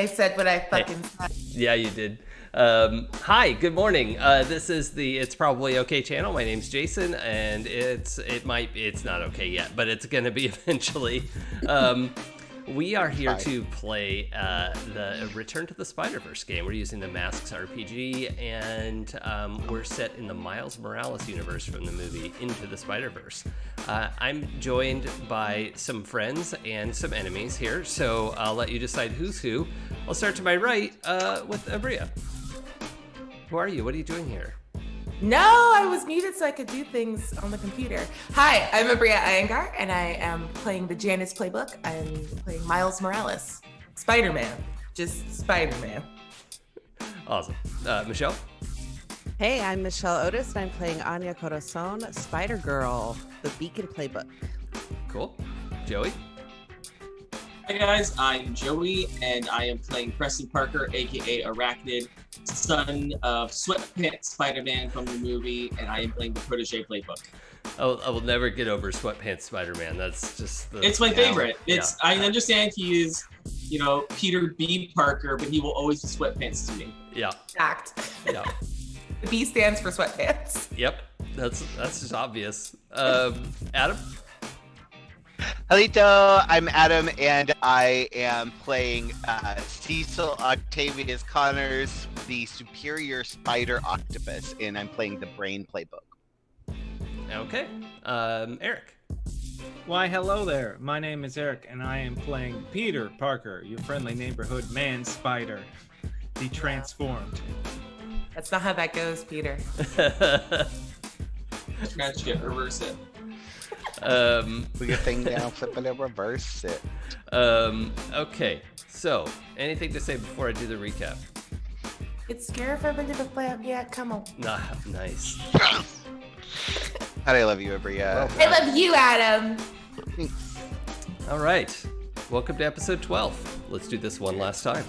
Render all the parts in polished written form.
I said what I Hey, fucking said. yeah, you did. Hi, good morning. This is the It's Probably Okay channel. My name's Jason, and it's not okay yet, but it's gonna be eventually. Um, we are here Fine. to play the Return to the Spiderverse game. We're using the Masks RPG, and we're set in the Miles Morales universe from the movie Into the Spider-Verse. I'm joined by some friends and some enemies here, so I'll let you decide who's who. I'll start to my right with Abria. Who are you? What are you doing here? No, I was muted so I could do things on the computer. Hi, I'm Abria Iyengar, and I am playing the Janice playbook. I'm playing Miles Morales, Spider-Man, just Spider-Man. Awesome. Michelle? Hey, I'm Michelle Otis, and I'm playing Anya Corazon, Spider-Girl, the Beacon Playbook. Cool. Joey? Hi guys, I'm Joey, and I am playing Preston Parker, aka Arachnid, son of Sweatpants Spider-Man from the movie, and I am playing the Protégé playbook. I will never get over Sweatpants Spider-Man. That's just It's my favorite. Yeah. I understand he is, Peter B. Parker, but he will always be Sweatpants to me. Yeah. Fact. Yeah. The B stands for sweatpants. Yep. That's just obvious. Adam? Hello, I'm Adam, and I am playing Cecil Octavius Connors, the superior spider octopus, and I'm playing the Brain Playbook. Okay. Eric? Why, hello there. My name is Eric, and I am playing Peter Parker, your friendly neighborhood man spider. The transformed. That's not how that goes, Peter. Scratch it, reverse it. Put your thing down, flip it, and reverse it. Okay. So, anything to say before I do the recap? It's scary if I've been to the flap. Yeah, come on. Nah, nice. How do I love you, Abria? I love you, Adam. All right. Welcome to episode 12. Let's do this one last time.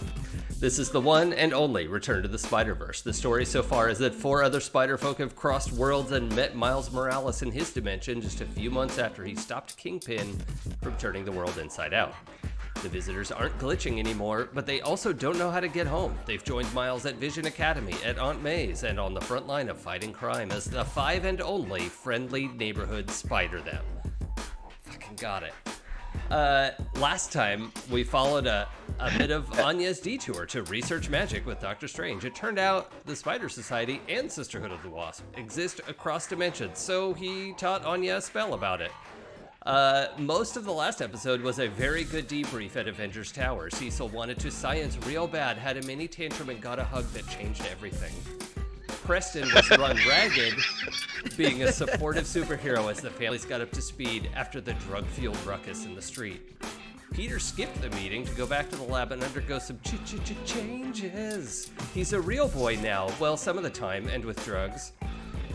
This is the one and only Return to the Spider-Verse. The story so far is that 4 other Spider-Folk have crossed worlds and met Miles Morales in his dimension just a few months after he stopped Kingpin from turning the world inside out. The visitors aren't glitching anymore, but they also don't know how to get home. They've joined Miles at Vision Academy, at Aunt May's, and on the front line of fighting crime as the 5 and only friendly neighborhood Spider-Them. Fucking got it. Last time, we followed a bit of Anya's detour to research magic with Doctor Strange. It turned out the Spider Society and Sisterhood of the Wasp exist across dimensions, so he taught Anya a spell about it. Most of the last episode was a very good debrief at Avengers Tower. Cecil wanted to science real bad, had a mini tantrum, and got a hug that changed everything. Preston was run ragged, being a supportive superhero as the families got up to speed after the drug-fueled ruckus in the street. Peter skipped the meeting to go back to the lab and undergo some changes. He's a real boy now, well, some of the time, and with drugs.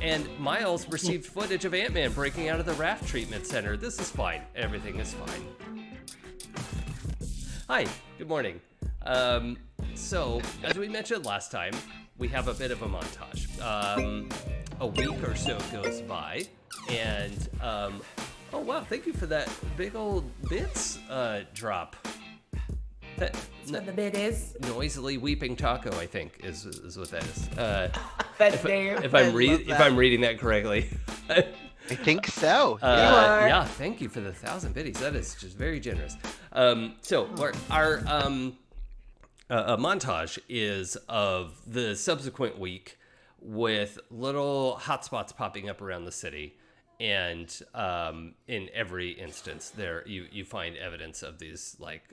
And Miles received footage of Ant-Man breaking out of the raft treatment center. This is fine. Everything is fine. Hi, good morning. So, as we mentioned last time, we have a bit of a montage. A week or so goes by, and oh wow, thank you for that big old bits drop. That's what the bit is. Noisily weeping taco, I think, is what that is. That's there. If I'm reading that correctly. I think so. You are. Yeah, thank you for the 1,000 biddies. That is just very generous. So our a montage is of the subsequent week with little hotspots popping up around the city. And in every instance, there you find evidence of these like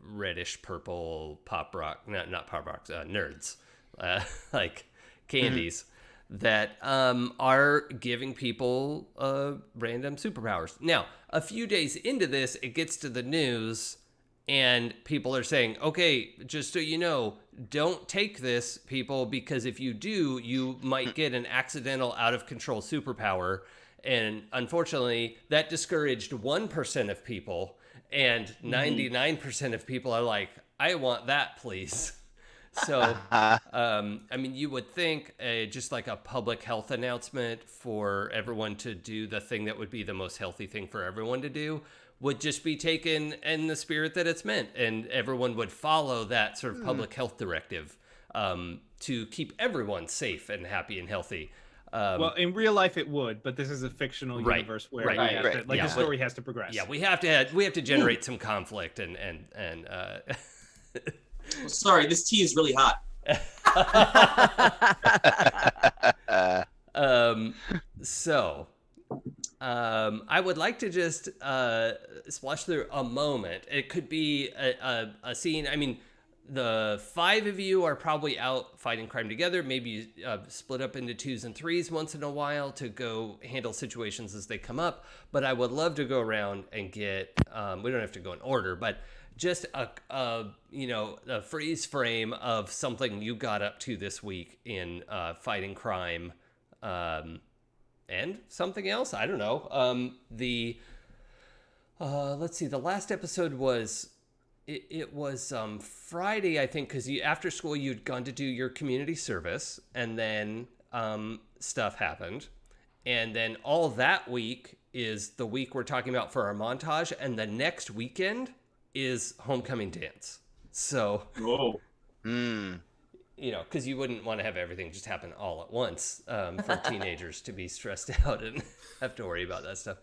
reddish purple pop rock, not pop rocks, nerds, like candies that are giving people random superpowers. Now, a few days into this, it gets to the news. And people are saying, okay, just so you know, don't take this, people, because if you do, you might get an accidental out-of-control superpower. And unfortunately, that discouraged 1% of people, and 99% of people are like, I want that, please. So, I mean, you would think just like a public health announcement for everyone to do the thing that would be the most healthy thing for everyone to do would just be taken in the spirit that it's meant, and everyone would follow that sort of public health directive to keep everyone safe and happy and healthy. Well, in real life it would, but this is a fictional universe where we have to, like, the story has to progress. Yeah, we have to generate some conflict and Well, sorry, this tea is really hot. I would like to just splash through a moment. It could be a scene. I mean, the 5 of you are probably out fighting crime together. Maybe you split up into 2s and 3s once in a while to go handle situations as they come up. But I would love to go around and get, we don't have to go in order, but just a freeze frame of something you got up to this week in fighting crime, and something else. I don't know. Let's see. The last episode was it was Friday, I think, because after school you'd gone to do your community service, and then stuff happened, and then all that week is the week we're talking about for our montage, and the next weekend is homecoming dance. So, Whoa. Because you wouldn't want to have everything just happen all at once for teenagers to be stressed out and have to worry about that stuff.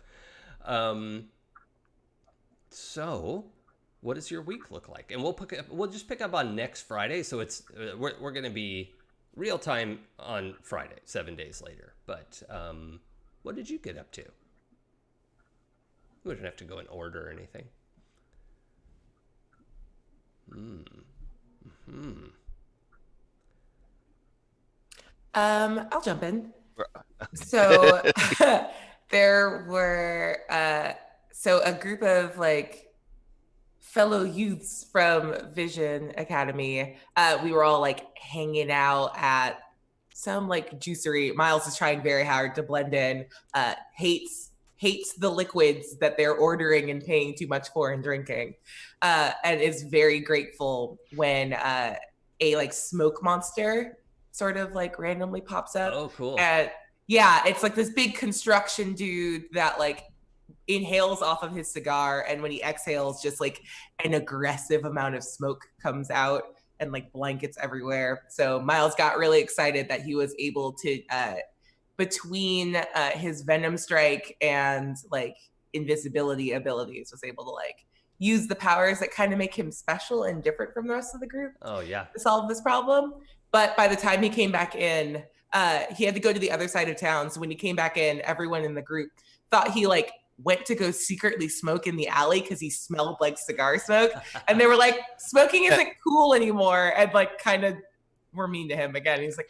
So, what does your week look like? And we'll just pick up on next Friday. So it's we're going to be real time on Friday, 7 days later. But what did you get up to? We wouldn't have to go in order or anything. I'll jump in. So there were a group of like fellow youths from Vision Academy. We were all like hanging out at some like juicery. Miles is trying very hard to blend in. Hates the liquids that they're ordering and paying too much for and drinking, and is very grateful when a like smoke monster sort of like randomly pops up. Oh, cool. Yeah, it's like this big construction dude that like inhales off of his cigar, and when he exhales, just like an aggressive amount of smoke comes out and like blankets everywhere. So Miles got really excited that he was able to between his venom strike and like invisibility abilities, was able to like use the powers that kind of make him special and different from the rest of the group. Oh yeah. To solve this problem. But by the time he came back in, he had to go to the other side of town. So when he came back in, everyone in the group thought he like went to go secretly smoke in the alley because he smelled like cigar smoke. And they were like, smoking isn't cool anymore. And like kind of were mean to him again. He's like,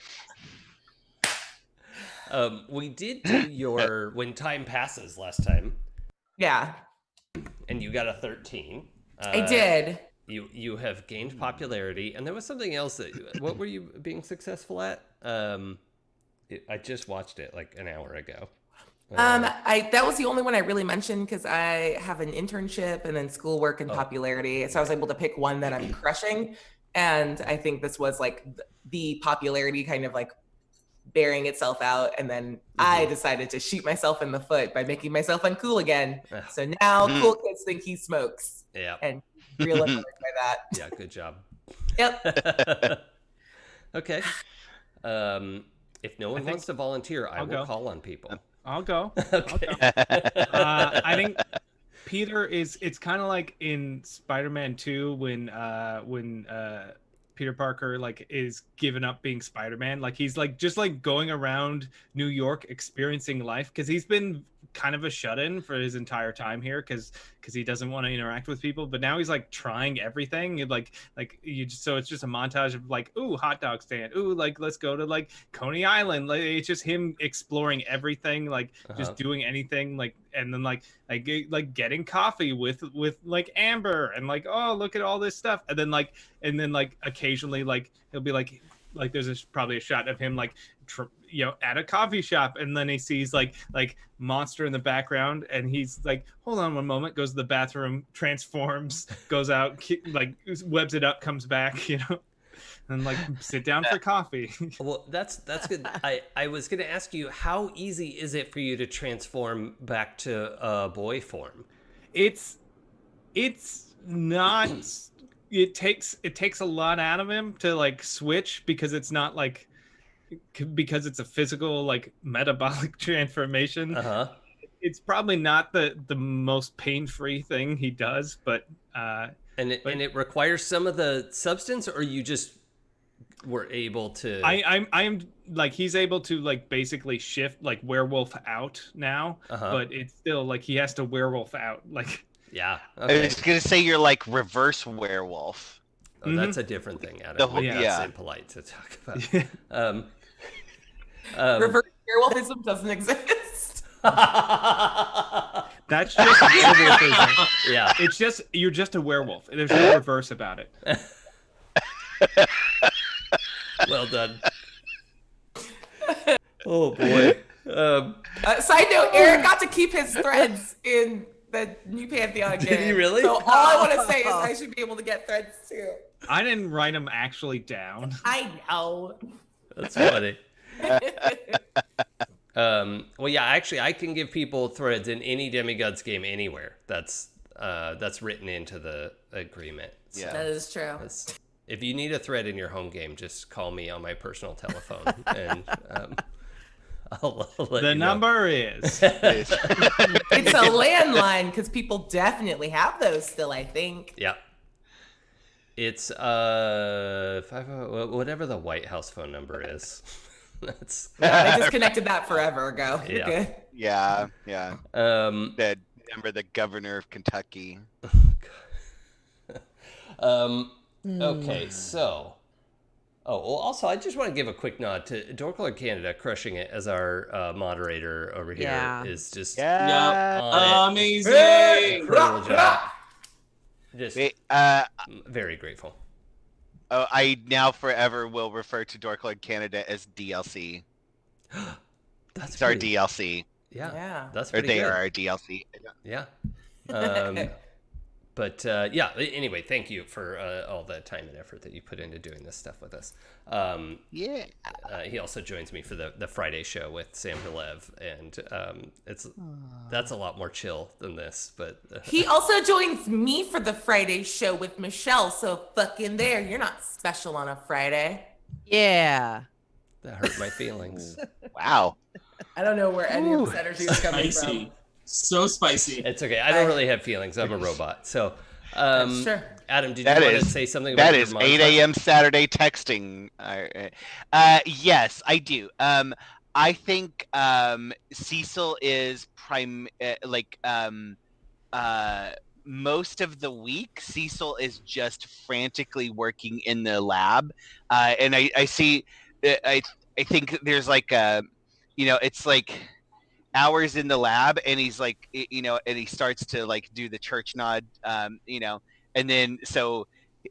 we did do your When Time Passes last time. Yeah. And you got a 13. I did. You have gained popularity, and there was something else what were you being successful at? I just watched it like an hour ago. That was the only one I really mentioned because I have an internship and then schoolwork and popularity. So I was able to pick one that I'm crushing. And I think this was like the popularity kind of like bearing itself out. And then I decided to shoot myself in the foot by making myself uncool again. So now cool kids think he smokes. Yeah. And real annoyed by that. Yeah, good job. Yep. Okay. If no one wants to volunteer, I will call on people. I'll go. Okay. I think Peter it's kind of like in Spider-Man 2 when Peter Parker like is giving up being Spider-Man. Like he's like just like going around New York experiencing life because he's been kind of a shut-in for his entire time here because he doesn't want to interact with people, but now he's like trying everything. So it's just a montage of like, ooh, hot dog stand, ooh, like let's go to like Coney Island. Like it's just him exploring everything, like just doing anything, like, and then like getting coffee with like Amber, and like, oh, look at all this stuff, and then like occasionally like he'll be like there's probably a shot of him like at a coffee shop, and then he sees like monster in the background, and he's like, hold on one moment, goes to the bathroom, transforms, goes out, like webs it up, comes back, and like sit down for coffee. Well, that's good. I was going to ask you, how easy is it for you to transform back to boy form? It's not. It takes a lot out of him to like switch, because it's not like, because it's a physical like metabolic transformation. Uh-huh. It's probably not the most pain-free thing he does, but And it requires some of the substance, or you just were able to. I'm like, he's able to like basically shift like werewolf out now, but it's still like he has to werewolf out. Like, Yeah. I Okay. was gonna say you're like reverse werewolf. Oh, that's a different thing, Adam. The whole- Maybe yeah. that's impolite to talk about. Reverse werewolfism doesn't exist. that's just werewolfism. Yeah. It's just, you're just a werewolf. There's no reverse about it. Well done. Oh boy. Side note: Eric got to keep his threads in the new Pantheon game. Did he really? So all I want to say is I should be able to get threads too. I didn't write them actually down. I know. That's funny. Well, yeah, actually, I can give people threads in any Demigods game anywhere. That's written into the agreement. So Yeah. That is true. if you need a thread in your home game, just call me on my personal telephone, and I'll let The you know. number is. It's a landline because people definitely have those still, I think. Yeah. It's whatever the White House phone number is. That's They disconnected that forever ago. You're Yeah. good. Yeah, yeah. That remember the governor of Kentucky. Okay, so well, also I just want to give a quick nod to Dorklord Canada, crushing it as our moderator over here. Yeah. Is just Yeah. on it. Amazing. Incredible job. Just Wait, very grateful. oh, I now forever will refer to Dorklord Canada as DLC. That's It's our pretty- DLC. Yeah, Yeah. that's Or pretty they good. are our DLC. Yeah. But yeah, anyway, thank you for all the time and effort that you put into doing this stuff with us. Yeah. He also joins me for the Friday show with Sam Belev, and that's a lot more chill than this. But He also joins me for the Friday show with Michelle. So fucking there, you're not special on a Friday. Yeah. that hurt my feelings. Wow. I don't know where any of this energy is coming Spicy. from. So spicy. It's okay. I don't really have feelings. I'm a robot. So, Sure. Adam, did you That want to is- say something about That your is montage? 8 a.m. Saturday texting. Yes, I do. I think Cecil is most of the week. Cecil is just frantically working in the lab, and I see. I think there's like it's like hours in the lab, and he's like, and he starts to like do the church nod, and then so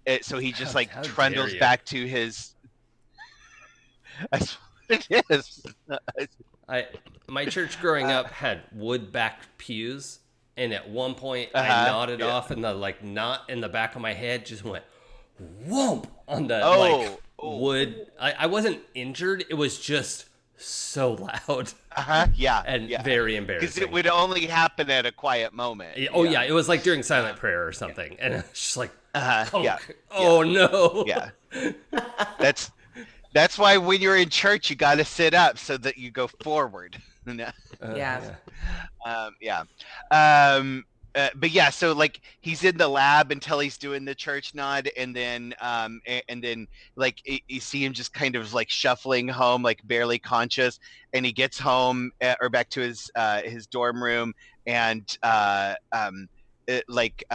he just like How dare trundles you. back to his. That's what it is. My church growing up had wood-backed pews, and at one point I Uh-huh, nodded yeah. off, and the like knot in the back of my head just went whoomp on the Oh. wood. I wasn't injured. It was just so loud Yeah, and yeah. very Because embarrassing. it would only happen at a quiet moment. Yeah, it was like during silent prayer or something, and it's just like, Yeah. oh no, Yeah. That's why when you're in church, you got to sit up so that you go forward. Yeah. But yeah, so like he's in the lab until he's doing the church nod, and then like you see him just kind of like shuffling home, like barely conscious, and he gets home or back to his dorm room, and like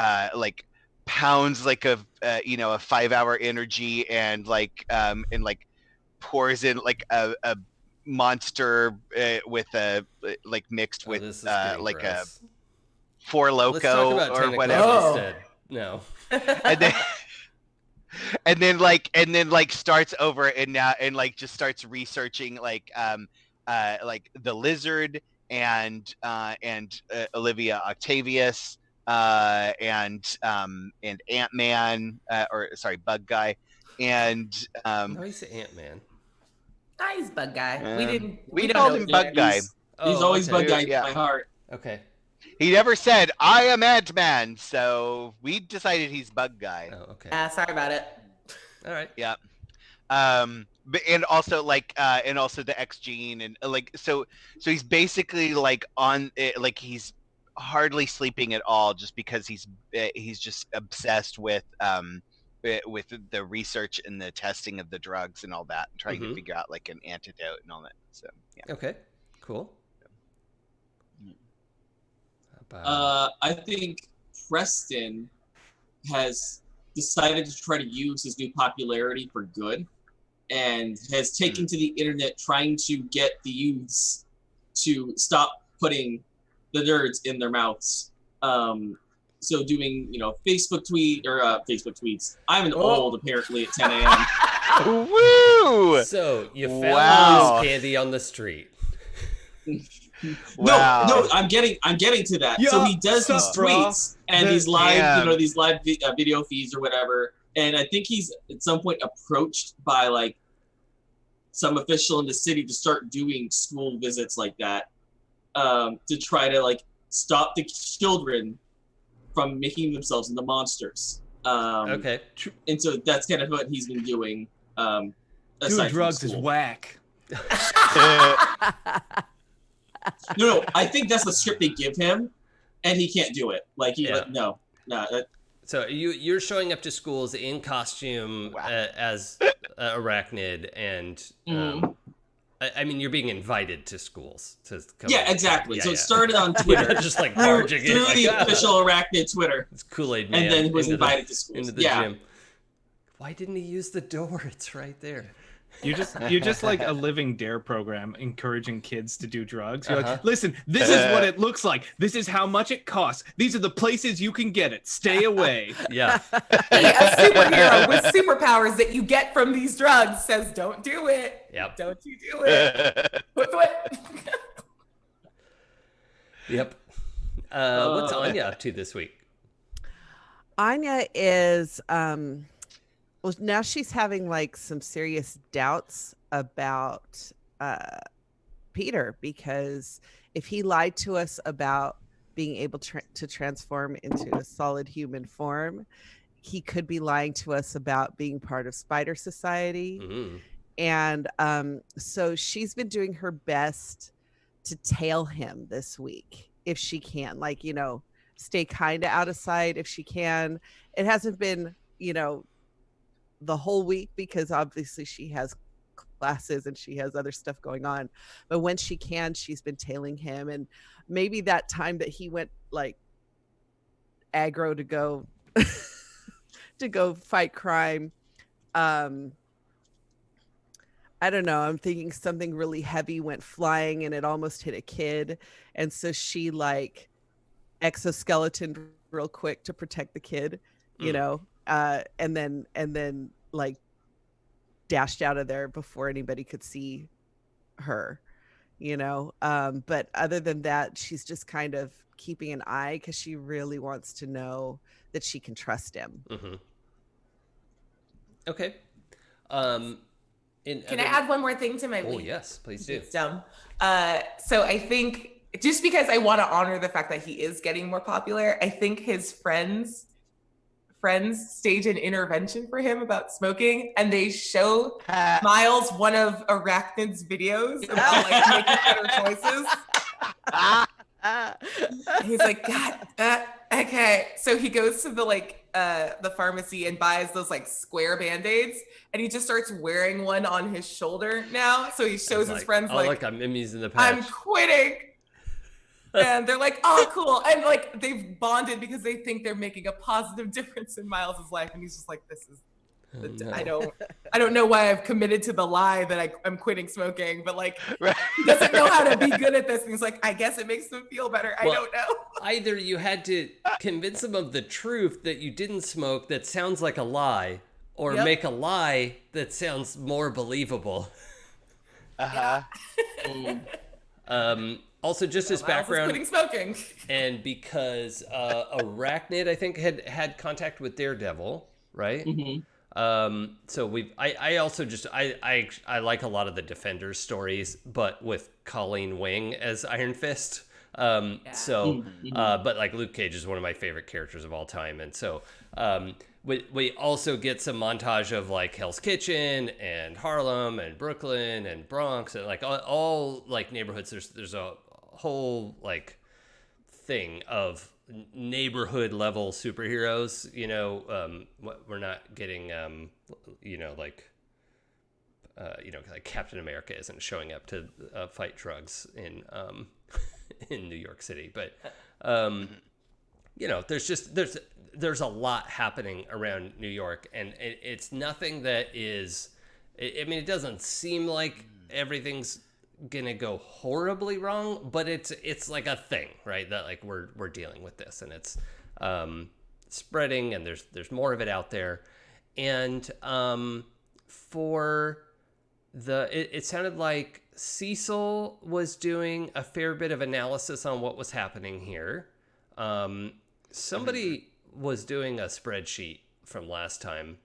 pounds like a 5-hour energy, and pours in like a monster with a like mixed with this is getting like gross. a Four Let's talk Loco about or tentacles whatever. Oh. instead. No. and then starts over and like just starts researching like the lizard and Olivia Octavius and Ant-Man or sorry, Bug Guy, and No, he's the Ant-Man. Nice bug guy. We we don't called know. him Bug Guy. He's Oh, always okay. bug guy Yeah. in my heart. Okay. He never said I am Ant-Man, so we decided he's Bug Guy. Oh, okay. Sorry about it. All right. Yeah. But and also and also the X gene and so he's basically like on it, like he's hardly sleeping at all just because he's just obsessed with the research and the testing of the drugs and all that, trying to figure out like an antidote and all that. So yeah. Okay. Cool. I think Preston has decided to try to use his new popularity for good, and has taken to the internet trying to get the youths to stop putting the nerds in their mouths. So doing, Facebook tweets. I'm an old, apparently, at 10 a.m. Woo! So you found Wow. loose candy on the street. Wow. No, I'm getting to that. So he does these tweets and these live, these live video feeds or whatever. And I think he's at some point approached by like some official in the city to start doing school visits like that, to try to like stop the children from making themselves into monsters. Okay. And so that's kind of what he's been doing. Doing aside from drugs is school. whack. No, I think that's the script they give him, and he can't do it. Like no. So you're showing up to schools in costume Wow. as Arachnid, and I mean you're being invited to schools to come. Yeah, exactly. Yeah, so yeah. it started on You're Twitter. not just like through barging in. the Like, official Arachnid Twitter, it's Kool-Aid Man. and then was into invited to schools. into the Yeah. gym. Why didn't he use the door? It's right there. You're just like a living dare program encouraging kids to do drugs. You're Uh-huh. like, listen, this is what it looks like. This is how much it costs. These are the places you can get it. Stay away. Yeah. Hey, a superhero with superpowers that you get from these drugs says, "Don't do it. Yep. Don't you do it." What? Yep. What's Anya up to this week? Anya is well, now she's having like some serious doubts about Peter, because if he lied to us about being able to transform into a solid human form, he could be lying to us about being part of Spider Society. And so she's been doing her best to tail him this week if she can, like, stay kind of out of sight if she can. It hasn't been, the whole week, because obviously she has classes and she has other stuff going on, but when she can, she's been tailing him. And maybe that time that he went like aggro to go to go fight crime, I don't know, I'm thinking something really heavy went flying and it almost hit a kid, and so she like exoskeleton real quick to protect the kid, and then like dashed out of there before anybody could see her, but other than that, she's just kind of keeping an eye because she really wants to know that she can trust him. Okay. Can I add one more thing to my week? Oh yes, please do. It's dumb. So I think just because I want to honor the fact that he is getting more popular, I think his friends stage an intervention for him about smoking, and they show Miles one of Arachnid's videos about like making better choices. He's like, God, okay. So he goes to the pharmacy and buys those like square Band-Aids, and he just starts wearing one on his shoulder now. So he shows his friends like, I'm Mimmy's in the patch. I'm quitting. And they're like, oh, cool. And like they've bonded because they think they're making a positive difference in Miles's life. And he's just like, this is no. I don't know why I've committed to the lie that I'm quitting smoking, but like he doesn't know how to be good at this. And he's like, I guess it makes him feel better. I don't know. Either you had to convince him of the truth that you didn't smoke that sounds like a lie, or make a lie that sounds more believable. Also, just his background, quitting smoking, and because Arachnid, I think, had contact with Daredevil, right? So I also just I like a lot of the Defenders stories, but with Colleen Wing as Iron Fist. But like Luke Cage is one of my favorite characters of all time, and so we also get some montage of like Hell's Kitchen and Harlem and Brooklyn and Bronx and like all like neighborhoods. There's a whole like thing of neighborhood level superheroes. We're not getting like Captain America isn't showing up to fight drugs in in New York City, but there's a lot happening around New York, and it's nothing that is. It doesn't seem like everything's gonna go horribly wrong, but it's like a thing, right? That like we're dealing with this, and it's spreading, and there's more of it out there, and it sounded like Cecil was doing a fair bit of analysis on what was happening here. Somebody was doing a spreadsheet from last time.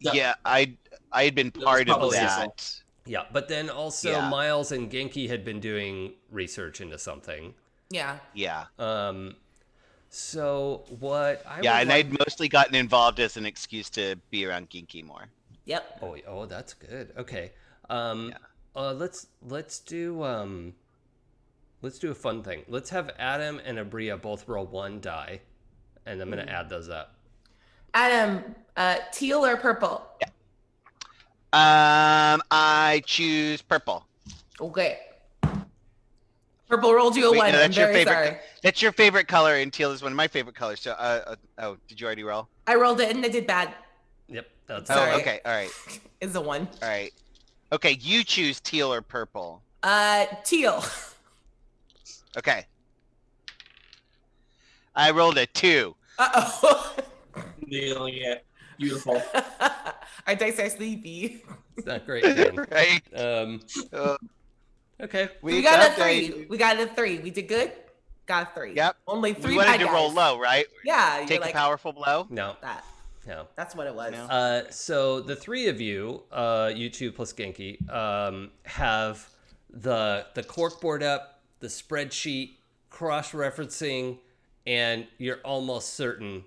Yeah, I had been part of that. Yeah, but then also Miles and Genki had been doing research into something. Yeah. Yeah. So what I I'd mostly gotten involved as an excuse to be around Genki more. Yep. Oh, that's good. Okay. Let's do a fun thing. Let's have Adam and Abria both roll one die, and I'm gonna add those up. Adam, teal or purple? Yeah. I choose purple. Okay. Purple rolled you a one. No, I'm very sorry. That's your favorite color, and teal is one of my favorite colors. So, did you already roll? I rolled it and I did bad. Yep. That's Sorry. Oh, okay. All right. It's a one. All right. Okay, you choose teal or purple. Teal. Okay. I rolled a 2. Uh-oh. Nailing it. Beautiful. Our dice are sleepy. It's not great, man. Right? Okay. We got a 3. We got a 3. We did good? Got a 3. Yep. Only 3 We wanted bad to guys. roll low, right? Yeah. Take a powerful blow? No. No. That's what it was. No. So the three of you, you two plus Genki, have the corkboard up, the spreadsheet, cross-referencing, and you're almost certain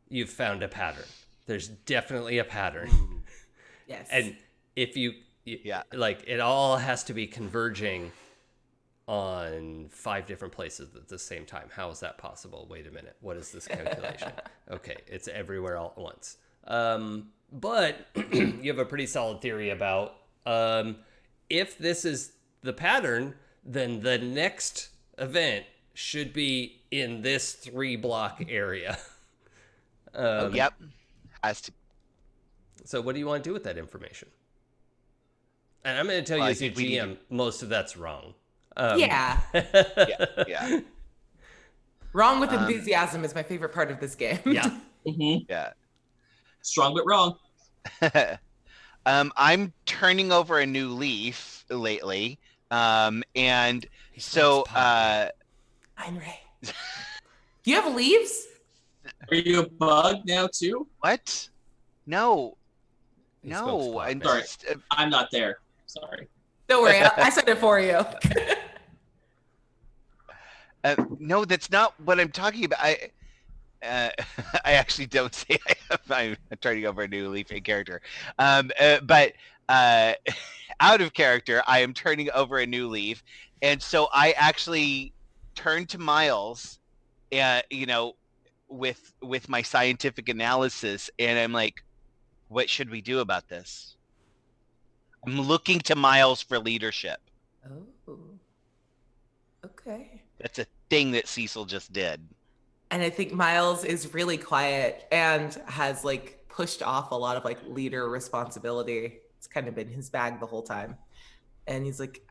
you've found a pattern. There's definitely a pattern. Yes. And if you like, it all has to be converging on 5 different places at the same time. How is that possible? Wait a minute. What is this calculation? Okay, it's everywhere all at once. But you have a pretty solid theory about if this is the pattern, then the next event should be in this 3-block area. Yep. Has to. So what do you want to do with that information? And I'm going to tell you as a GM, most of that's wrong. Yeah. Yeah. Wrong with enthusiasm is my favorite part of this game. Yeah. Mm-hmm. Yeah. Strong but wrong. I'm turning over a new leaf lately. And He so smells pot. Heinrich. Do you have leaves? Are you a bug now too? what? No. He smokes No. pot, I'm man. Sorry. just, I'm not there. Sorry. Don't worry. I said it for you. no, that's not what I'm talking about. I actually don't say I'm turning over a new leaf in character. But out of character, I am turning over a new leaf. And so I actually turned to Miles, with my scientific analysis. And I'm like, what should we do about this? I'm looking to Miles for leadership. Oh. Okay. That's a thing that Cecil just did. And I think Miles is really quiet and has like pushed off a lot of like leader responsibility. It's kind of been his bag the whole time. And he's like,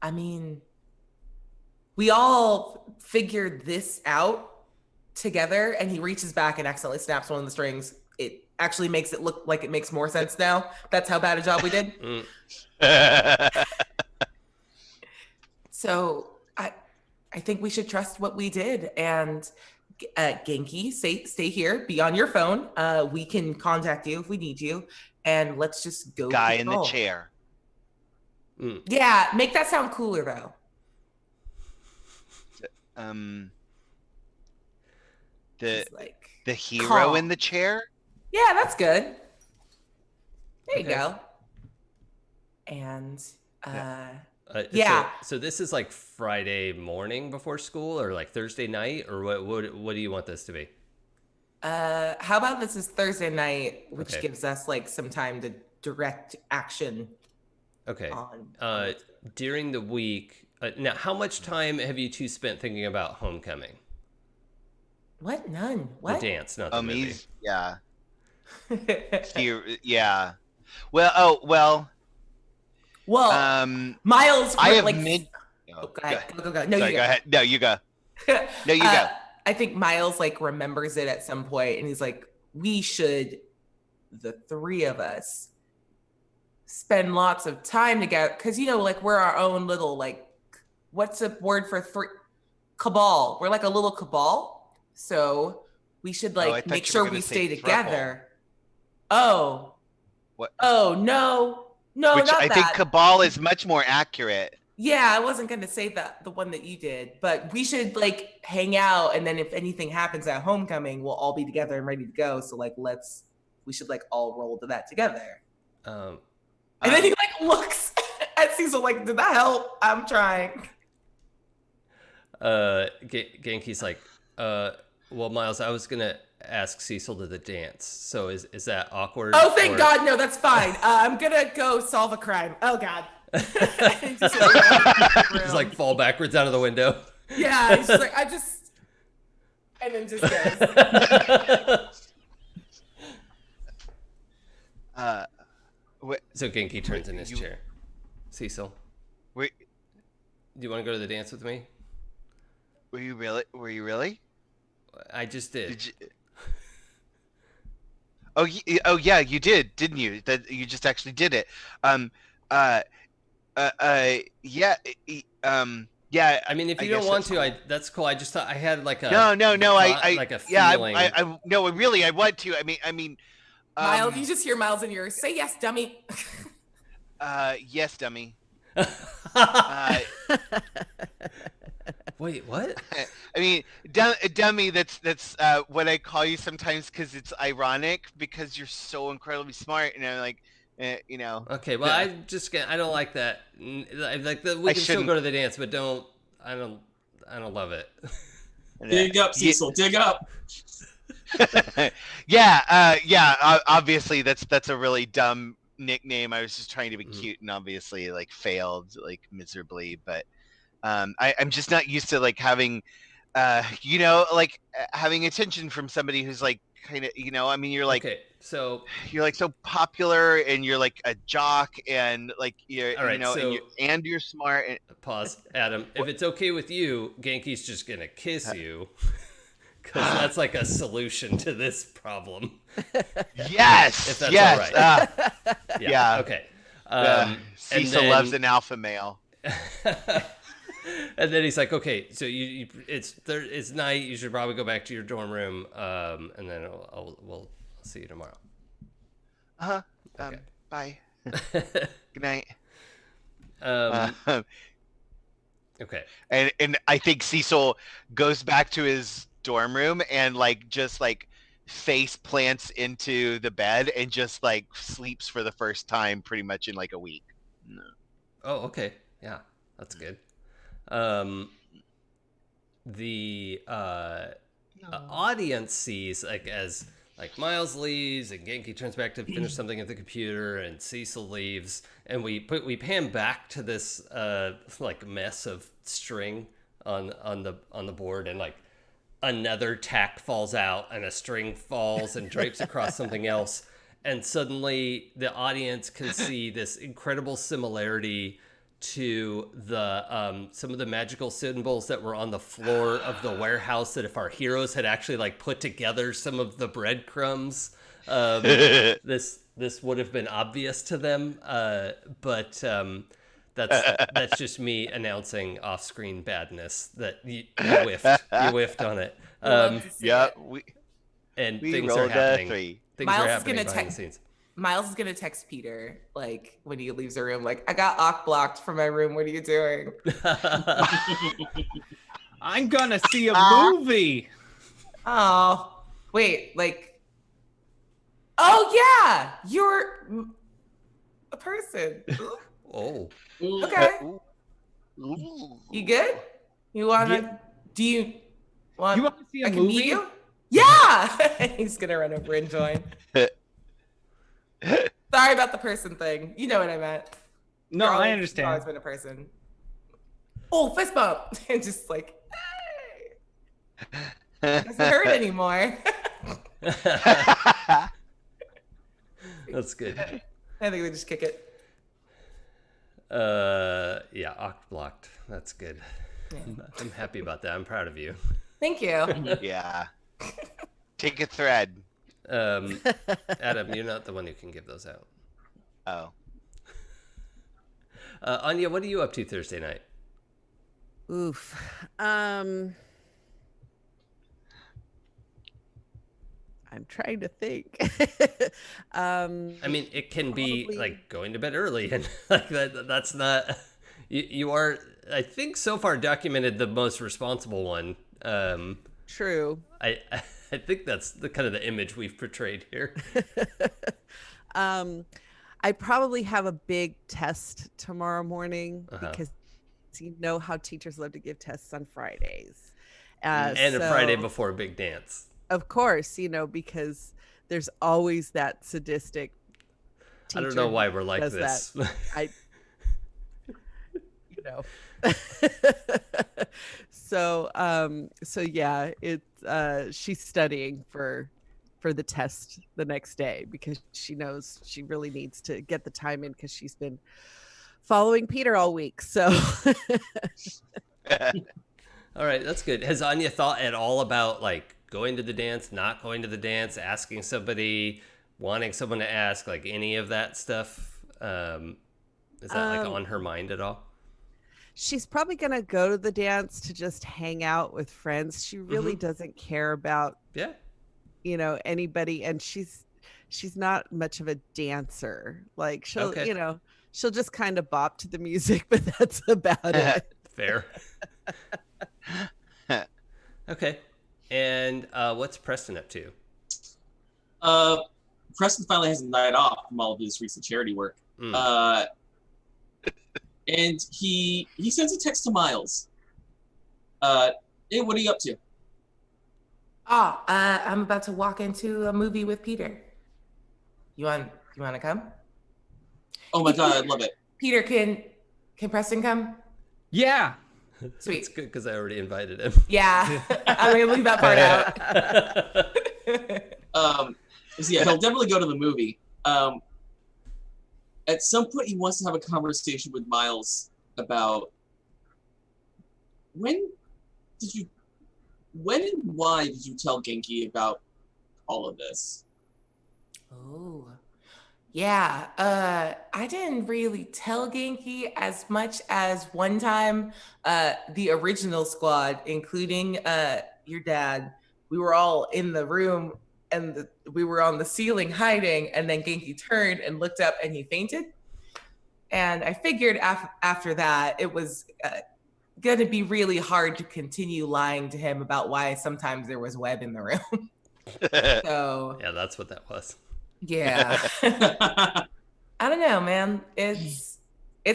I mean, we all figured this out together. And he reaches back and accidentally snaps one of the strings. It actually makes it look like it makes more sense now. That's how bad a job we did. So I think we should trust what we did and Genki, stay here. Be on your phone. We can contact you if we need you, and let's just go. Guy in the patrol. chair. Yeah, make that sound cooler though. The hero calm. in the chair. Yeah, that's good. There you Okay. go. And So this is like Friday morning before school, or like Thursday night, or what do you want this to be? how about this is Thursday night, which Okay. gives us like some time to direct action. Okay. On During the week, now how much time have you two spent thinking about Homecoming? what? None. What? The dance, not the movie. Yeah. Yeah. Well. Well, Miles. I have like, mid. Go ahead. Go. No, Sorry, you go ahead. No, you go. No, you go. I think Miles like remembers it at some point, and he's like, "We should, the three of us, spend lots of time together, because like we're our own little like, what's a word for three? Cabal. We're like a little cabal, so we should I like thought make you were sure we gonna say stay throuple. together." Oh. What? Oh no, Which not I that. think cabal is much more accurate. Yeah, I wasn't gonna say the one that you did, but we should like hang out, and then if anything happens at Homecoming, we'll all be together and ready to go. So like, we should like all roll to that together. And then he like looks at Cecil like, did that help? I'm trying. Genki's like, well, Miles, I was gonna ask Cecil to the dance. So is that awkward? Oh, thank God, no, that's fine. I'm gonna go solve a crime. Oh God. Just like fall backwards out of the window. Yeah, he's just like, and then just goes. So Genki turns in his chair. Cecil, Wait, do you want to go to the dance with me? were you really? I just did. Did you? Oh yeah, you did, didn't you? That you just actually did it. Yeah. Yeah. I mean, if you I don't guess want that's to, cool. that's cool. I just thought I had like a No. like a feeling. I no, really, I want to. I mean. Miles, you just hear Miles in your ear. Say yes, dummy. Yes, dummy. Wait, what? I mean, dummy. That's what I call you sometimes because it's ironic because you're so incredibly smart, and I'm like, Okay, well, I don't like that. We can still go to the dance, but I don't love it. Dig up, Cecil. Dig up. Yeah. Obviously, that's a really dumb nickname. I was just trying to be cute, and obviously, like, failed like miserably. But I'm just not used to like having, like having attention from somebody who's like kind of, I mean, you're like, okay, so you're like so popular, and you're like a jock, and like you're, all right, and you're smart. And... Pause, Adam. If it's okay with you, Genki's just gonna kiss you. Because that's like a solution to this problem. Yes, if that's yes. all right. Yeah. Okay. Cecil loves an alpha male. And then he's like, "Okay, so it's night. You should probably go back to your dorm room, and then we'll see you tomorrow." Okay. Bye. Good night. Okay. And I think Cecil goes back to his dorm room and like just like face plants into the bed and just like sleeps for the first time pretty much in like a week. Oh, okay. Yeah, that's good. The audience sees as Miles leaves and Genki turns back to finish something at the computer and Cecil leaves and we pan back to this like mess of string on the board, and like another tack falls out and a string falls and drapes across something else, and suddenly the audience can see this incredible similarity to the some of the magical symbols that were on the floor of the warehouse, that if our heroes had actually like put together some of the breadcrumbs, this would have been obvious to them. But That's just me announcing off-screen badness that you whiffed on it. Love to see Yeah, it. And we things are rolled a happening. 3. Things Miles are is happening gonna behind the scenes. Miles is gonna text Peter like when he leaves the room, like, I got Ock blocked from my room. What are you doing? I'm gonna see a movie. Oh, wait, like, oh yeah, you're a person. Oh, Okay, Ooh. you good? You wanna? Yeah. Do you want? You want to see a I can meet movie? you. Yeah, he's gonna run over and join. Sorry about the person thing. You know what I meant. No, You're I always- you've understand. always been a person. Oh, fist bump, and just like, hey, it doesn't hurt anymore. that's good. I think we just kick it. Yeah, Oct blocked. That's good. Yeah. I'm happy about that. I'm proud of you. Thank you. Yeah. Take a thread. Adam, you're not the one who can give those out. Oh. Anya, what are you up to Thursday night? Oof. I'm trying to think. I mean, it can be Probably- like going to bed early, and like that's not. You are, I think, so far documented the most responsible one. True. I think that's the kind of the image we've portrayed here. I probably have a big test tomorrow morning because you know how teachers love to give tests on Fridays. And a so, Friday before a big dance. Of course, because there's always that sadistic teacher. I don't know why we're like does this. that. So yeah, it's she's studying for the test the next day because she knows she really needs to get the time in because she's been following Peter all week. So All right, that's good. Has Anya thought at all about like going to the dance, not going to the dance, asking somebody, wanting someone to ask, like any of that stuff? Is that like on her mind at all? she's probably gonna go to the dance to just hang out with friends. She really doesn't care about Yeah. Anybody, and she's not much of a dancer. Like she'll she'll just kind of bop to the music, but that's about it. Fair. Okay. And what's Preston up to? Preston finally has a night off from all of his recent charity work. And he sends a text to Miles. Hey, what are you up to? I'm about to walk into a movie with Peter. You want to come? Oh my god, I love it. Peter, can Preston come? Yeah. Sweet. It's good because I already invited him. Yeah, I'm gonna leave that part out. So yeah, he'll definitely go to the movie. At some point, he wants to have a conversation with Miles about when and why did you tell Genki about all of this? Oh, yeah. I didn't really tell Genki as much as one time, the original squad, including your dad, we were all in the room and we were on the ceiling hiding, and then Genki turned and looked up and he fainted. And I figured after that, it was going to be really hard to continue lying to him about why sometimes there was web in the room. So Yeah, that's what that was. yeah. I don't know, man. It's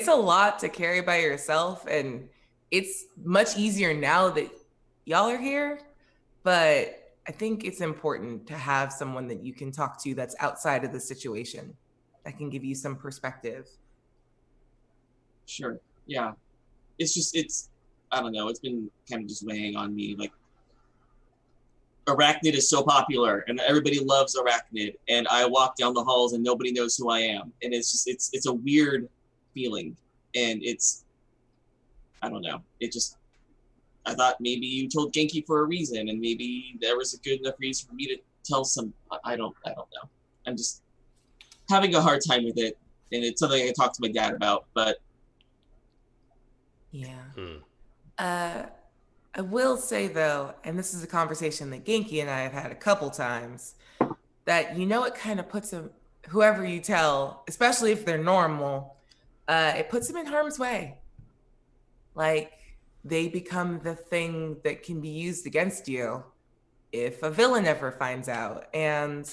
a lot to carry by yourself, and it's much easier now that y'all are here, but I think it's important to have someone that you can talk to that's outside of the situation that can give you some perspective. Sure. Yeah. It's I don't know, it's been kind of just weighing on me. Like, Arachnid is so popular and everybody loves Arachnid, and I walk down the halls and nobody knows who I am. And it's just it's a weird feeling. And I don't know. I thought maybe you told Genki for a reason, and maybe there was a good enough reason for me to tell some. I don't know. I'm just having a hard time with it, and it's something I can talk to my dad about. But Yeah. Hmm. I will say though, and this is a conversation that Genki and I have had a couple times, that it kind of puts them, whoever you tell, especially if they're normal, it puts them in harm's way. Like they become the thing that can be used against you if a villain ever finds out. And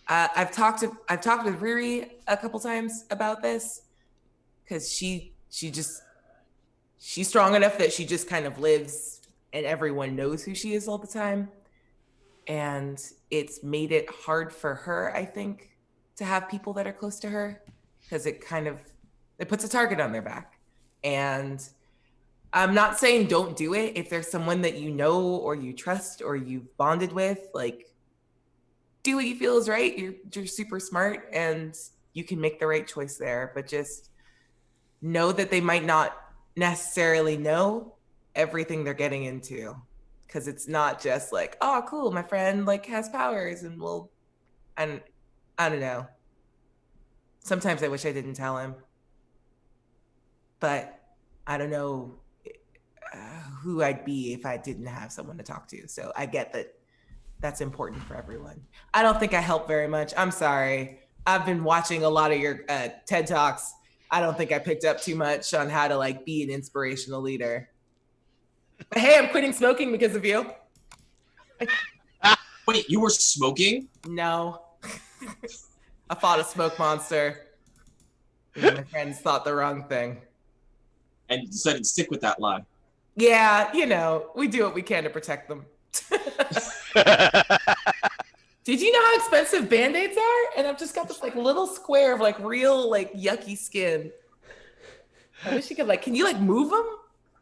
I've talked with Riri a couple times about this because she's strong enough that she just kind of lives and everyone knows who she is all the time. And it's made it hard for her, I think, to have people that are close to her because it puts a target on their back. And I'm not saying don't do it if there's someone that you know or you trust or you've bonded with, like do what you feel is right. You're super smart and you can make the right choice there, but just know that they might not necessarily know everything they're getting into because it's not just like, oh cool, my friend like has powers and and I don't know. Sometimes I wish I didn't tell him, but I don't know who I'd be if I didn't have someone to talk to. So I get that that's important for everyone. I don't think I help very much. I'm sorry. I've been watching a lot of your TED Talks. I don't think I picked up too much on how to like be an inspirational leader. But hey, I'm quitting smoking because of you. Wait, you were smoking? No. I fought a smoke monster. My friends thought the wrong thing. And you decided to stick with that lie. Yeah, we do what we can to protect them. Did you know how expensive Band-Aids are? And I've just got this like little square of like real like yucky skin. I wish you could can you like move them?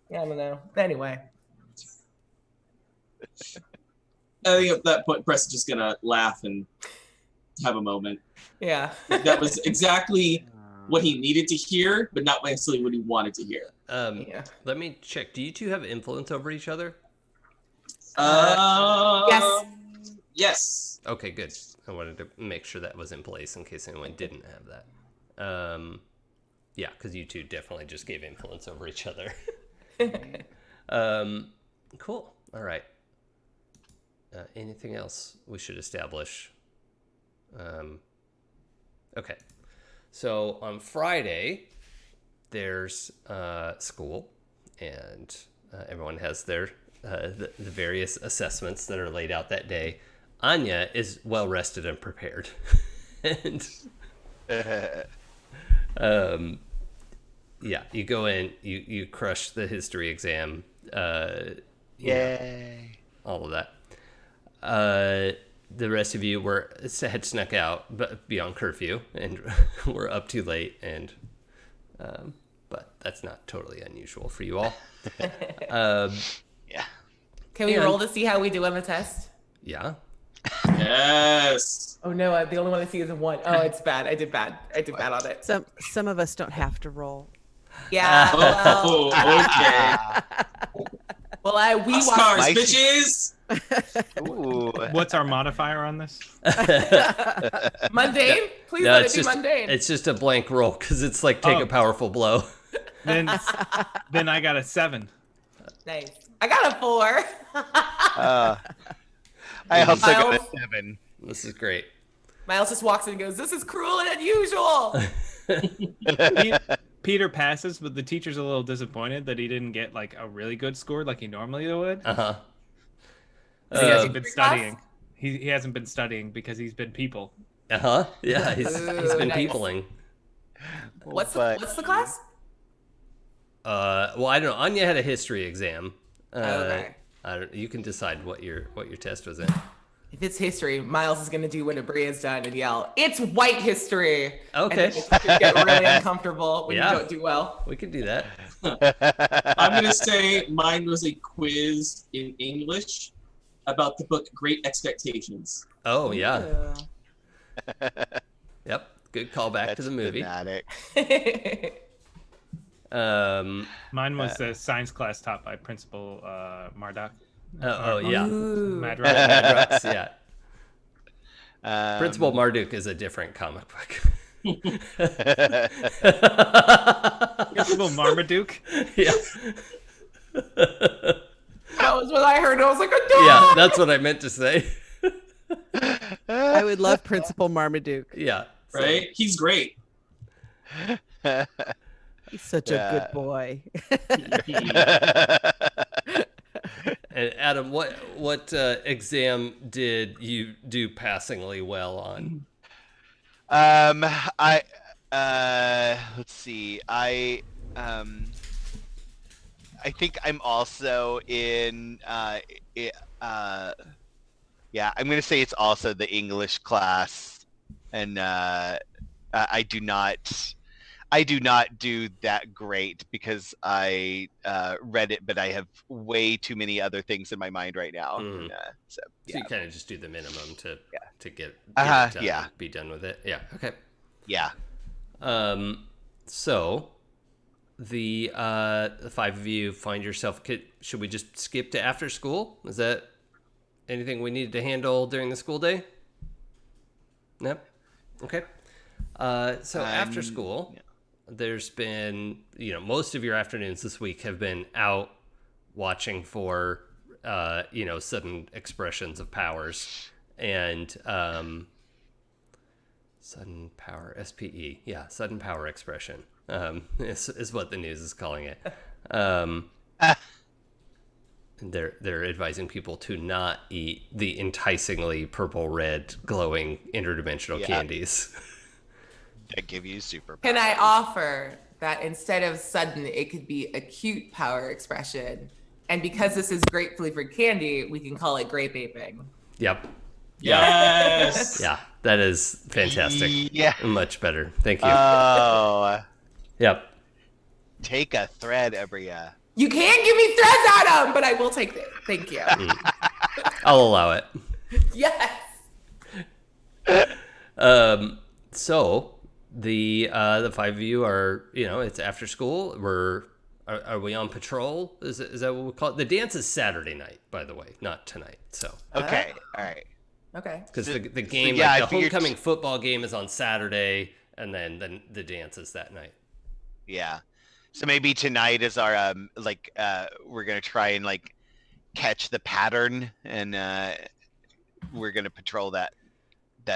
Yeah, I don't know. Anyway. I think at that point, Press is just gonna laugh and have a moment. Yeah. That was exactly what he needed to hear, but not necessarily what he wanted to hear. Yeah. Let me check. Do you two have influence over each other? Yes. Yes. Okay, good. I wanted to make sure that was in place in case anyone didn't have that. Yeah, because you two definitely just gave influence over each other. Cool. All right. Anything else we should establish? Okay. So on Friday, there's school, and everyone has their the various assessments that are laid out that day. Anya is well rested and prepared, and yeah, you go in, you crush the history exam. Yay! All of that. The rest of you had snuck out, but beyond curfew, and were up too late, and but that's not totally unusual for you all. Yeah. Can we roll to see how we do on the test? Yeah. Yes. Oh no, the only one I see is a 1. Oh, it's bad. I did bad on it. Some of us don't have to roll. Yeah. Oh, okay. Well, we watched Cars, bitches. Ooh. What's our modifier on this? mundane. Please No, let it be mundane. it's just a blank roll because it's like take a powerful blow. Then I got a 7. Nice. I got a 4. I also got Miles? a 7. This is great. Miles just walks in and goes, "This is cruel and unusual." Peter passes, but the teacher's a little disappointed that he didn't get like a really good score like he normally would. He hasn't been studying. He hasn't been studying because he's been people. Yeah, he's been nice. peopling. What's the class? Well, I don't know. Anya had a history exam. Okay. You can decide what your test was in. If it's history, Miles is going to do what Abria's done and yell, "It's white history!" Okay. And it's going to get really uncomfortable when you don't do well. We can do that. I'm going to say mine was a quiz in English about the book Great Expectations. Oh, yeah. Yep. Good callback to the movie. Dramatic. Mine was the science class taught by Principal Marduk. Yeah. Madrox. Madrox, yeah. Principal Marduk is a different comic book. Principal Marmaduke. Yeah. That was what I heard. I was like, a dog. Yeah, that's what I meant to say. I would love Principal Marmaduke. Yeah. so- Right? He's great. He's such a good boy. And Adam, what exam did you do passingly well on? I let's see. I think I'm also in yeah, I'm gonna say it's also the English class, and I do not do that great because I read it, but I have way too many other things in my mind right now. Mm. And, so So yeah, you kind of just do the minimum to get it done, yeah. be done with it. Yeah. Okay. yeah. So the five of you find yourself. Should we just skip to after school? Is that anything we needed to handle during the school day? No. Okay. So after school, there's been most of your afternoons this week have been out watching for sudden expressions of powers and sudden power SPE. Yeah, sudden power expression. Is what the news is calling it. They're advising people to not eat the enticingly purple red glowing interdimensional candies. That give you superpowers. Can I offer that instead of sudden, it could be acute power expression? And because this is grape flavored candy, we can call it grape aping. Yep. Yes. Yeah, that is fantastic. Yeah. Much better. Thank you. Oh, Yep. take a thread, Abria. You can't give me threads, Adam, but I will take it. Thank you. I'll allow it. Yes. So the five of you are, it's after school. Are we on patrol? Is that what we call it? The dance is Saturday night, by the way, not tonight. So Okay, all right. Okay. because the So, game, yeah, I the figured- homecoming football game is on Saturday, and then the dance is that night. Yeah. So maybe tonight is our we're gonna try and catch the pattern, and we're gonna patrol that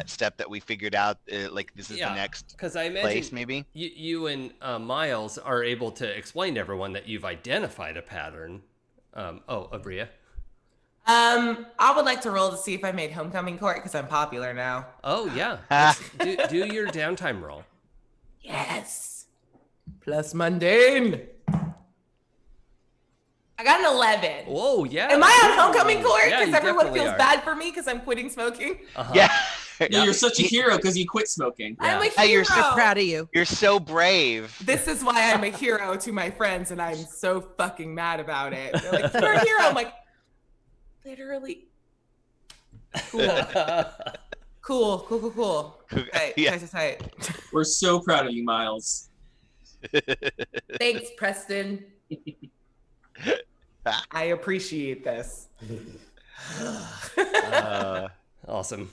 step that we figured out. This is the next Because I imagine place, maybe. you and Miles are able to explain to everyone that you've identified a pattern. Abria. I would like to roll to see if I made homecoming court because I'm popular now. Oh yeah. do your downtime roll. Yes. Plus mundane. I got an 11. Whoa, yeah. Am I on homecoming court? Yeah, Because you everyone definitely feels are. bad for me because I'm quitting smoking. Uh-huh. Yeah. No, you're such a hero because you quit smoking. Yeah. I'm a Hey, you're hero. so Proud of you. You're so brave. This is why I'm a hero to my friends, and I'm so fucking mad about it. They're like, "You're a hero." I'm like, literally. Cool. Tight, Yeah. tight. We're so proud of you, Miles. Thanks, Preston. I appreciate this. Awesome.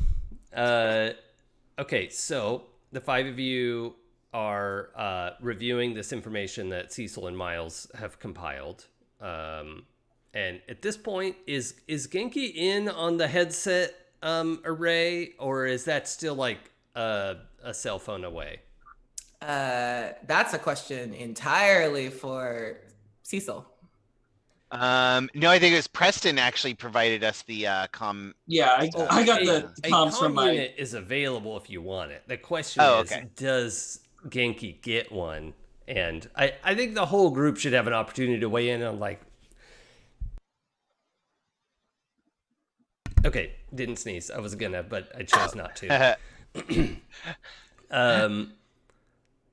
Okay, so the five of you are reviewing this information that Cecil and Miles have compiled. And at this point, is Genki in on the headset array, or is that still like a cell phone away? That's a question entirely for Cecil. No, I think it was Preston actually provided us the Yeah, I got the A comms comm from my. unit is available if you want it. The question is, okay. does Genki get one? And I think the whole group should have an opportunity to weigh in on Okay, didn't sneeze. I was gonna, but I chose not to.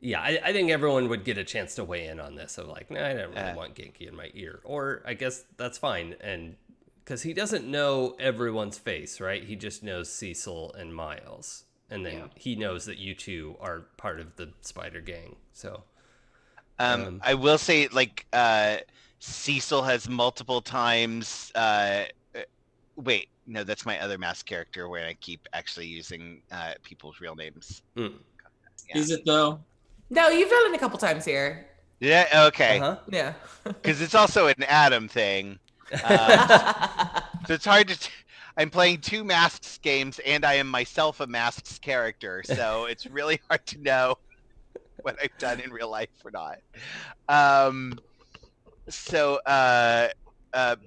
Yeah, I think everyone would get a chance to weigh in on this. Of I don't really want Genki in my ear, or I guess that's fine. And because he doesn't know everyone's face, right? He just knows Cecil and Miles, and then he knows that you two are part of the Spider Gang. So, I will say, Cecil has multiple times. Wait, no, that's my other mask character where I keep actually using people's real names. Yeah. Is it though? No, you've done it a couple times here. Yeah. Okay. Uh-huh. Yeah. Because it's also an Adam thing. So it's hard to. I'm playing 2 Masks games, and I am myself a Masks character, so it's really hard to know what I've done in real life or not.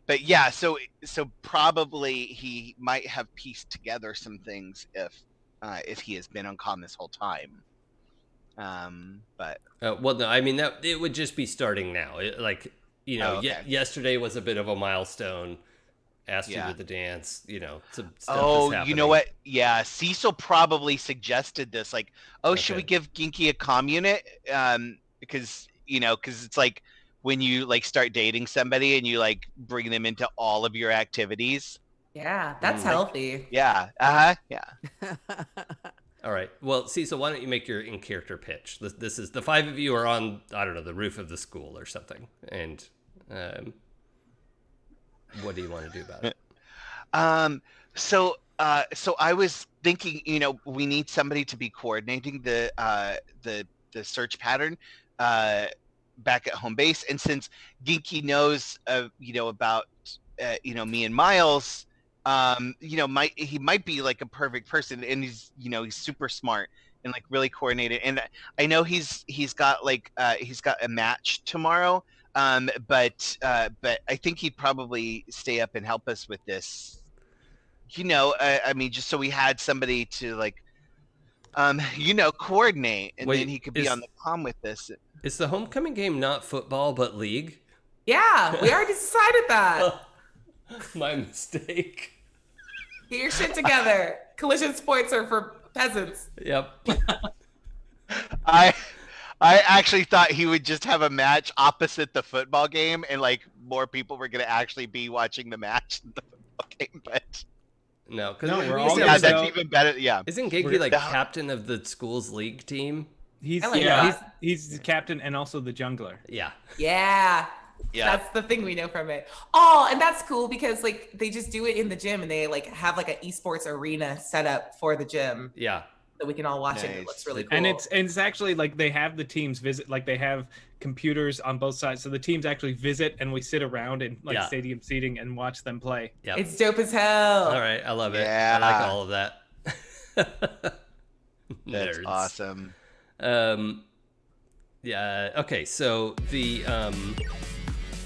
But yeah, so probably he might have pieced together some things if he has been on comm this whole time. But Well, no, I mean that it would just be starting now. okay. Yesterday was a bit of a milestone. Asked you Yeah. to the dance. Some stuff is Oh, happening. you know what? Yeah, Cecil probably suggested this. Like, should we Okay. give Ginky a comm unit? Because it's like when you like start dating somebody and you like bring them into all of your activities. Yeah, that's Like- healthy. Yeah. Yeah. All right. Well, Cecil, why don't you make your in-character pitch? This is the 5 of you are on, I don't know, the roof of the school or something, and what do you want to do about it? So I was thinking, we need somebody to be coordinating the search pattern back at home base, and since Ginky knows about me and Miles, he might be like a perfect person, and he's super smart and like really coordinated, and I know he's got a match tomorrow. But I think he'd probably stay up and help us with this. I mean, just so we had somebody to like, coordinate, and Wait, then he could be on the comm with this. Is the homecoming game not football but league? Yeah, we already decided that. My mistake. Get your shit together. Collision sports are for peasants. Yep. I actually thought he would just have a match opposite the football game, and like more people were going to actually be watching the match than the football game. But No, because No, we're all yeah, gonna that's go- even better. Yeah. Isn't Genki We're- like captain of the school's league team? He's I like yeah, that. he's the captain and also the jungler. Yeah. Yeah. Yeah. That's the thing we know from it. Oh, and that's cool because like they just do it in the gym and they like have like an esports arena set up for the gym Yeah. that we can all watch it. It Nice. looks really cool. And it's actually like they have the teams visit, like they have computers on both sides, so the teams actually visit and we sit around in like Yeah. stadium seating and watch them play. Yep. It's dope as hell. All right. I love it. Yeah. I like all of that. That's Nerds. awesome. Yeah. Okay. So the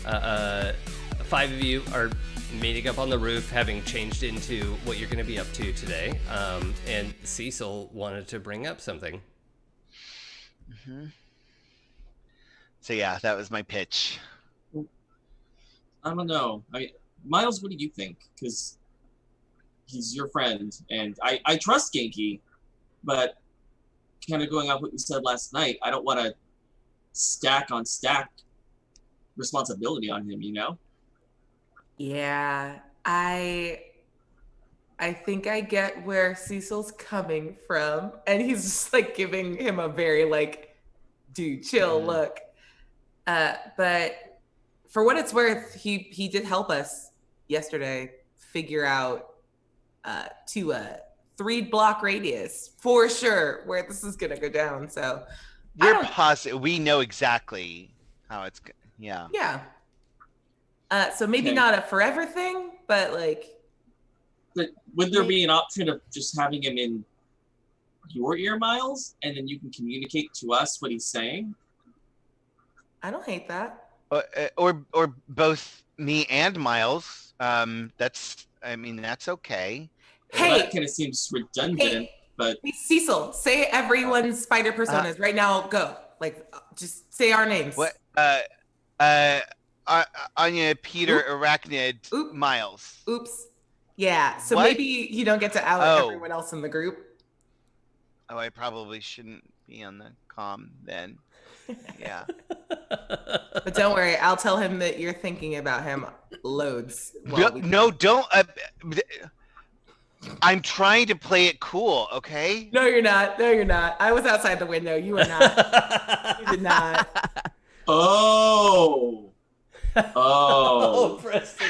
5 of you are meeting up on the roof, having changed into what you're going to be up to today. And Cecil wanted to bring up something. So yeah, that was my pitch. I don't know. Miles, what do you think? Because he's your friend, and I trust Genki, but kind of going off what you said last night, I don't want to stack on stack responsibility on him, you know? Yeah, I think I get where Cecil's coming from, and he's just like giving him a very like, dude, chill look. But for what it's worth, he did help us yesterday figure out to a 3-block radius for sure where this is gonna go down. So We're positive. We know exactly how it's. Yeah. yeah. So maybe Okay. not a forever thing, but like. But would there be an option of just having him in your ear, Miles, and then you can communicate to us what he's saying? I don't hate that. Or both me and Miles. That's okay. Well, Hey, that kind of seems redundant, but hey, Cecil, say everyone's spider personas right now. Go. Like, just say our names. What? Anya, Peter, Arachnid, Oop. Miles. Oops. Yeah. So What? maybe you don't get to out Oh. everyone else in the group. Oh, I probably shouldn't be on the comm then. Yeah. But don't worry, I'll tell him that you're thinking about him loads. while we- No, don't. I'm trying to play it cool, okay? No, you're not. No, you're not. I was outside the window. You were not. You did not. oh, Oh, Preston.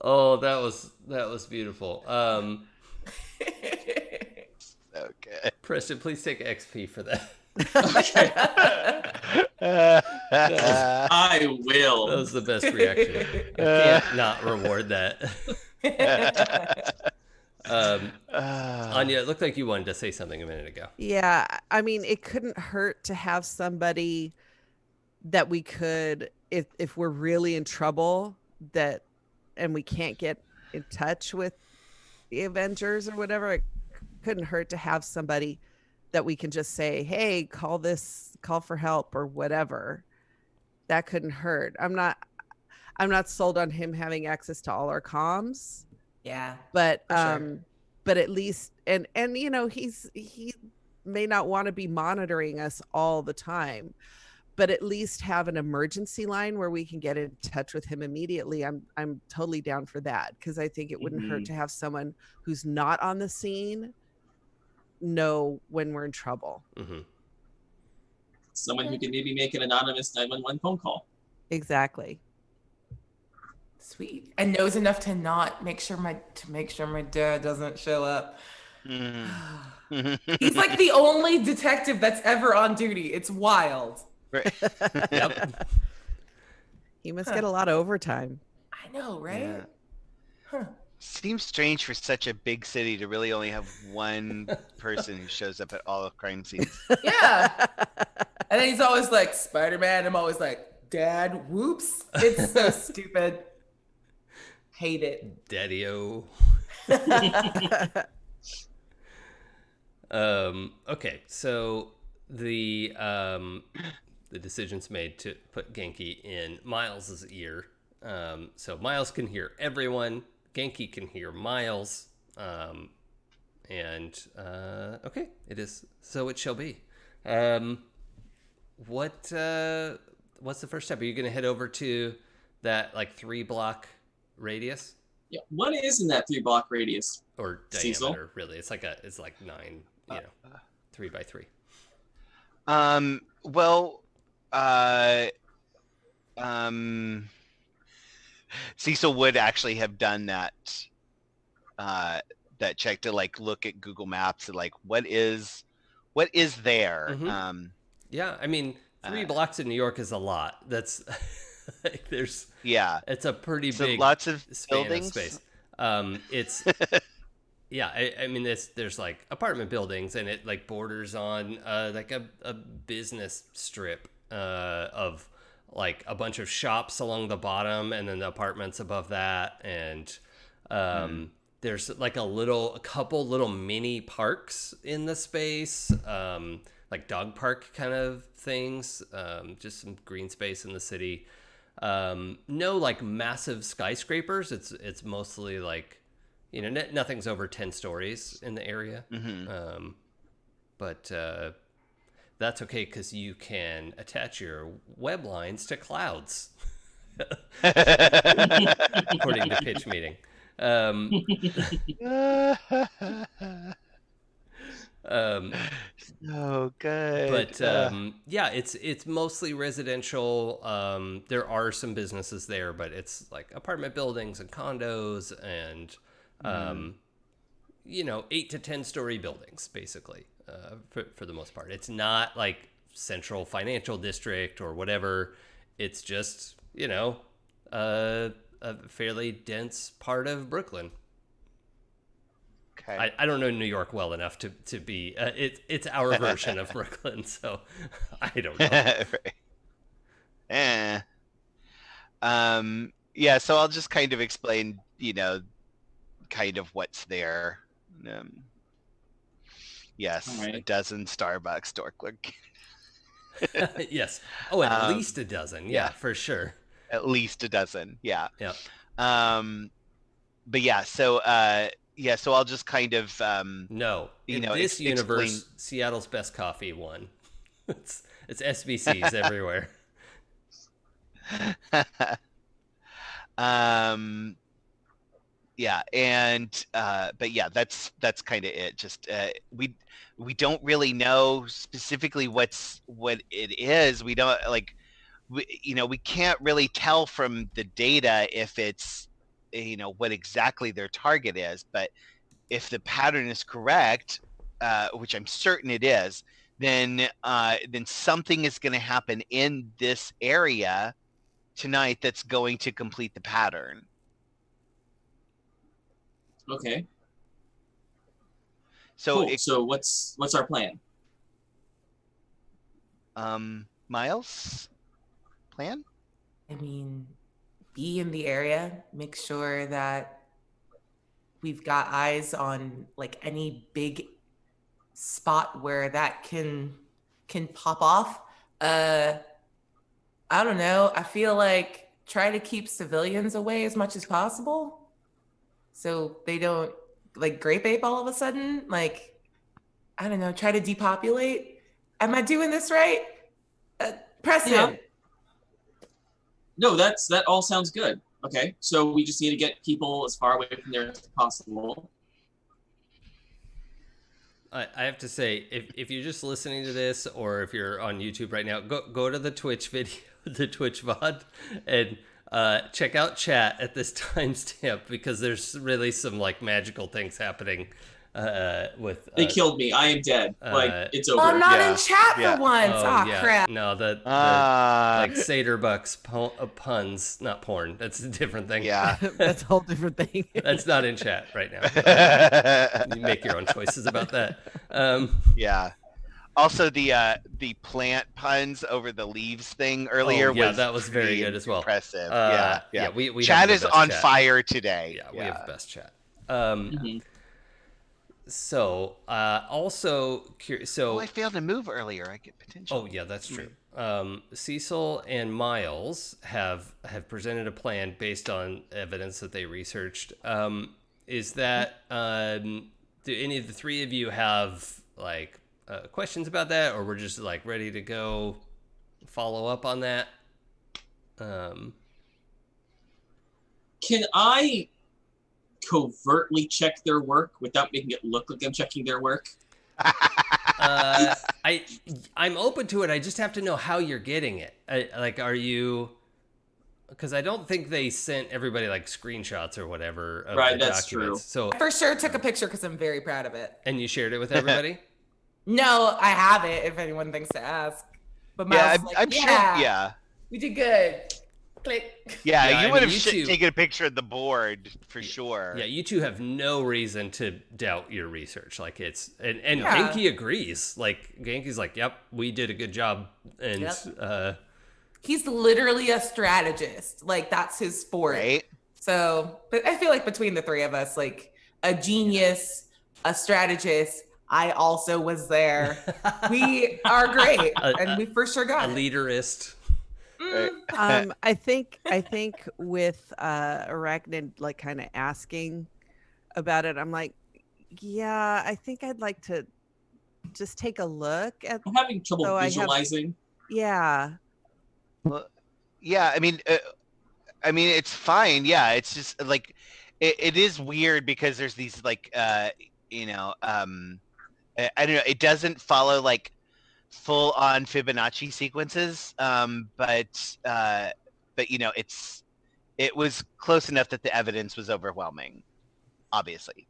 Oh, that was beautiful. Preston, please take XP for that. Okay. I will. That was the best reaction. I can't not reward that. Anya, it looked like you wanted to say something a minute ago. Yeah, I mean, it couldn't hurt to have somebody that we could, if we're really in trouble, that and we can't get in touch with the Avengers or whatever, it couldn't hurt to have somebody that we can just say, hey, call for help or whatever. That couldn't hurt. I'm not sold on him having access to all our comms, Yeah. but For sure. but at least and you know, he may not want to be monitoring us all the time, but at least have an emergency line where we can get in touch with him immediately. I'm totally down for that, because I think it wouldn't hurt to have someone who's not on the scene know when we're in trouble. Mm-hmm. Someone who can maybe make an anonymous 911 phone call. Exactly. Sweet. And knows enough to not make sure my dad doesn't show up. He's like the only detective that's ever on duty. It's wild. Right. Yep. He must get a lot of overtime. I know, right? Yeah. Huh. Seems strange for such a big city to really only have one person who shows up at all the crime scenes. Yeah. And then he's always like, Spider-Man. I'm always like, Dad, whoops. It's so stupid. Hate it. Daddy-o. Okay, so the decision's made to put Genki in Miles's ear. So Miles can hear everyone. Genki can hear Miles. And okay, it is. So it shall be. What's the first step? Are you going to head over to that like 3-block radius? Yeah. What is in that 3-block radius? Or Cecil? diameter, really? It's like 9, 3 by 3. Well, Cecil would actually have done that check to like look at Google Maps and like what is there. Mm-hmm. Yeah, I mean, 3 blocks in New York is a lot. That's like there's it's a pretty big lots of span buildings. of space. It's yeah, I mean there's like apartment buildings, and it like borders on like a business strip of like a bunch of shops along the bottom, and then the apartments above that, and there's like a couple little mini parks in the space, like dog park kind of things, just some green space in the city. No like massive skyscrapers. It's mostly like, you know, nothing's over 10 stories in the area. Mm-hmm. But that's okay, because you can attach your web lines to clouds, according to pitch meeting. Oh, good. But yeah, it's mostly residential. There are some businesses there, but it's like apartment buildings and condos and you know, 8 to 10 story buildings, basically, for the most part. It's not like central financial district or whatever. It's just, you know, a fairly dense part of Brooklyn. Okay. I don't know New York well enough to be it's our version of Brooklyn, so I don't know. Right. Yeah, so I'll just kind of explain, you know, kind of what's there. Yes, Right. a dozen Starbucks store clerk. Yes. Oh, at least a dozen. Yeah, for sure. At least a dozen. Yeah. Yeah. But yeah, so so I'll just kind of No. you In know, this universe, explain... Seattle's Best Coffee won. It's SBCs everywhere. Yeah, and but yeah, that's kind of it. Just we don't really know specifically what it is. We don't like we can't really tell from the data if it's, you know, what exactly their target is, but if the pattern is correct, which I'm certain it is, then something is going to happen in this area tonight that's going to complete the pattern. Okay. So Cool. So what's our plan? Miles, plan? I mean, be in the area, make sure that we've got eyes on like any big spot where that can pop off. I don't know. I feel like try to keep civilians away as much as possible so they don't like grape ape all of a sudden. Like, I don't know, try to depopulate. Am I doing this right? Preston. Yeah. No, that all sounds good. Okay, so we just need to get people as far away from there as possible. I have to say, if you're just listening to this, or if you're on YouTube right now, go to the Twitch video, the Twitch VOD, and check out chat at this timestamp, because there's really some like magical things happening with. They killed me. I am dead. Like it's over. I'm not Yeah. in chat Yeah. for once. Oh, Oh, yeah. crap. No, the like Saterbucks puns, not porn. That's a different thing. Yeah. That's a whole different thing. That's not in chat right now. You make your own choices about that. Yeah. Also, the plant puns over the leaves thing earlier that was very pretty good as well. Impressive. Yeah. We chat have the is best on chat. fire today. Yeah, we have the best chat. Mm-hmm. So, also curious. So, I failed to move earlier. I get potential. oh yeah, that's true. Cecil and Miles have presented a plan based on evidence that they researched. Is that do any of the three of you have like questions about that, or we're just like ready to go follow up on that? Can I covertly check their work without making it look like I'm checking their work? I'm open to it. I just have to know how you're getting it. Like, are you? Because I don't think they sent everybody like screenshots or whatever of Right, the that's documents. true. So, I for sure took a picture because I'm very proud of it. and you shared it with everybody. No, I have it if anyone thinks to ask. But Yeah, Miles was like, I'm sure. Yeah. We did good. Click. Yeah, Yeah, I you mean, would have you two- taken a picture of the board for sure. Yeah, you two have no reason to doubt your research. Like it's and Yeah. Genki agrees. Like Genki's like, "Yep, we did a good job." And Yep. He's literally a strategist. Like that's his sport. Right? So, but I feel like between the three of us, like a genius, a strategist, I also was there. We are great, and we for sure a got it. leaderist. I think with Arachnid like kind of asking about it, I'm like, yeah, I think I'd like to just take a look at. I'm having trouble So I have- visualizing. Yeah, Well, yeah. I mean, it's fine. Yeah, it's just like it is weird because there's these like I don't know. It doesn't follow like full on Fibonacci sequences, but you know, it was close enough that the evidence was overwhelming, obviously.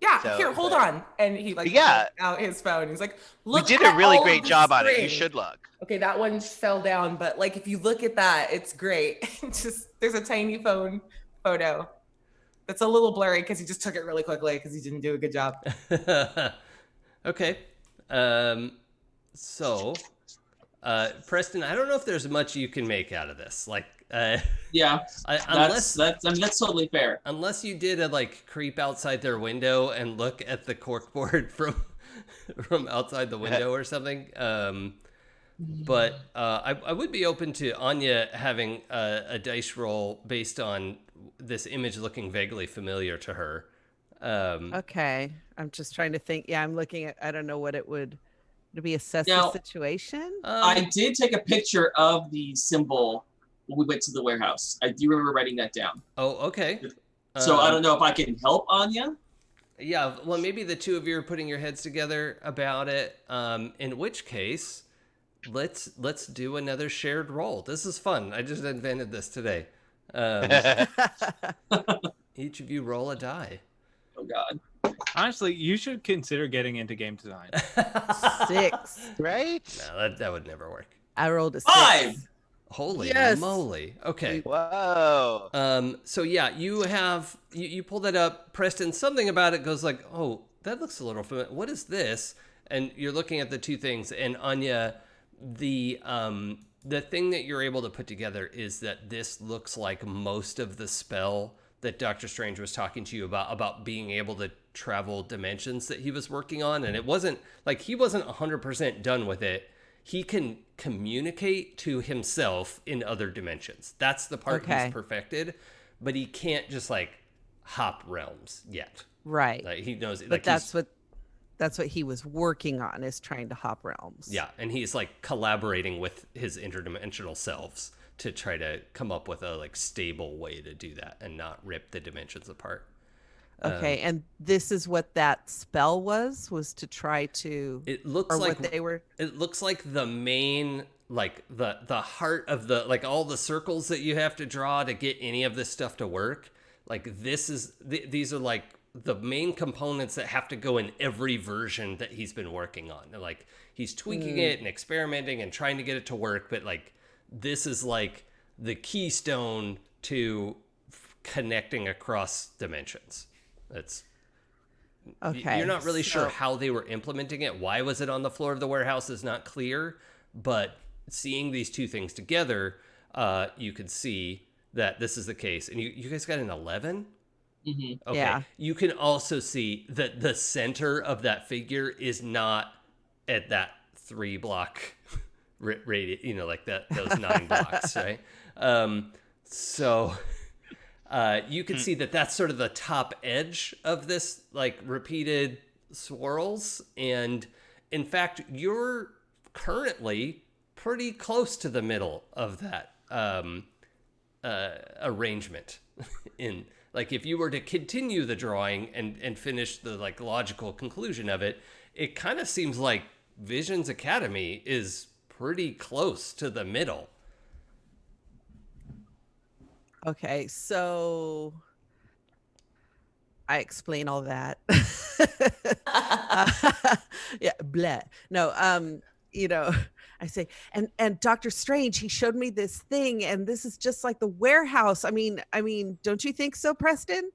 Yeah, So, here, hold on. And he like Yeah. pulled out his phone. He's like, We look. did at a really all great of the job on it. You string. should look. Okay, that one fell down, but like if you look at that, it's great. Just there's a tiny phone photo. That's a little blurry because he just took it really quickly because he didn't do a good job. Okay. So, Preston, I don't know if there's much you can make out of this. Like, Yeah, unless that's totally fair. unless you did a like creep outside their window and look at the corkboard from outside the window or something. But I would be open to Anya having a dice roll based on this image looking vaguely familiar to her. okay. I'm just trying to think. Yeah, I'm looking at. I don't know what it would to be assess Now, the situation. I did take a picture of the symbol when we went to the warehouse. I do remember writing that down. Oh, okay. So I don't know if I can help Anya. Yeah, well, maybe the two of you are putting your heads together about it. In which case, let's do another shared roll. This is fun. I just invented this today. Each of you roll a die. God. Honestly, you should consider getting into game design. 6. Right? No, that would never work. I rolled a 6. 5. Holy Yes. moly. Okay. Whoa. So yeah, you pull that up, Preston, something about it goes like, oh, that looks a little familiar. What is this? And you're looking at the two things, and Anya, the thing that you're able to put together is that this looks like most of the spell that Doctor Strange was talking to you about being able to travel dimensions that he was working on. And it wasn't like he wasn't 100% done with it. He can communicate to himself in other dimensions. That's the part he's perfected, but he can't just like hop realms yet. Right. Like he knows, But like that's what he was working on, is trying to hop realms. yeah, and he's like collaborating with his interdimensional selves to try to come up with a like stable way to do that and not rip the dimensions apart. Okay, and this is what that spell was to try to. It looks or like what they were. It looks like the main, like the heart of the, like all the circles that you have to draw to get any of this stuff to work. Like this is these are like the main components that have to go in every version that he's been working on. Like he's tweaking it and experimenting and trying to get it to work, but like this is like the keystone to connecting across dimensions. That's Okay. You're not really sure how they were implementing it. Why was it on the floor of the warehouse is not clear, but seeing these two things together, you could see that this is the case. And you guys got an 11? Mm-hmm. Okay. Yeah. You can also see that the center of that figure is not at that 3 block radius, like those 9 blocks, right? So you can see that that's sort of the top edge of this like repeated swirls. And in fact, you're currently pretty close to the middle of that arrangement. In like, if you were to continue the drawing and finish the like logical conclusion of it, it kind of seems like Vision's Academy is pretty close to the middle. Okay, so I explain all that. Yeah, blah. No, I say, and Dr. Strange, he showed me this thing, and this is just like the warehouse. I mean, don't you think so, Preston?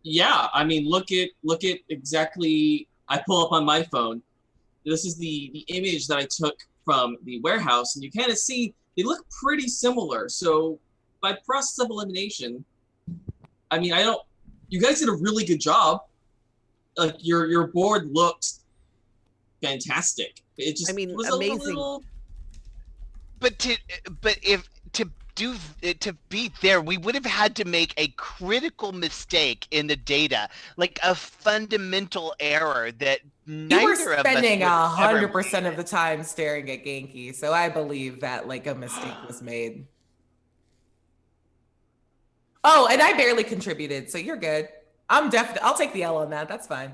Yeah, I mean, look at exactly. I pull up on my phone. This is the image that I took from the warehouse, and you kind of see they look pretty similar. So by process of elimination, I mean, you guys did a really good job. Like your board looked fantastic. It just was amazing. a little. But to be there, we would have had to make a critical mistake in the data, like a fundamental error that You were neither spending of us 100% of the time staring at Genki, so I believe that like a mistake was made. Oh, and I barely contributed, so you're good. I'll take the L on that. That's fine.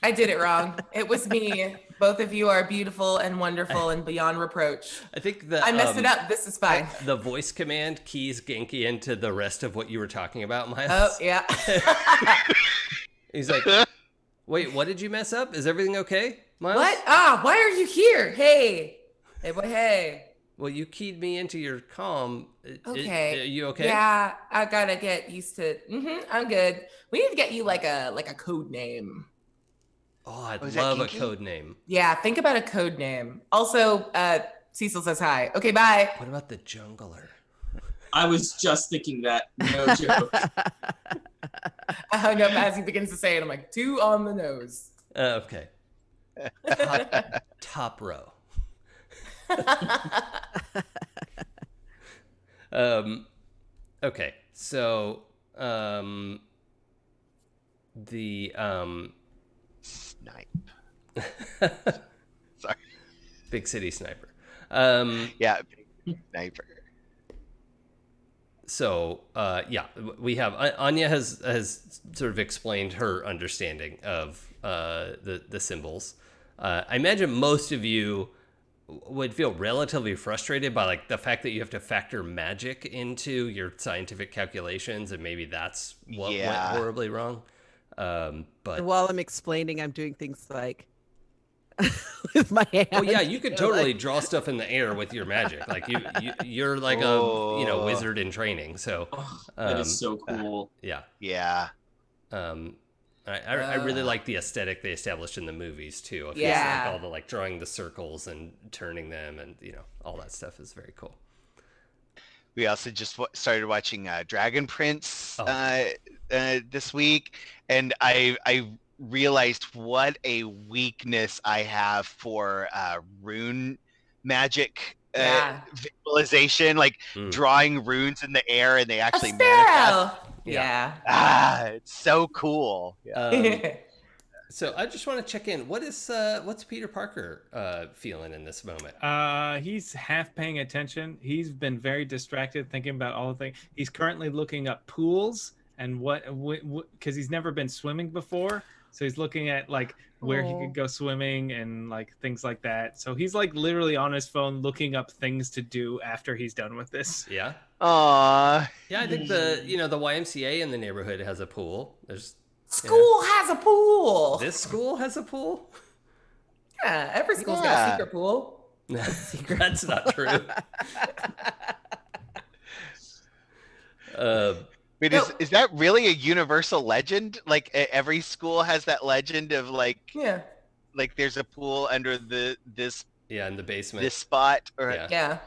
I did it wrong. It was me. Both of you are beautiful and wonderful and beyond reproach. I think that I messed it up. This is fine. The voice command keys Genki into the rest of what you were talking about, Miles. Oh, yeah. He's like, wait, what did you mess up? Is everything okay, Miles? What? Why are you here? Hey, boy, hey. Well, you keyed me into your comm. Okay. Are you okay? Yeah, I gotta get used to. I'm good. We need to get you like a code name. Oh, I'd Was love that a Genki? code name. Yeah, think about a code name. Also, Cecil says hi. Okay, bye. What about the Jungler? I was just thinking that. No joke. I hung up as he begins to say it. I'm like, 2 on the nose. Okay. Top row. Okay, so the Snipe. Sorry. Big City Sniper. Yeah, sniper. So yeah, we have Anya has sort of explained her understanding of the symbols. I imagine most of you would feel relatively frustrated by like the fact that you have to factor magic into your scientific calculations, and maybe that's what went Yeah. horribly wrong. But And while I'm explaining, I'm doing things like with my hand. well, yeah, you could know, totally like- draw stuff in the air with your magic. Like you're like a Oh. wizard in training. So Oh, that is so cool. yeah. Yeah. I really like the aesthetic they established in the movies too. If Yeah. like all the like drawing the circles and turning them, and all that stuff is very cool. We also just started watching Dragon Prince Oh. this week, and I realized what a weakness I have for rune magic Yeah. visualization, like drawing runes in the air and they A actually manifest. sparrow. Yeah. It's so cool. Yeah. So I just want to check in. What's Peter Parker feeling in this moment? He's half paying attention. He's been very distracted thinking about all the things. He's currently looking up pools and what because he's never been swimming before. So he's looking at like where he could go swimming and like things like that. So he's like literally on his phone looking up things to do after he's done with this. Yeah. Aww. Yeah, I think the YMCA in the neighborhood has a pool. There's School has a pool. this school has a pool. Yeah, every school's got Yeah. a secret pool. That's not true. Wait, No. is that really a universal legend? Like every school has that legend of like Yeah. there's a pool under this Yeah, in the basement. spot or Yeah. Yeah.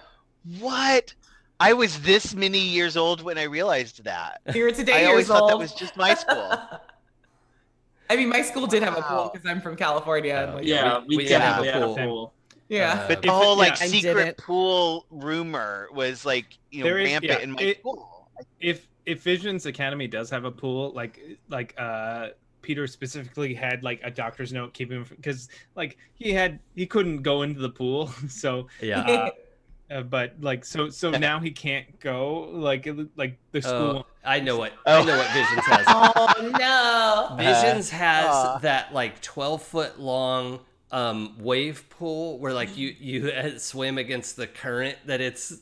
what? I was this many years old when I realized that. You're today I years always old. thought that was just my school. I mean, my school did have a pool Wow. because I'm from California. And like, Yeah, we we did definitely have a had a pool. pool. yeah. But the If whole it- like yeah, I secret didn't. pool rumor was like There is- rampant yeah, in my it- school. If Visions Academy does have a pool, like Peter specifically had like a doctor's note keeping him because like he couldn't go into the pool, so Yeah. but like so now he can't go like the school. I know what Oh. Visions has. Oh no. Visions has that like 12-foot long wave pool where like you swim against the current that it's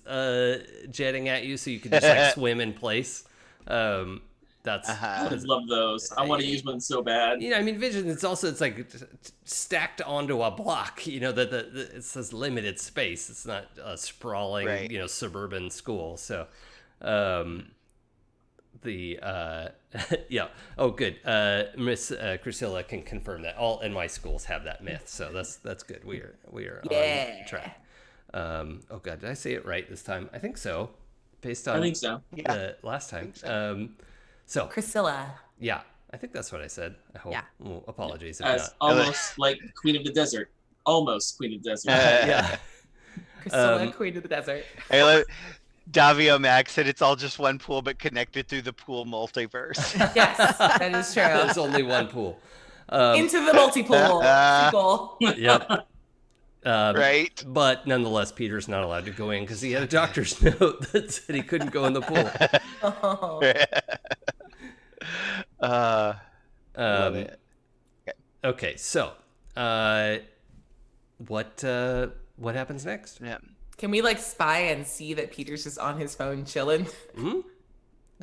jetting at you, so you can just like swim in place. That's I would love those. I want to use one so bad. I mean, Visions. It's like stacked onto a block. That it says limited space. It's not a sprawling, Right. Suburban school. So, yeah. Oh, good. Miss Priscilla can confirm that all NY schools have that myth. So that's good. We are Yeah. on track. Oh God, did I say it right this time? I think so. Based on I think so. the last time. So Priscilla. yeah, I think that's what I said. I hope. Yeah. Well, apologies if As not. almost like Queen of the Desert. Almost Queen of the Desert. Yeah. Priscilla, Queen of the Desert. I love Davio Max said it's all just one pool but connected through the pool multiverse. Yes, that is true. There's only one pool. Into the multi-pool sequel. Yep. Right? But nonetheless, Peter's not allowed to go in because he had a doctor's note that said he couldn't go in the pool. Oh. Love it. Okay, so what happens next? Yeah. Can we like spy and see that Peter's just on his phone chilling?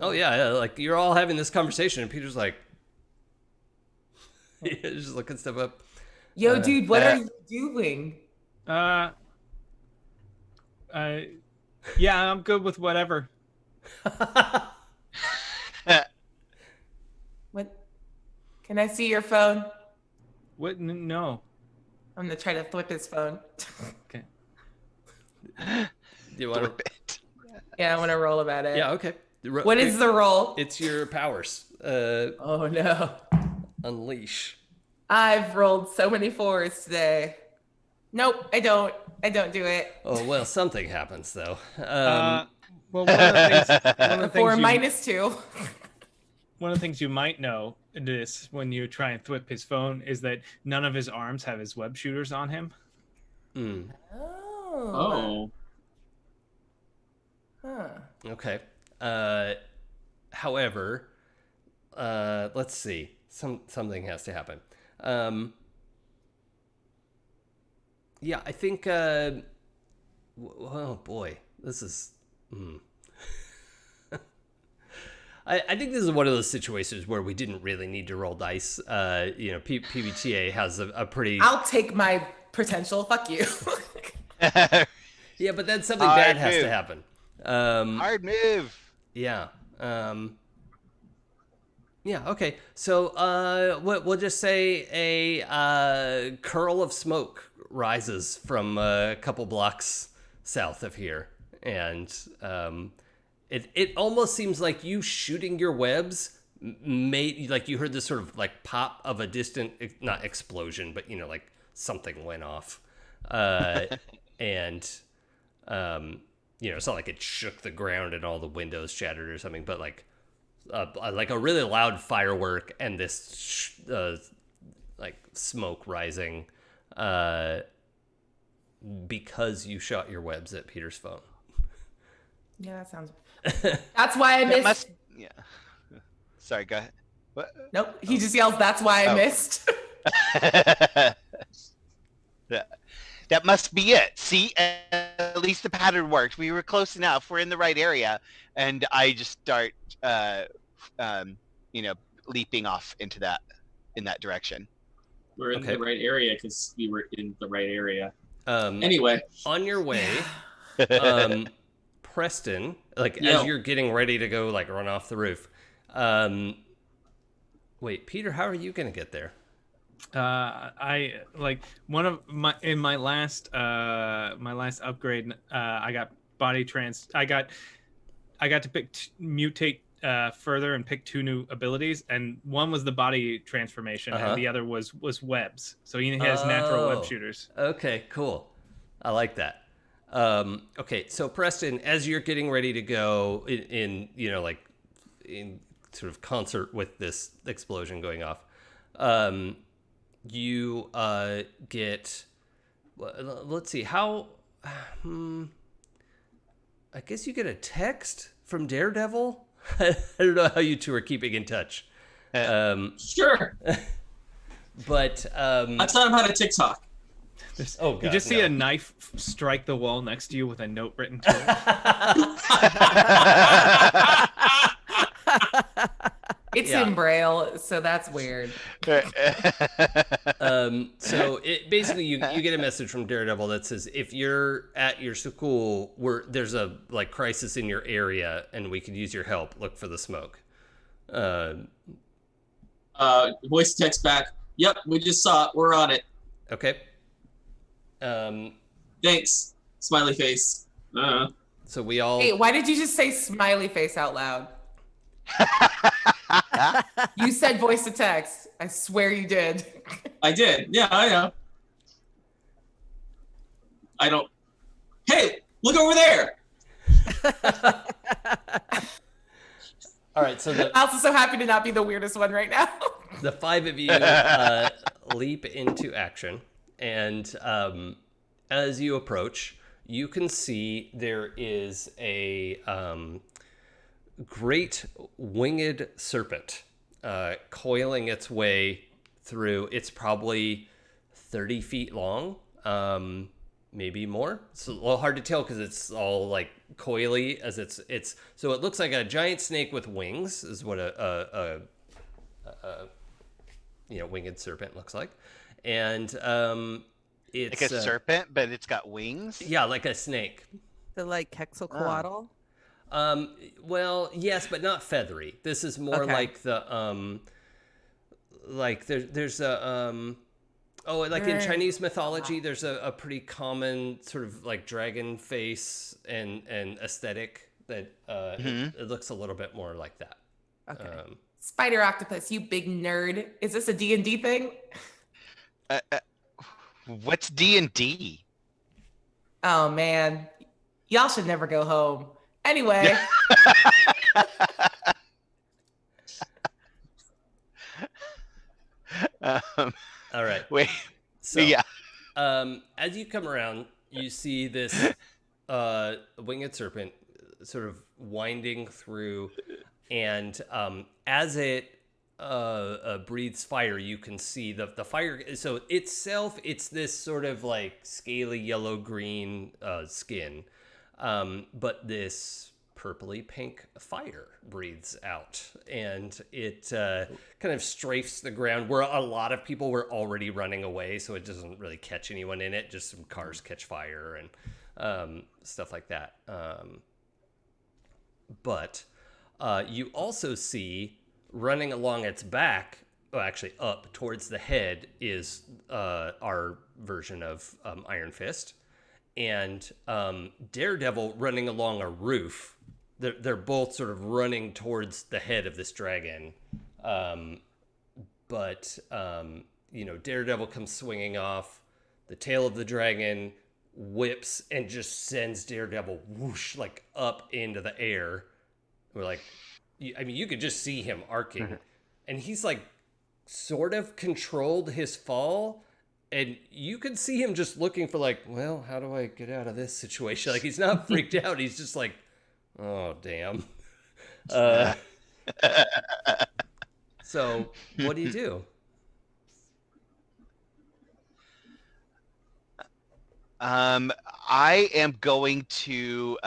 Oh yeah, like you're all having this conversation, and Peter's like, just looking stuff up. Yo, dude, what are you doing? Yeah, I'm good with whatever. What? Can I see your phone? What? No. I'm gonna try to flip his phone. Okay. Do you want to? Orbit. Yeah, I want to roll about it. Yeah, okay. What is the roll? It's your powers. Oh no. Unleash. I've rolled so many 4s today. Nope, I don't. I don't do it. Oh well, something happens though. Well, one of the A 4 things minus 2. one of the things you might know this when you try and flip his phone is that none of his arms have his web shooters on him. Mm, Oh. Oh. Huh. okay. However, let's see. Something has to happen. Yeah, I think. Oh boy, this is. I think this is one of those situations where we didn't really need to roll dice. PBTA has a pretty. I'll take my potential. Fuck you. Yeah, but then something Hard bad has to move. happen. Hard move. Yeah. Yeah. Okay. So we'll just say a curl of smoke rises from a couple blocks south of here, and it almost seems like you shooting your webs made like you heard this sort of like pop of a distant, not explosion, but like something went off, and it's not like it shook the ground and all the windows shattered or something, but like a really loud firework and this like smoke rising because you shot your webs at Peter's phone. Yeah, that sounds. That's why I missed. Yeah. Sorry, go ahead. What? Nope. He just yells, "That's why I missed." That must be it. See, at least the pattern worked. We were close enough. We're in the right area, and I just start, leaping off in that direction. We're in the right area because we were in the right area. Anyway, on your way, Preston, as you're getting ready to go, run off the roof. Wait, Peter, how are you gonna get there? I one of my last upgrade. I got body trans. I got to mutate further and pick 2 new abilities, and one was the body transformation, and the other was webs. So he has natural web shooters. Okay, cool. I like that. Okay, so Preston, as you're getting ready to go in sort of concert with this explosion going off, you get. Let's see how. I guess you get a text from Daredevil. I don't know how you two are keeping in touch. Sure. But I taught him how to TikTok. You just see a knife strike the wall next to you with a note written to it. It's in Braille, so that's weird. So it basically you get a message from Daredevil that says if you're at your school, there's a crisis in your area and we could use your help. Look for the smoke. Voice text back. Yep, we just saw it. We're on it. Okay. Thanks. Smiley face. So we all. Hey, why did you just say smiley face out loud? You said voice to text. I swear you did. I did. Yeah, I know. I don't. Hey, look over there. All right. So I'm also so happy to not be the weirdest one right now. The 5 of you leap into action, and as you approach, you can see there is a great winged serpent coiling its way through. It's probably 30 feet long, maybe more. It's a little hard to tell because it's all coily as it's so it looks like a giant snake with wings is what a winged serpent looks like. And it's like a serpent, but it's got wings. Yeah, like a snake. The Quetzalcoatl. Well, yes, but not feathery. This is more like the there's a in Chinese mythology, there's a pretty common sort of dragon face and aesthetic that it looks a little bit more like that. Okay. Spider octopus, you big nerd. Is this a D&D thing? What's D&D? Oh man, y'all should never go home. Anyway. All right. Wait. So, yeah. As you come around, you see this winged serpent sort of winding through, and as it breathes fire, you can see the fire. So itself, it's this sort of like scaly yellow green skin, but this purpley pink fire breathes out, and it kind of strafes the ground where a lot of people were already running away, so it doesn't really catch anyone in it. Just some cars catch fire and stuff like that. But you also see running along its back, well, actually up towards the head, is our version of Iron Fist, and Daredevil running along a roof. They're both sort of running towards the head of this dragon, but Daredevil comes swinging off. The tail of the dragon whips and just sends Daredevil whoosh like up into the air. We're like, I mean, you could just see him arcing, and he's like sort of controlled his fall, and you could see him just looking for like, well, how do I get out of this situation? Like, he's not freaked out. He's just like, oh, damn. So what do you do? I am going to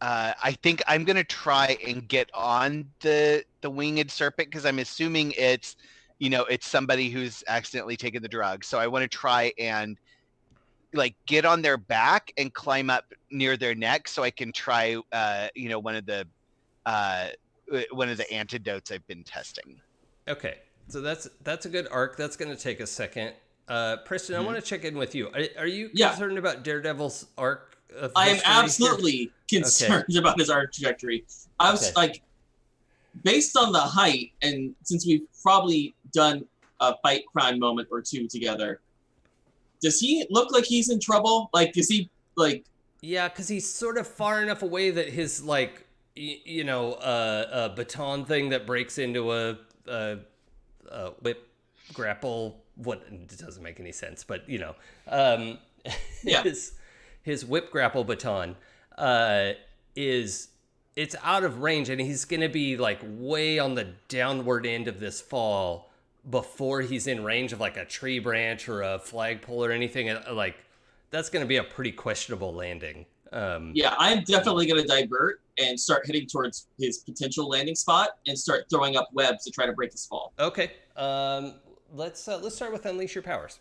I think I'm gonna try and get on the winged serpent, because I'm assuming it's it's somebody who's accidentally taken the drug. So I want to try and like get on their back and climb up near their neck, so I can try one of the antidotes I've been testing. Okay, so that's a good arc. That's going to take a second. Preston, I want to check in with you. Are you concerned about Daredevil's arc of I am history absolutely concerned about his arc trajectory. I was like, based on the height, and since we've probably done a fight crime moment or two together, does he look like he's in trouble? Like, is he like? Yeah, because he's sort of far enough away that his like, a baton thing that breaks into a whip grapple. What, it doesn't make any sense, but his whip grapple baton it's out of range, and he's gonna be like way on the downward end of this fall before he's in range of like a tree branch or a flagpole or anything. Like, that's gonna be a pretty questionable landing. I'm definitely gonna divert and start heading towards his potential landing spot and start throwing up webs to try to break his fall. Okay. Let's start with Unleash Your Powers.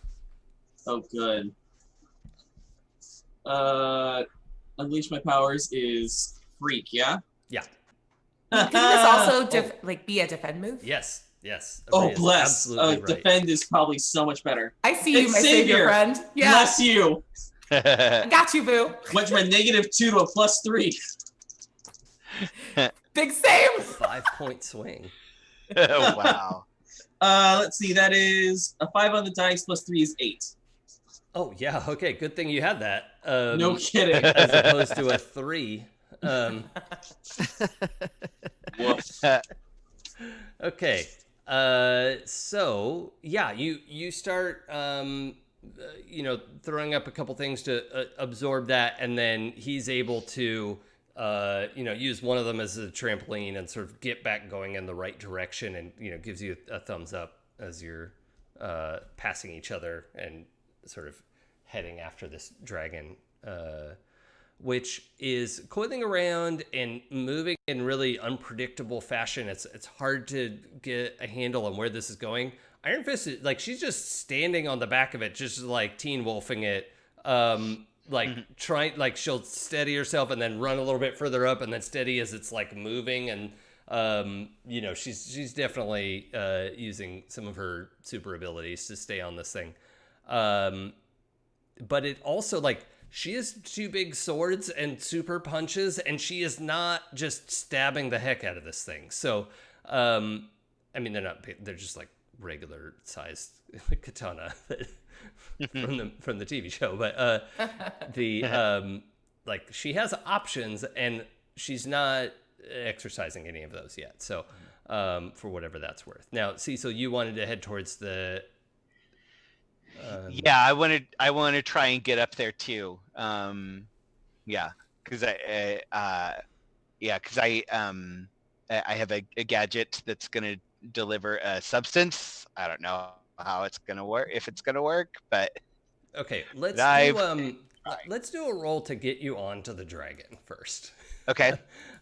Oh, good. Unleash My Powers is Freak, yeah? Yeah. Can this also be a defend move? Yes. Oh, bless. Right. Defend is probably so much better. I see you, my savior friend. Yeah. Bless you. I got you, boo. Went from a -2 to a +3. Big save. 5-point swing. Oh, wow. Let's see. That is a 5 on the dice +3 is 8. Oh, yeah. Okay. Good thing you had that. No kidding. As opposed to a 3. Okay. So yeah, you start throwing up a couple things to absorb that, and then he's able to use one of them as a trampoline and sort of get back going in the right direction, and gives you a thumbs up as you're passing each other and sort of heading after this dragon, which is coiling around and moving in really unpredictable fashion. It's hard to get a handle on where this is going. Iron Fist is like, she's just standing on the back of it, just like Teen Wolfing it. Trying, like, she'll steady herself and then run a little bit further up and then steady as it's like moving. And she's definitely using some of her super abilities to stay on this thing. But it also, like, she has 2 big swords and super punches, and she is not just stabbing the heck out of this thing. So, they're just like regular sized katana from the TV show. But she has options, and she's not exercising any of those yet. So, for whatever that's worth. Now, Cecil, you wanted to head towards the. I want to try and get up there too. Because I I have a gadget that's going to deliver a substance. I don't know how it's going to work, if it's going to work, but Okay, let's I've- do let's do a roll to get you onto the dragon first. okay.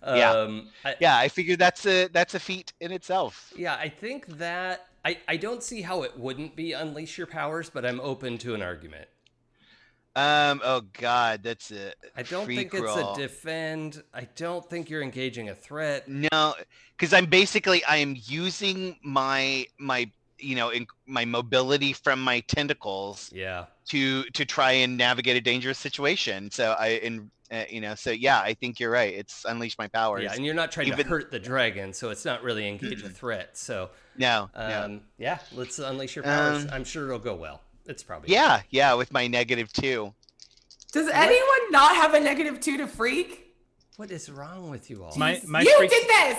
I figured that's a feat in itself. Yeah, I think that I don't see how it wouldn't be unleash your powers, but I'm open to an argument. Oh God, that's a I don't think it's a defend. I don't think you're engaging a threat. No, because I am using my my mobility from my tentacles Yeah. to try and navigate a dangerous situation. So I think you're right. It's unleash my powers. Yeah, and you're not trying to hurt the dragon, so it's not really engage a threat. So no. Yeah, let's unleash your powers. I'm sure it'll go well. It's probably yeah, with my -2. Does anyone not have a -2 to freak? What is wrong with you all? My You freak, did this!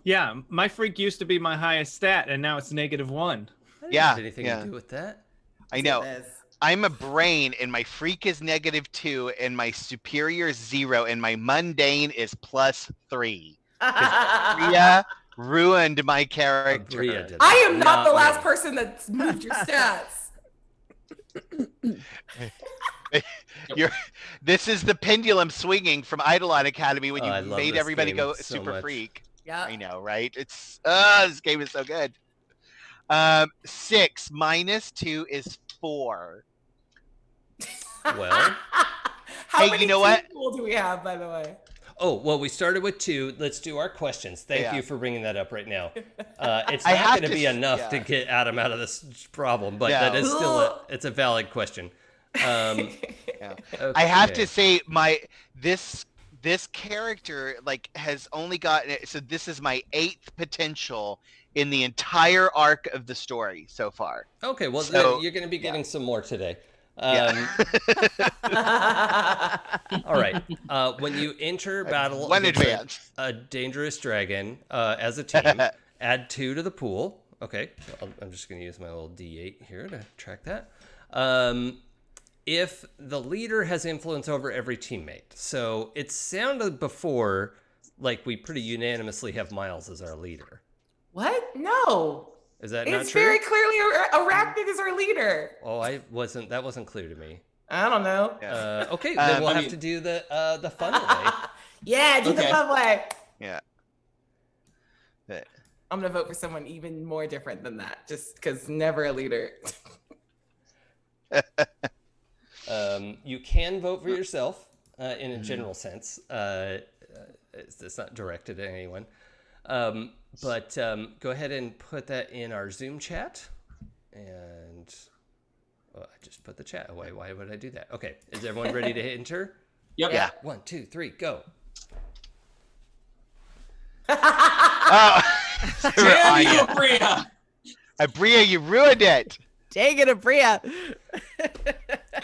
yeah, my freak used to be my highest stat, and now it's -1. I didn't Yeah, have anything to do with that. I know. This. I'm a brain, and my freak is -2, and my superior is 0, and my mundane is +3. Bria ruined my character. Bria did I that, am not the last me. person that's moved your stats. This is the pendulum swinging from Eidolon Academy when Oh, I you love made this everybody game go so super much. freak. Yeah. I know, right? It's this game is so good. 6 -2 is 4. Well, How Hey, many you know what? people do we have, by the way? oh well, we started with 2. Let's do our questions. Thank Yeah. you for bringing that up right now. It's I not have going to to be s- enough yeah. to get Adam out of this problem, but No. that is still it's a valid question. I have Okay. to say this character has only gotten so this is my 8th potential in the entire arc of the story so far. Okay, well, So, then you're going to be getting some more today. Yeah. All right. When you enter battle One against advance. a dangerous dragon as a team, add 2 to the pool. Okay, I'm just going to use my little D8 here to track that. If the leader has influence over every teammate. So it sounded before like we pretty unanimously have Miles as our leader. What? No. Is that not It's true? very clearly Arachnid is our leader. Oh, that wasn't clear to me. I don't know. Yeah. Okay, then we'll I have mean- to do the fun way. Yeah, do the Okay. fun way. Yeah. But- I'm gonna vote for someone even more different than that, just because never a leader. You can vote for yourself in a general sense. It's not directed at anyone. But go ahead and put that in our Zoom chat. And I just put the chat away. Why would I do that? Okay. Is everyone ready to enter? Yep. Yeah. 1, 2, 3, go. Oh, Damn you, Anya. Bria! Bria, you ruined it. Dang it, Abria.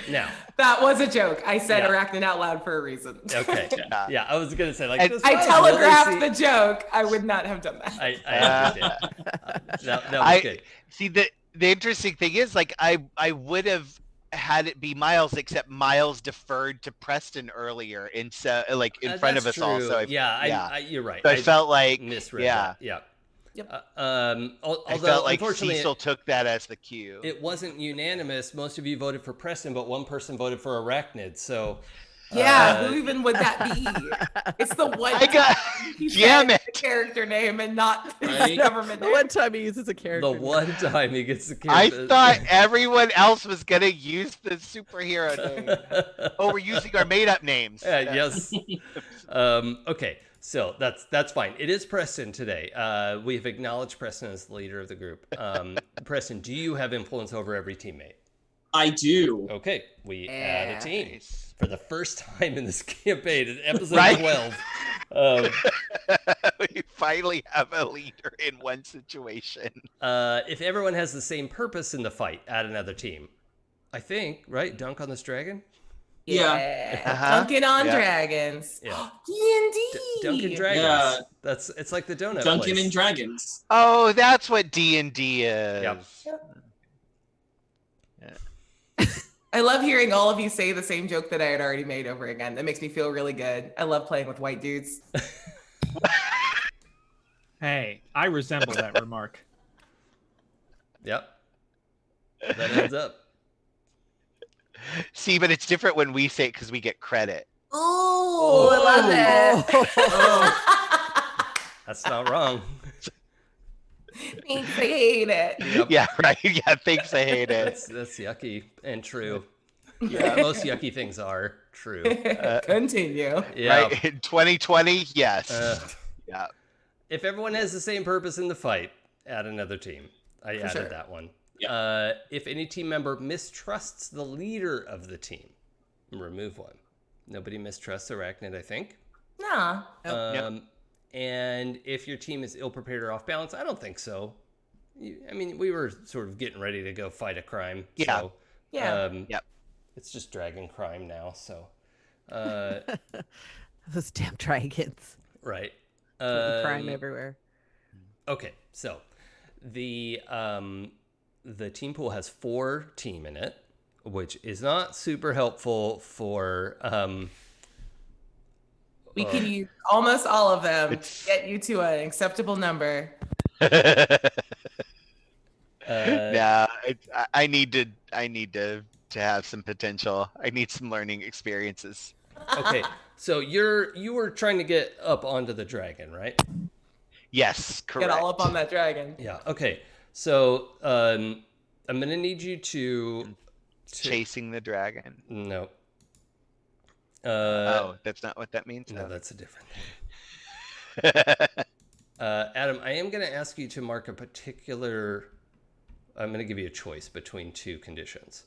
Now. That was a joke. I said Yeah. Arachnid out loud for a reason. Okay. Yeah, I was going to say, like, And- this I was telegraphed really the joke. I would not have done that. I understand. That was good. See the interesting thing is I would have had it be Miles, except Miles deferred to Preston earlier, and so in front of us That's all. true. So You're right. So I felt like misread yeah. that. Yeah. Yep. Although, I felt like unfortunately, Cecil took that as the cue. it wasn't unanimous. Most of you voted for Preston, but one person voted for Arachnid. So, Yeah, who even would that be? It's the one I got he damn said it. the character name and not his Right? government The name. one time he uses a character. the one time he gets the I character. thought everyone else was gonna use the superhero name. Oh, we're using our made-up names. Yes. Okay. So that's fine. It is Preston today. We've acknowledged Preston as the leader of the group. Preston, do you have influence over every teammate? I do. Okay, we add a team Nice. for the first time in this campaign, in episode Right? 12. We finally have a leader in one situation. If everyone has the same purpose in the fight, add another team. I think, right? Dunk on this dragon? Yeah. Uh-huh. Dunking on Yeah. dragons. Yeah. D&D. Dunkin' Dragons. Yeah. It's like the donut Dunkin' place. and Dragons. Oh, that's what D&D is. Yep. I love hearing all of you say the same joke that I had already made over again. That makes me feel really good. I love playing with white dudes. Hey, I resemble that remark. Yep. That ends up. See, but it's different when we say it because we get credit. Oh, I love it. Oh. That's not wrong. Thanks, I hate it. Yep. Yeah, right. Yeah, thanks. I hate it. That's yucky and true. Yeah. Most yucky things are true. Continue. Yeah. Right. In 2020, yes. Yeah. If everyone has the same purpose in the fight, add another team. I added sure. that one. Yeah. If any team member mistrusts the leader of the team, remove one. Nobody mistrusts Arachnid, I think. No. And if your team is ill-prepared or off-balance, I don't think so. I mean, we were sort of getting ready to go fight a crime. Yeah. So, Yeah. Yep. It's just dragon crime now, so... Those damn dragons. Right. Crime everywhere. Okay, so the team pool has 4 team in it, which is not super helpful for We can use almost all of them to get you to an acceptable number. Yeah, I need to have some potential. I need some learning experiences. Okay, so you were trying to get up onto the dragon, right? Yes, correct. Get all up on that dragon. Yeah. Okay. So I'm gonna need you to Chasing the dragon. no. Oh, that's not what that means? No, that's a different thing. Adam, I am gonna ask you to mark a particular. I'm gonna give you a choice between 2 conditions,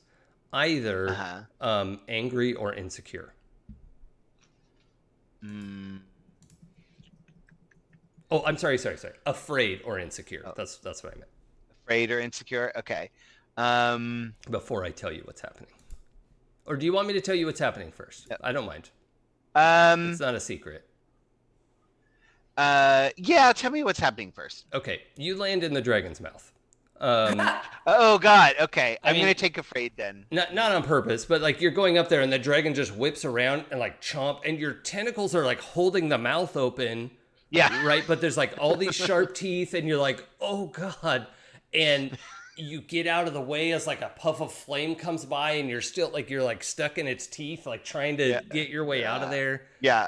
either angry or insecure. Oh, I'm sorry. Afraid or insecure. Oh. That's what I meant. Afraid or insecure? Okay. Before I tell you what's happening. Or do you want me to tell you what's happening first? Yep. I don't mind. It's not a secret. Yeah, tell me what's happening first. Okay, you land in the dragon's mouth. Oh God. Okay, I'm mean- gonna take afraid then. Not on purpose, but like you're going up there and the dragon just whips around and like chomp, and your tentacles are like holding the mouth open. Yeah. Right, but there's like all these sharp teeth, and you're like, oh God, and you get out of the way as like a puff of flame comes by, and you're still like you're stuck in its teeth, like trying to get your way out of there. Yeah.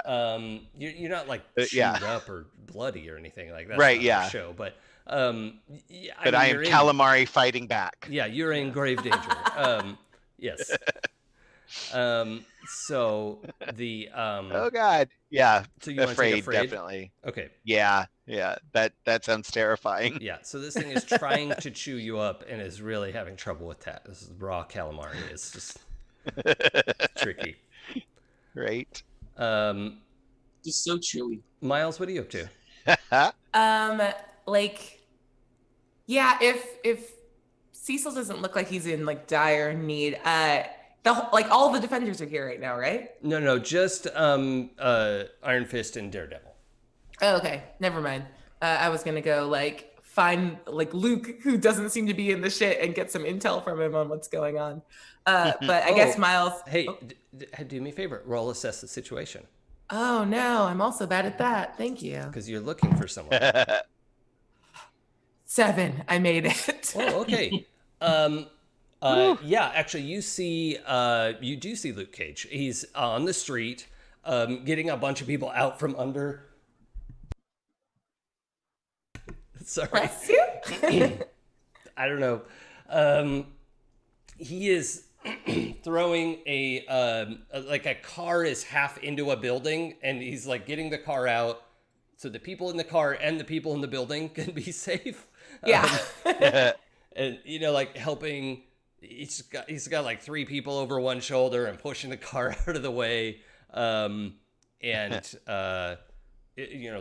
You're not like yeah. chewed up or bloody or anything like that. Right, Not yeah. the show, but yeah, But I am calamari fighting back. Yeah, you're in grave danger. Yes. So the Oh God. Yeah. So you want to take afraid? Definitely. Okay. Yeah. That sounds terrifying. Yeah. So this thing is trying to chew you up and is really having trouble with that. This is raw calamari. It's just tricky. Right. Just so chewy. Miles, what are you up to? Yeah, if Cecil doesn't look like he's in like dire need, all the defenders are here right now, right? No, just Iron Fist and Daredevil. Oh, okay, never mind. I was gonna go find Luke, who doesn't seem to be in the shit, and get some intel from him on what's going on. But I guess Miles. Hey, do me a favor. Roll assess the situation. Oh no, I'm also bad at that. Thank you. Because you're looking for someone. 7. I made it. Oh, okay. Yeah, actually, you do see Luke Cage. He's on the street, getting a bunch of people out from under. Sorry. Bless you. I don't know. He is throwing a car is half into a building, and he's like getting the car out so the people in the car and the people in the building can be safe. Yeah. And helping. He's got like 3 people over one shoulder and pushing the car out of the way.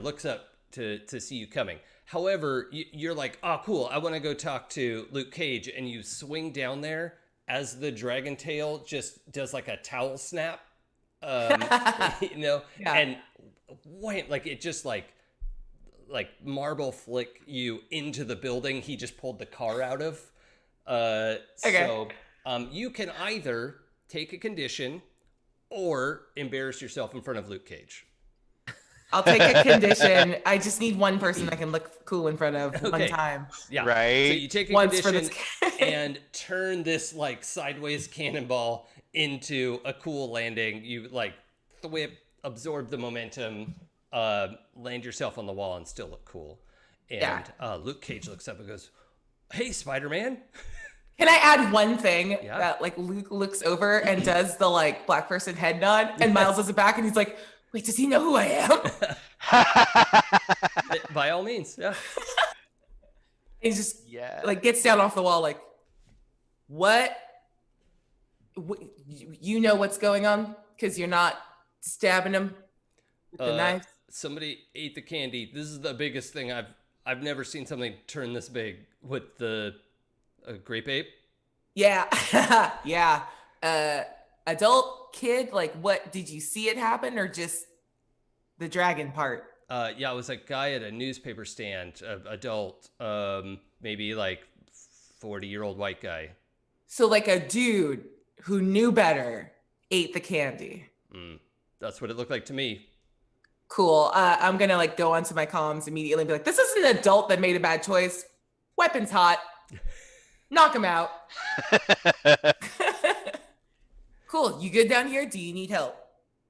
Looks up to see you coming. However, you're like, oh, cool. I want to go talk to Luke Cage. And you swing down there as the dragon tail just does like a towel snap, Yeah. and wham, it just like marble flick you into the building he just pulled the car out of. Okay. So you can either take a condition or embarrass yourself in front of Luke Cage. I'll take a condition. I just need one person I can look cool in front of one Okay. time. Yeah. Right. So you take a Once for condition this. and turn this like sideways cannonball into a cool landing. You like thwip, absorb the momentum, land yourself on the wall, and still look cool. And Yeah. Luke Cage looks up and goes, "Hey, Spider-Man." Can I add one thing Yeah. that like Luke looks over and does the like black person head nod, and Miles does it back, and he's like, "Wait, does he know who I am?" By all means, yeah. And he just Yeah. like gets down off the wall, like, "What? You know what's going on because you're not stabbing him with the knife." Somebody ate the candy. This is the biggest thing I've never seen something turn this big with the grape ape. Yeah, yeah. Adult kid, like, what did you see it happen, or just the dragon part? Yeah, it was a guy at a newspaper stand, adult, maybe like 40-year-old white guy. So like a dude who knew better ate the candy. That's what it looked like to me. Cool. I'm gonna like go onto my comms immediately and be like, this is an adult that made a bad choice. Weapon's hot. Knock him out. Cool. You good down here? Do you need help?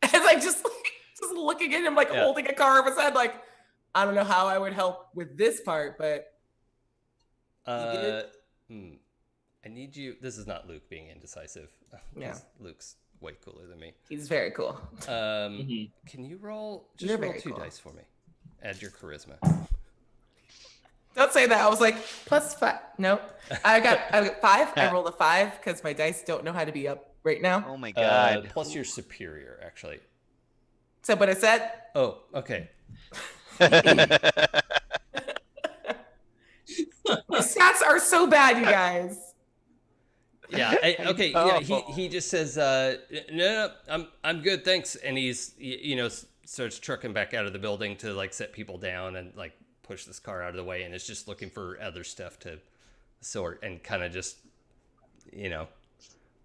It's like just looking at him like holding a car over his head, like, I don't know how I would help with this part, but I need you. This is not Luke being indecisive. Yeah. Luke's way cooler than me. he's very cool. Can you roll? Just You're roll very 2 cool. dice for me. Add your charisma. Don't say that. I was like, +5. Nope. I got 5. I rolled a 5 because my dice don't know how to be up right now. Oh my god. Plus your superior, actually. Is that what I said? Oh, okay. My stats are so bad, you guys. Yeah. Okay. Yeah. He just says, no, I'm good, thanks. And he's starts trucking back out of the building to like set people down and like push this car out of the way, and is just looking for other stuff to sort and kind of just leaves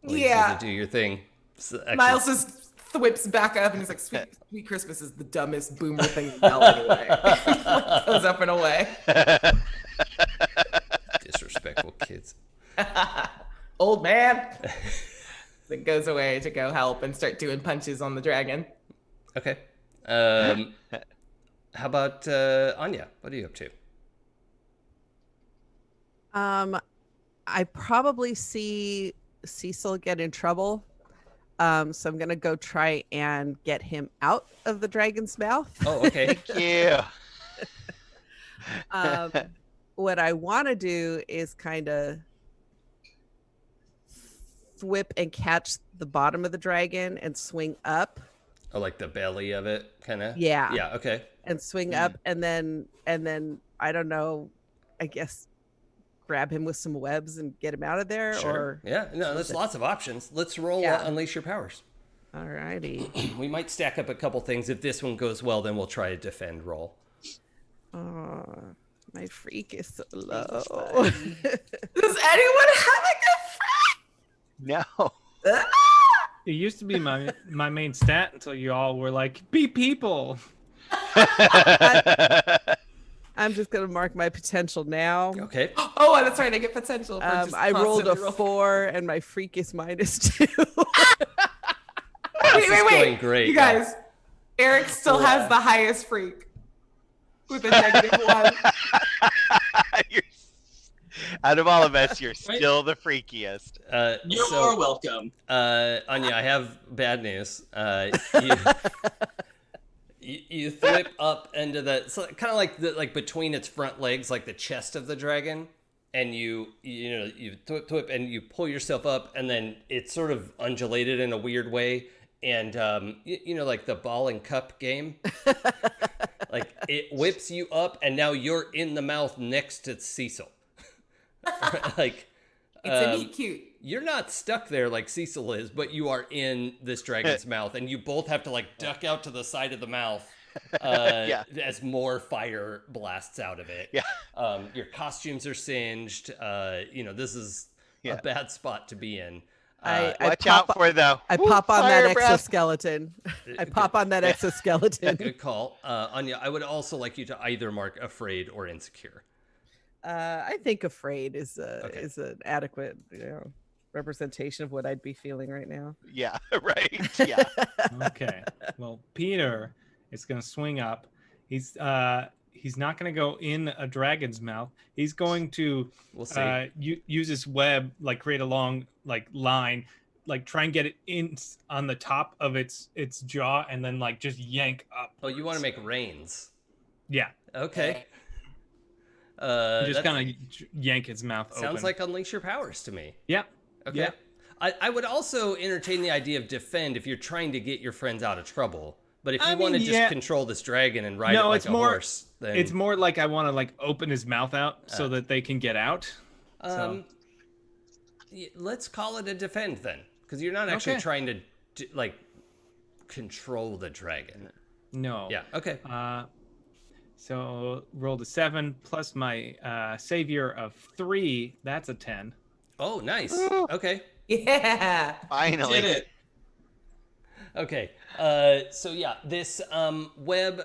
you to do your thing. So actually, Miles just whips back up and he's like, Sweet Christmas is the dumbest boomer thing to yell anyway. Goes up and away. disrespectful kids. Old man. Then goes away to go help and start doing punches on the dragon. Okay. How about Anya? What are you up to? I probably see Cecil get in trouble. So I'm gonna go try and get him out of the dragon's mouth. Oh, okay. Yeah. What I want to do is kind of whip and catch the bottom of the dragon and swing up. Oh, like the belly of it, kind of. Yeah. Yeah. Okay. And swing up, and then I don't know, I guess grab him with some webs and get him out of there. Sure. Or Yeah. No, there's lots of options. Let's roll Unleash Your Powers. Alrighty. We might stack up a couple things. If this one goes well, then we'll try a defend roll. My freak is so low. Does anyone have a good No. friend? It used to be my main stat until you all were like, be people. I'm just gonna mark my potential now. Okay. Oh, that's right. I get potential. For just I rolled a constantly 4 and my freak is -2. This is going Wait. great. You guys, Eric still has the highest freak with a -1. Out of all of us, you're still the freakiest. You're more welcome. Anya, I have bad news. You flip up into the, so kind of like between its front legs, like the chest of the dragon, and you flip and you pull yourself up, and then it's sort of undulated in a weird way, and like the ball and cup game, like it whips you up, and now you're in the mouth next to Cecil. Like It's a meet cute. you're not stuck there like Cecil is, but you are in this dragon's mouth, and you both have to like duck out to the side of the mouth as more fire blasts out of it. Yeah. Your costumes are singed. This is a bad spot to be in. I Watch out for the. I Ooh, pop on that fire breath. exoskeleton. I pop on that exoskeleton. Good call. Anya, I would also like you to either mark afraid or insecure. I think afraid is Okay. an adequate representation of what I'd be feeling right now. Yeah, right. Yeah. Okay. Well, Peter is going to swing up. He's not going to go in a dragon's mouth. He's going to We'll see. use his web, like create a long like line, like try and get it in on the top of its jaw, and then like just yank up. Oh, you want to make reins? Yeah. Okay. Just kind of yank its mouth open. Sounds like unleash your powers to me. Yeah. Okay. Yeah. I would also entertain the idea of defend if you're trying to get your friends out of trouble. But if you I want to mean, just yeah. control this dragon and ride it like a horse, then It's more like I want to like open his mouth out so that they can get out. Let's call it a defend then, because you're not actually Okay. trying to like control the dragon. No. Yeah. Okay. So rolled a 7 plus my savior of 3. That's a 10. Oh, nice. Okay. Yeah. Finally. Did it. Okay. So yeah, this web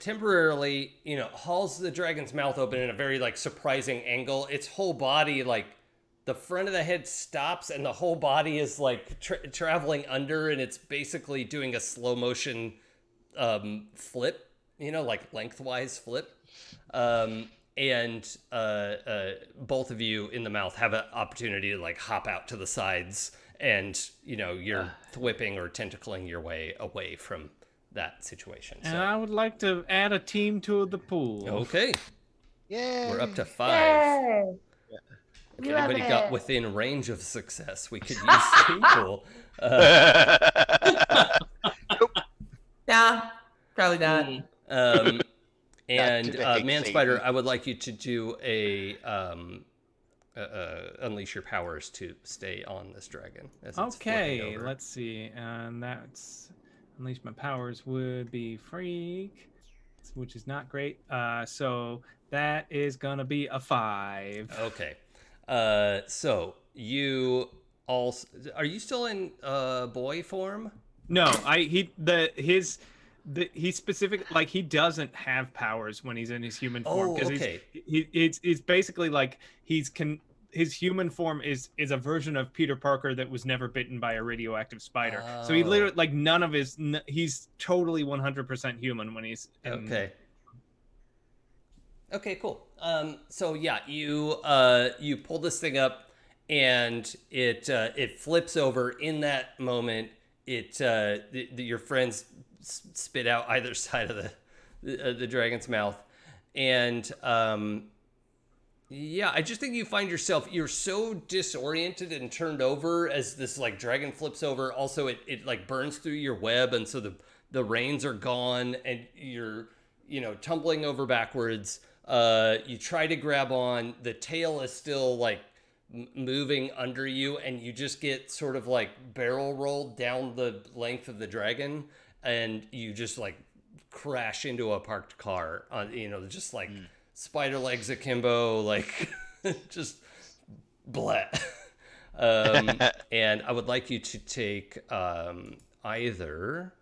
temporarily, hauls the dragon's mouth open in a very like surprising angle. Its whole body, like the front of the head stops, and the whole body is like traveling under, and it's basically doing a slow motion flip, like lengthwise flip. And both of you in the mouth have an opportunity to like hop out to the sides, and you're thwipping or tentacling your way away from that situation. And I would like to add a team to the pool. Okay, Yay. we're up to 5. Yay. If You love anybody got it. within range of success, we could use team pool. Nah, probably not. And to the hate Man Satan. Spider, I would like you to do a unleash your powers to stay on this dragon. As it's flipping Okay, over. let's see. And that's unleash my powers would be freak, which is not great. So that is gonna be a 5. Okay. So you also are you still in boy form? No, he specific like he doesn't have powers when he's in his human form Oh, okay. it's basically like his human form is a version of Peter Parker that was never bitten by a radioactive spider. So he Oh. literally like none of his he's totally 100% human when he's in, Okay. Okay, cool. So yeah, you pull this thing up, and it flips over. In that moment, your friends spit out either side of the dragon's mouth, and yeah, I just think you find yourself, you're so disoriented and turned over as this like dragon flips over. Also, it like burns through your web, and so the reins are gone, and you're tumbling over backwards. You try to grab on, the tail is still like moving under you, and you just get sort of like barrel rolled down the length of the dragon, and you just like crash into a parked car on just like spider legs akimbo, like just blah. And I would like you to take either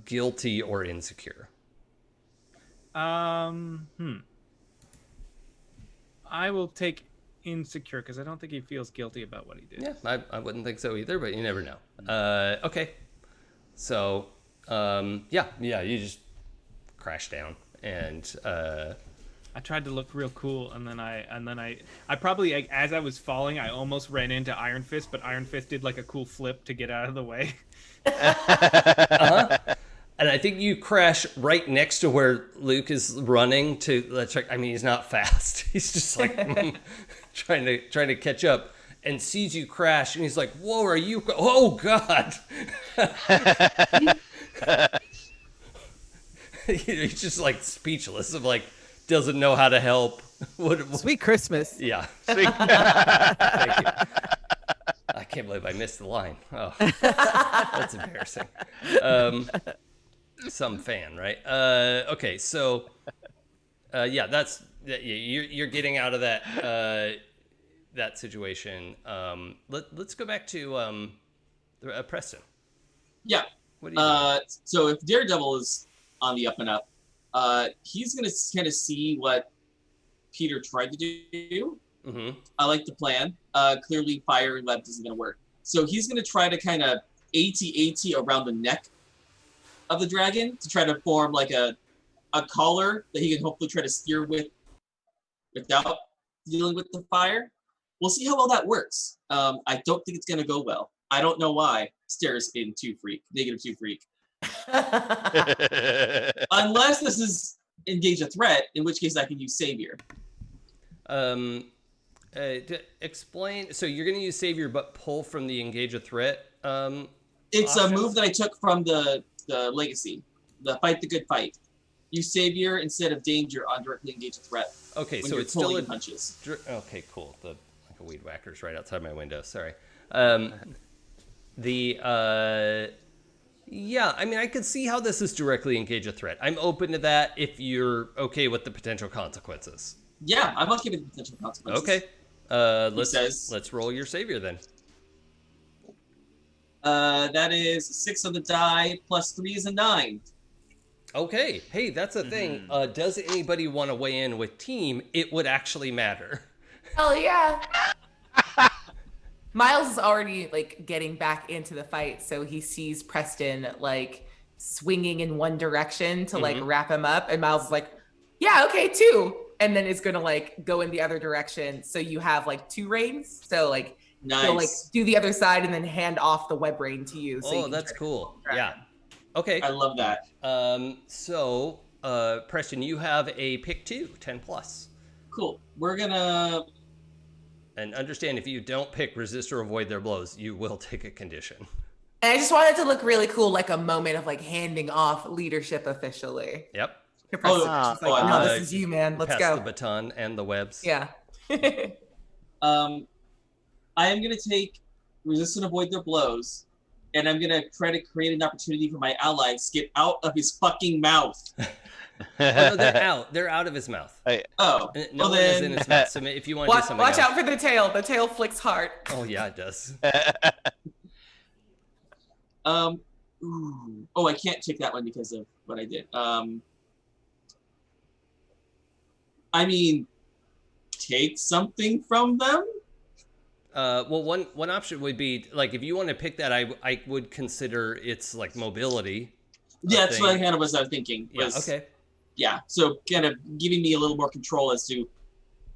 guilty or insecure. I will take insecure because I don't think he feels guilty about what he did. Yeah, I wouldn't think so either, but you never know. Okay, so yeah, you just crash down, and I tried to look real cool, and then I probably, like, as I was falling, I almost ran into Iron Fist, but Iron Fist did like a cool flip to get out of the way. And I think you crash right next to where Luke is running to check. I mean, he's not fast. He's just like trying to catch up, and sees you crash, and he's like, "Whoa, are you? Oh God!" He's just like speechless, of like doesn't know how to help. What? Sweet Christmas. Yeah. Thank you. I can't believe I missed the line. Oh, that's embarrassing. Some fan, right? Okay, so yeah, you're getting out of that. that situation, let's go back to Preston. Yeah. What do you do? So if Daredevil is on the up and up, he's gonna kind of see what Peter tried to do. Mm-hmm. I like the plan. Clearly, fire and web isn't gonna work. So he's gonna try to kind of AT around the neck of the dragon to try to form like a collar that he can hopefully try to steer with without dealing with the fire. We'll see how well that works. I don't think it's gonna go well. I don't know why. Stairs in -2 freak. Unless this is engage a threat, in which case I can use Savior. Explain. So you're going to use Savior, but pull from the engage a threat. It's options? a move that I took from the Legacy, the Fight the Good Fight. Use Savior instead of Danger on directly engage a threat. Okay, when so you're it's still pulling punches. Okay, cool. Like a weed whacker's right outside my window. Sorry. Yeah, I mean, I could see how this is directly engage a threat. I'm open to that if you're okay with the potential consequences. Yeah, I'm okay with the potential consequences. Okay. Let's roll your Savior then. That is 6 on the die, plus 3 is a 9. Okay. Hey, that's a thing. Does anybody want to weigh in with team? It would actually matter. Hell yeah. Miles is already like getting back into the fight, so he sees Preston like swinging in one direction to like wrap him up, and Miles is like, yeah, okay, 2. And then it's gonna like go in the other direction, so you have like 2 reins. So like he'll like do the other side and then hand off the web rein to you. So that's cool. Yeah. Okay. I love that. So Preston, you have a pick 2, 10 plus. Cool. We're gonna. And understand, if you don't pick resist or avoid their blows, you will take a condition. And I just wanted to look really cool, like a moment of like handing off leadership officially. Yep. To Preston. She's like, no, this is you, man. Let's pass go. The baton and the webs. Yeah. I am gonna take resist and avoid their blows, and I'm gonna try to create an opportunity for my allies to get out of his fucking mouth. No, they're out. They're out of his mouth. Oh, No one is in his mouth. So if you want to do something watch else. out for the tail. The tail flicks hard. Oh yeah, it does. Ooh. Oh, I can't take that one because of what I did. I mean, take something from them. Well, one option would be like if you want to pick that, I would consider it's like mobility. Yeah, that's what I kind of was thinking. Yeah. Okay. Yeah, so kind of giving me a little more control as to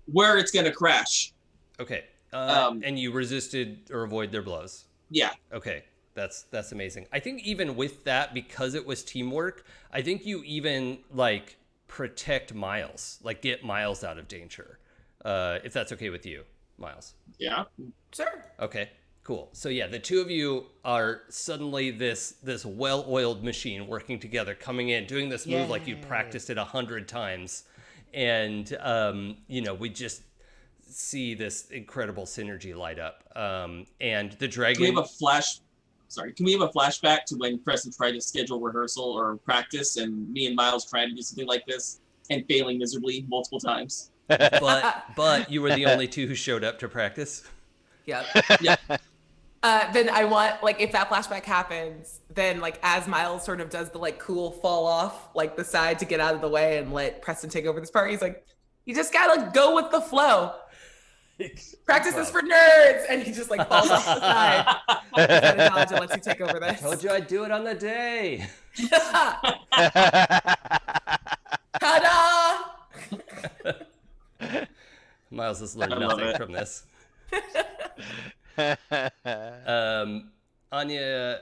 where it's going to crash. Okay. And you resisted or avoid their blows. Yeah. Okay. That's amazing. I think even with that, because it was teamwork, I think you even like protect Miles, like get Miles out of danger. If that's okay with you, Miles. Yeah. Sure. Okay. Cool. So yeah, the two of you are suddenly this well-oiled machine working together, coming in, doing this move like you practiced it 100 times, and we just see this incredible synergy light up. And the dragon. Can we have a flashback to when Preston tried to schedule rehearsal or practice, and me and Miles tried to do something like this and failing miserably multiple times? But you were the only two who showed up to practice. Yep. Yeah. Then I want, like, if that flashback happens, then, like, as Miles sort of does the, like, cool fall off, like, the side to get out of the way and let Preston take over this part, he's like, you just gotta go with the flow. Practice this for nerds! And he just, like, falls off the side. That knowledge lets you take over this. Told you I'd do it on the day. Ta-da! Miles has learned nothing from this. Anya,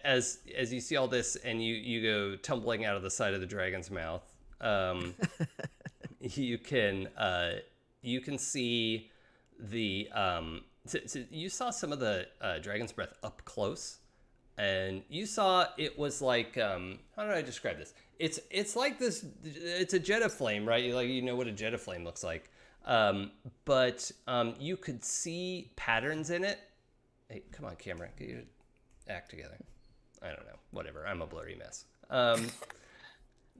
as you see all this and you go tumbling out of the side of the dragon's mouth, you can see the so you saw some of the dragon's breath up close, and you saw it was like how do I describe this? It's like this. It's a jet of flame, right? You know what a jet of flame looks like. But you could see patterns in it. Hey, come on, camera, get your act together. I don't know, whatever. I'm a blurry mess.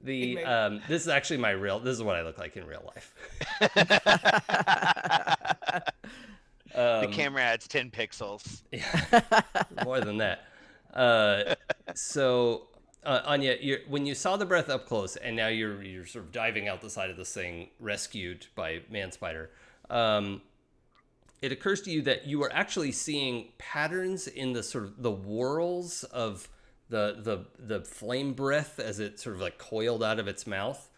This is actually this is what I look like in real life. The camera adds 10 pixels. Yeah, more than that. So, Anya, when you saw the breath up close, and now you're sort of diving out the side of this thing, rescued by Man Spider, it occurs to you that you are actually seeing patterns in the sort of the whorls of the flame breath as it sort of like coiled out of its mouth,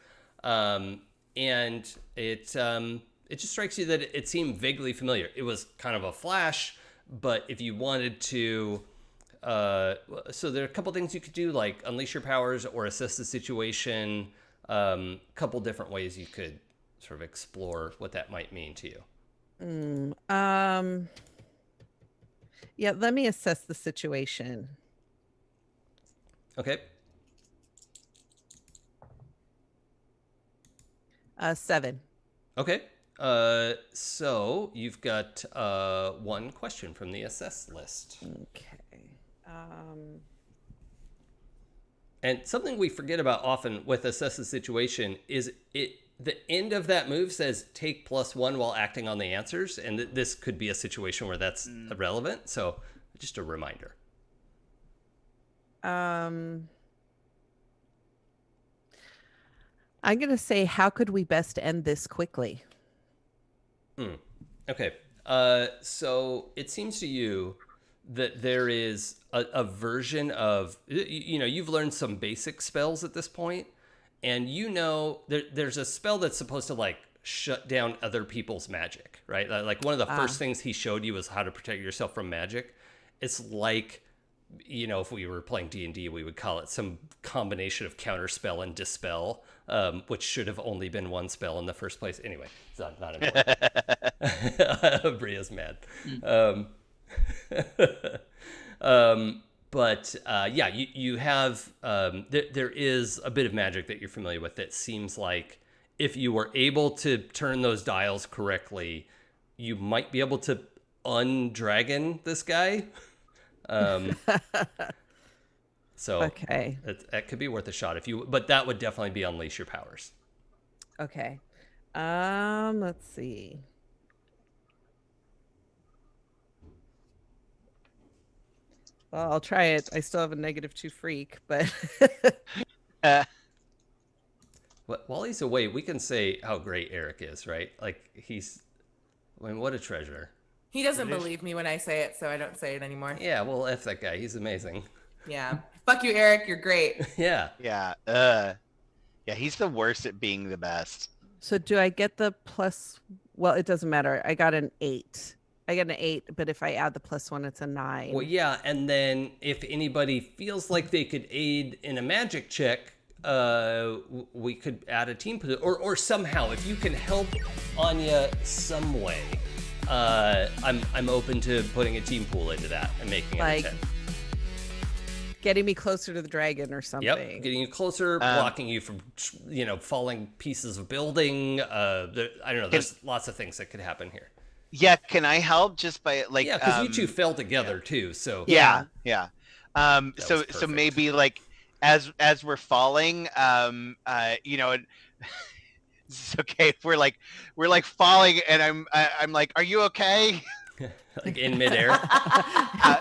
and it just strikes you that it seemed vaguely familiar. It was kind of a flash, but if you wanted to, so there are a couple things you could do, like unleash your powers or assess the situation. Couple different ways you could sort of explore what that might mean to you. Yeah, let me assess the situation. Okay. 7. Okay. So you've got one question from the assess list. Okay. And something we forget about often with assess the situation is the end of that move says take +1 while acting on the answers, and this could be a situation where that's irrelevant. So just a reminder. I'm gonna say, how could we best end this quickly? Okay. So it seems to you that there is a version of, you've learned some basic spells at this point, and there's a spell that's supposed to like shut down other people's magic, right? Like one of the first things he showed you was how to protect yourself from magic. It's like, if we were playing D&D, we would call it some combination of counterspell and dispel, which should have only been one spell in the first place. Anyway, it's not important. Bria's mad. But you have, there is a bit of magic that you're familiar with that seems like if you were able to turn those dials correctly, you might be able to undragon this guy. So okay, that could be worth a shot but that would definitely be unleash your powers. Okay. Let's see. Well, I'll try it. I still have a -2 freak, but While he's away, we can say how great Eric is, right? Like what a treasure. He doesn't believe me when I say it, so I don't say it anymore. Yeah, well, F that guy. He's amazing. Yeah. Fuck you, Eric. You're great. Yeah. Yeah. Yeah, he's the worst at being the best. So do I get the plus? Well, it doesn't matter. I got an 8. I get an 8, but if I add the +1, it's a 9. Well, yeah, and then if anybody feels like they could aid in a magic check, we could add a team or somehow if you can help Anya some way. I'm open to putting a team pool into that and making it Like a 10. Getting me closer to the dragon or something. Yep, getting you closer, blocking you from falling pieces of building. I don't know. There's lots of things that could happen here. Yeah, can I help just by like? Yeah, because you two fell together too. So yeah. So perfect. maybe like as we're falling, it's okay if we're like falling and I'm like, are you okay? Like in midair.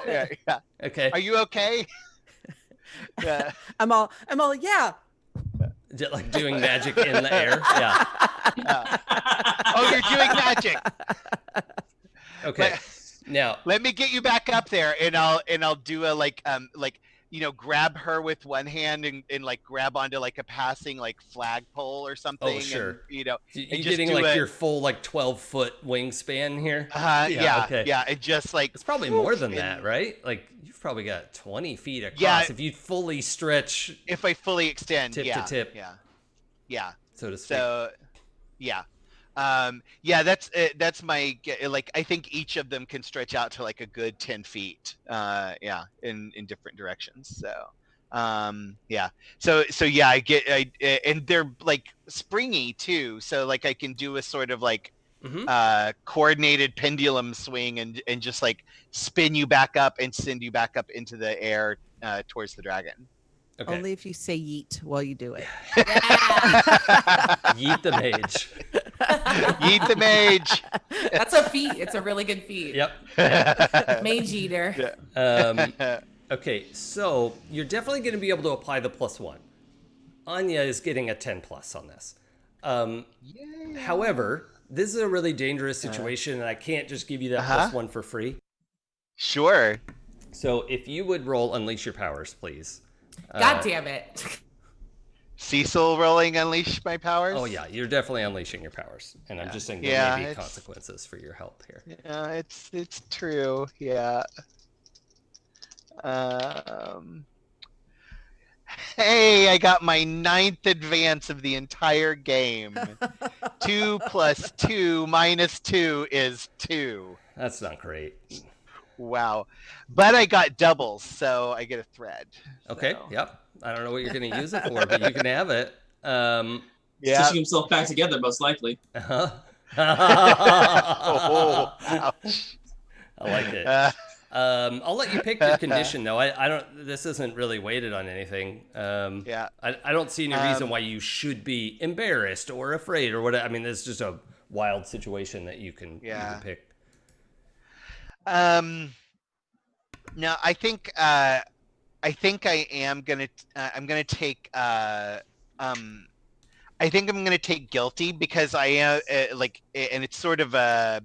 Yeah. Okay. Are you okay? Yeah. I'm all yeah. Like doing magic in the air. Yeah. Oh, you're doing magic. Okay. Now let me get you back up there, and I'll do a grab her with one hand and like grab onto like a passing like flagpole or something. Oh, sure. And, you just getting do like your full like 12-foot wingspan here. Yeah. Okay. Yeah. And just like it's probably more than that, right? Like you've probably got 20 feet across. Yeah. If you fully stretch. If I fully extend. Tip to tip. Yeah. So to speak. So, yeah. That's my, like, I think each of them can stretch out to like a good 10 feet, in different directions. So, so yeah, and they're like springy too. So like I can do a sort of like, coordinated pendulum swing and just like spin you back up and send you back up into the air, towards the dragon. Okay. Only if you say yeet while you do it. Yeet the mage. Yeet the mage. That's a feat. It's a really good feat. Yep. Mage eater. Okay, so you're definitely going to be able to apply the +1. Anya is getting a 10 plus on this. However, this is a really dangerous situation, and I can't just give you that +1 for free. Sure. So if you would roll Unleash Your Powers, please. God damn it. Cecil rolling unleash my powers. Oh yeah, you're definitely unleashing your powers, and I'm just saying there may be consequences for your help here. Yeah, it's true. Yeah. Hey, I got my 9th advance of the entire game. 2 + 2 - 2 is 2. That's not great. Wow. But I got doubles, so I get a thread. Okay, so. yep. I don't know what you're going to use it for, but you can have it. Stitching himself back together, most likely. Uh-huh. Oh, ouch. I like it. I'll let you pick your condition, though. I don't. This isn't really weighted on anything. Yeah. I don't see any reason why you should be embarrassed or afraid or whatever. I mean, it's just a wild situation that you can pick. No, I think I am gonna. I'm gonna take. I think I'm gonna take guilty because I am and it's sort of a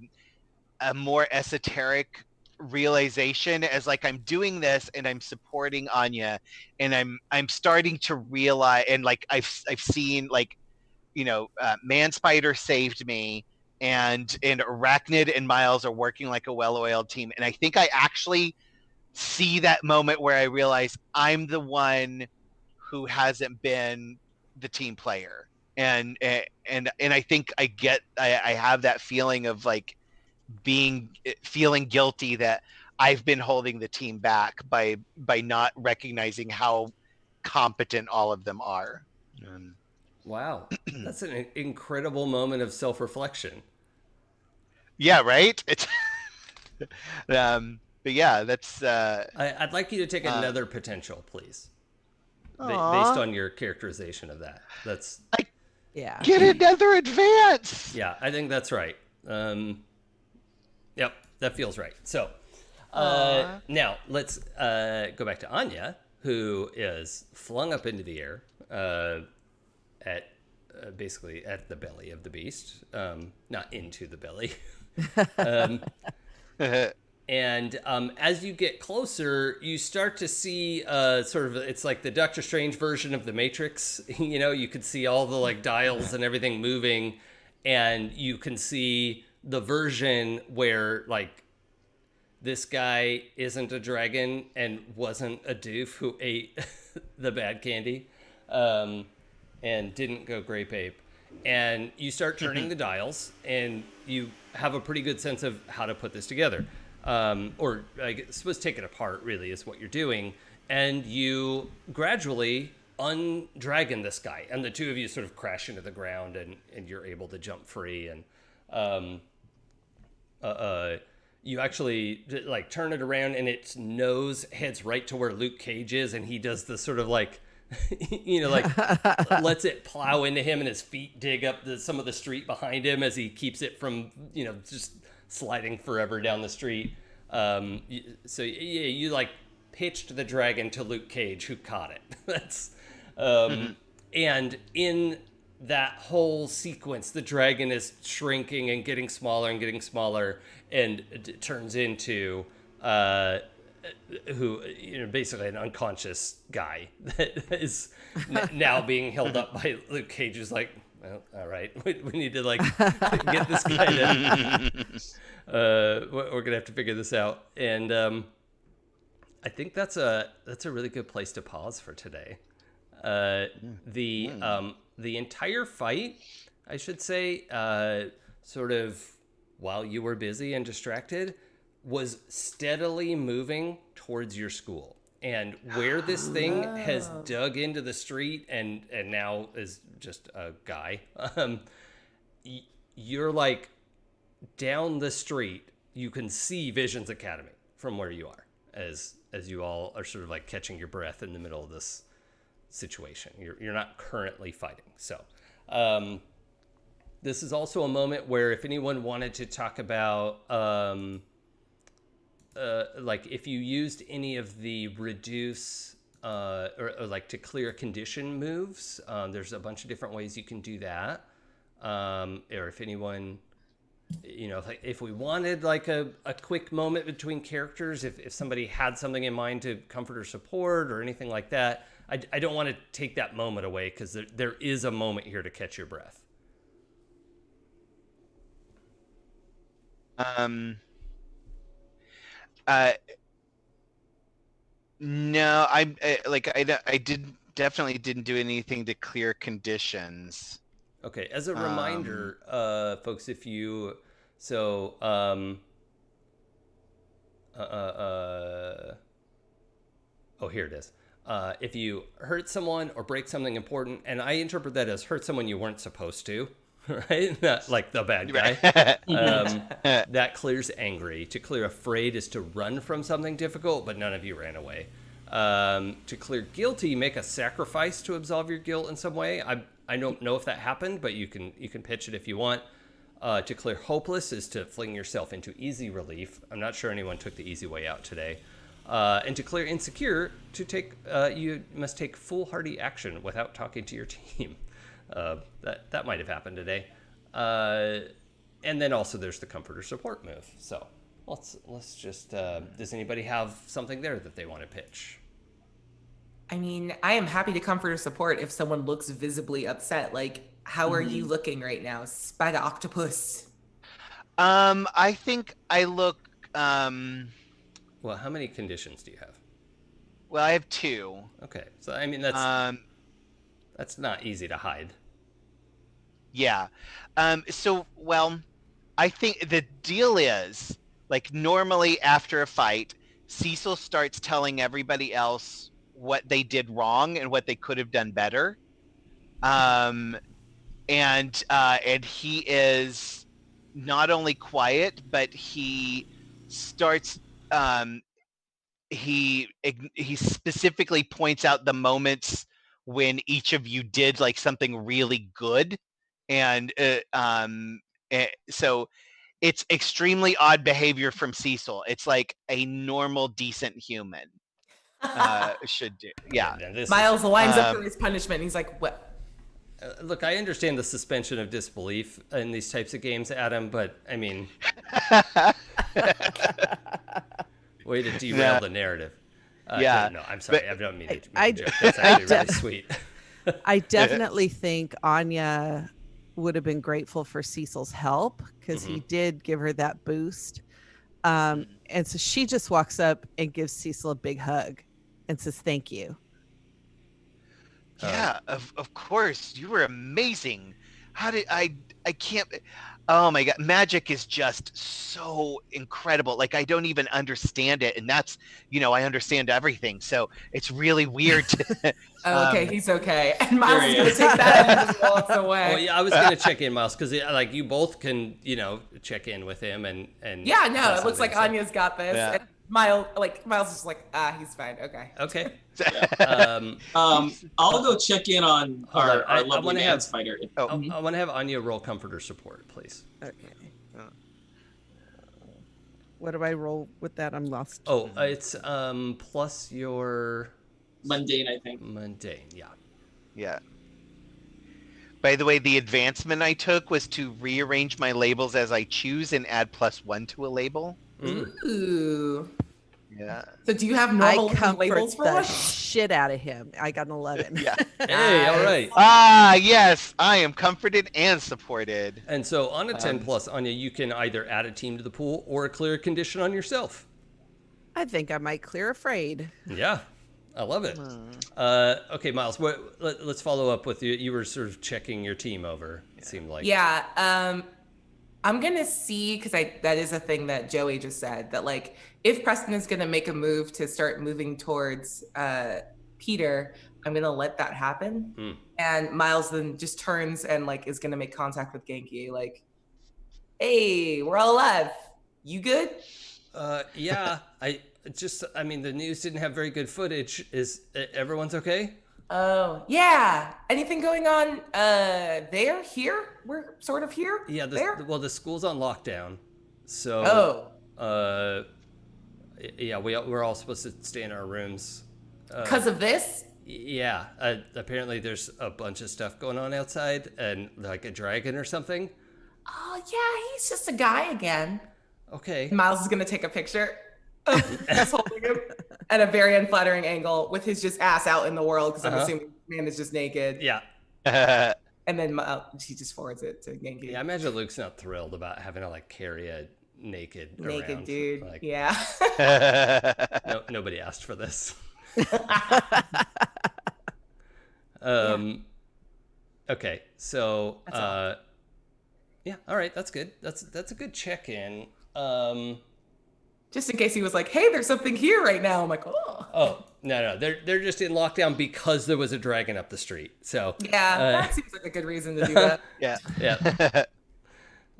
more esoteric realization as like I'm doing this and I'm supporting Anya, and I'm starting to realize, and like I've seen like, Man Spider saved me, and Arachnid and Miles are working like a well-oiled team, and I think I actually see that moment where I realize I'm the one who hasn't been the team player, and I think I have that feeling of like feeling guilty that I've been holding the team back by not recognizing how competent all of them are. Wow, that's an incredible moment of self-reflection. Yeah, right. It's but yeah, that's. I'd like you to take another potential, please, based on your characterization of that. That's. Get another advance. Yeah, I think that's right. Yep, that feels right. So now let's go back to Anya, who is flung up into the air at basically at the belly of the beast, not into the belly. And as you get closer, you start to see sort of, it's like the Doctor Strange version of the Matrix. You can see all the like dials and everything moving, and you can see the version where like this guy isn't a dragon and wasn't a doof who ate the bad candy and didn't go grape ape. And you start turning the dials, and you have a pretty good sense of how to put this together. Or I suppose take it apart really is what you're doing. And you gradually undragon this guy. And the two of you sort of crash into the ground, and you're able to jump free. And you actually like turn it around, and its nose heads right to where Luke Cage is. And he does this sort of like, lets it plow into him, and his feet dig up some of the street behind him as he keeps it from, just sliding forever down the street. So you like pitched the dragon to Luke Cage, who caught it. That's and in that whole sequence, the dragon is shrinking and getting smaller, and it turns into who basically an unconscious guy that is now being held up by Luke Cage, who's like, well, all right, we need to like get this guy to, we're gonna have to figure this out. And I think that's a really good place to pause for today. The entire fight, I should say, sort of while you were busy and distracted, was steadily moving towards your school. And where this thing has dug into the street and now is just a guy, you're like down the street. You can see Visions Academy from where you are, as you all are sort of like catching your breath in the middle of this situation. You're not currently fighting. So This is also a moment where if anyone wanted to talk about, like if you used any of the reduce or like to clear condition moves, there's a bunch of different ways you can do that. Or if anyone, like if we wanted like a quick moment between characters, if somebody had something in mind to comfort or support or anything like that, I don't want to take that moment away because there is a moment here to catch your breath. No, I definitely didn't do anything to clear conditions. Okay, as a reminder, folks, if you oh, here it is. If you hurt someone or break something important, and I interpret that as hurt someone you weren't supposed to, right? Not like the bad guy. That clears angry. To clear afraid is to run from something difficult, but none of you ran away. To clear guilty, make a sacrifice to absolve your guilt in some way. I don't know if that happened, but you can pitch it if you want. To clear hopeless is to fling yourself into easy relief. I'm not sure anyone took the easy way out today. And to clear insecure, you must take foolhardy action without talking to your team. That might have happened today. And then also there's the comfort or support move. So let's just. Does anybody have something there that they want to pitch? I mean, I am happy to comfort or support if someone looks visibly upset. Like, how are you looking right now, Spider Octopus? I think I look. Well, how many conditions do you have? Well, I have 2. Okay, so I mean that's not easy to hide. Yeah. Well, I think the deal is, like, normally after a fight, Cecil starts telling everybody else what they did wrong and what they could have done better. And he is not only quiet, but he starts he specifically points out the moments when each of you did like something really good, and so it's extremely odd behavior from Cecil. It's like a normal, decent human should do. Yeah. Miles lines up for his punishment. And he's like, "What?" Look, I understand the suspension of disbelief in these types of games, Adam, but I mean, way to derail the narrative. Yeah. No, I'm sorry. I don't mean to make a joke. That's actually really sweet. I definitely think Anya would have been grateful for Cecil's help because he did give her that boost. And so she just walks up and gives Cecil a big hug and says, "Thank you." Yeah, of course. You were amazing. How did I can't. Oh my God. Magic is just so incredible. Like, I don't even understand it. And that's, I understand everything. So it's really weird to. Okay, he's okay. And Miles is going to take that and just walks away. Oh, yeah, I was going to check in, Miles, because like you both can, check in with him and. Yeah, no, it looks like Anya's got this. Yeah. And Miles is like, he's fine. Okay. Okay. I'll go check in on our lovely man spider. I want to have Anya roll comfort or support, please. Okay. What do I roll with that? I'm lost. Oh, it's plus your mundane, I think. Mundane, yeah. Yeah. By the way, the advancement I took was to rearrange my labels as I choose and add +1 to a label. Ooh. Yeah. So do you have normal I comfort labels for the us? shit out of him. I got an 11. Yeah. Hey, all right. Yes, I am comforted and supported. And so on a 10 plus, Anya, you can either add a team to the pool or clear a condition on yourself. I think I might clear afraid. Yeah, I love it. Okay, Miles, let's follow up with you. You were sort of checking your team over, it seemed like. Yeah. I'm going to see, because that is a thing that Joey just said, that like if Preston is going to make a move to start moving towards Peter, I'm going to let that happen. And Miles then just turns and like is going to make contact with Genki. Like, hey, we're all alive. You good? Yeah, I mean, the news didn't have very good footage. Is everyone's okay? Oh, yeah. Anything going on there? Here? We're sort of here? Yeah, There? well, the school's on lockdown. So, Oh, yeah, we're all supposed to stay in our rooms. because of this? Yeah, apparently there's a bunch of stuff going on outside and like a dragon or something. Oh, yeah, he's just a guy again. Okay. Miles is going to take a picture of us holding him at a very unflattering angle with his just ass out in the world because I'm assuming the man is just naked. Yeah. And then he just forwards it to Genki. Yeah, I imagine Luke's not thrilled about having to like carry a naked around. Dude. Like, Yeah. nobody asked for this. Okay, so yeah, all right, that's good. That's a good check-in. Just in case he was like, "Hey, there's something here right now." I'm like, "Oh." Oh no, they're just in lockdown because there was a dragon up the street. So yeah, that seems like a good reason to do that. Yeah.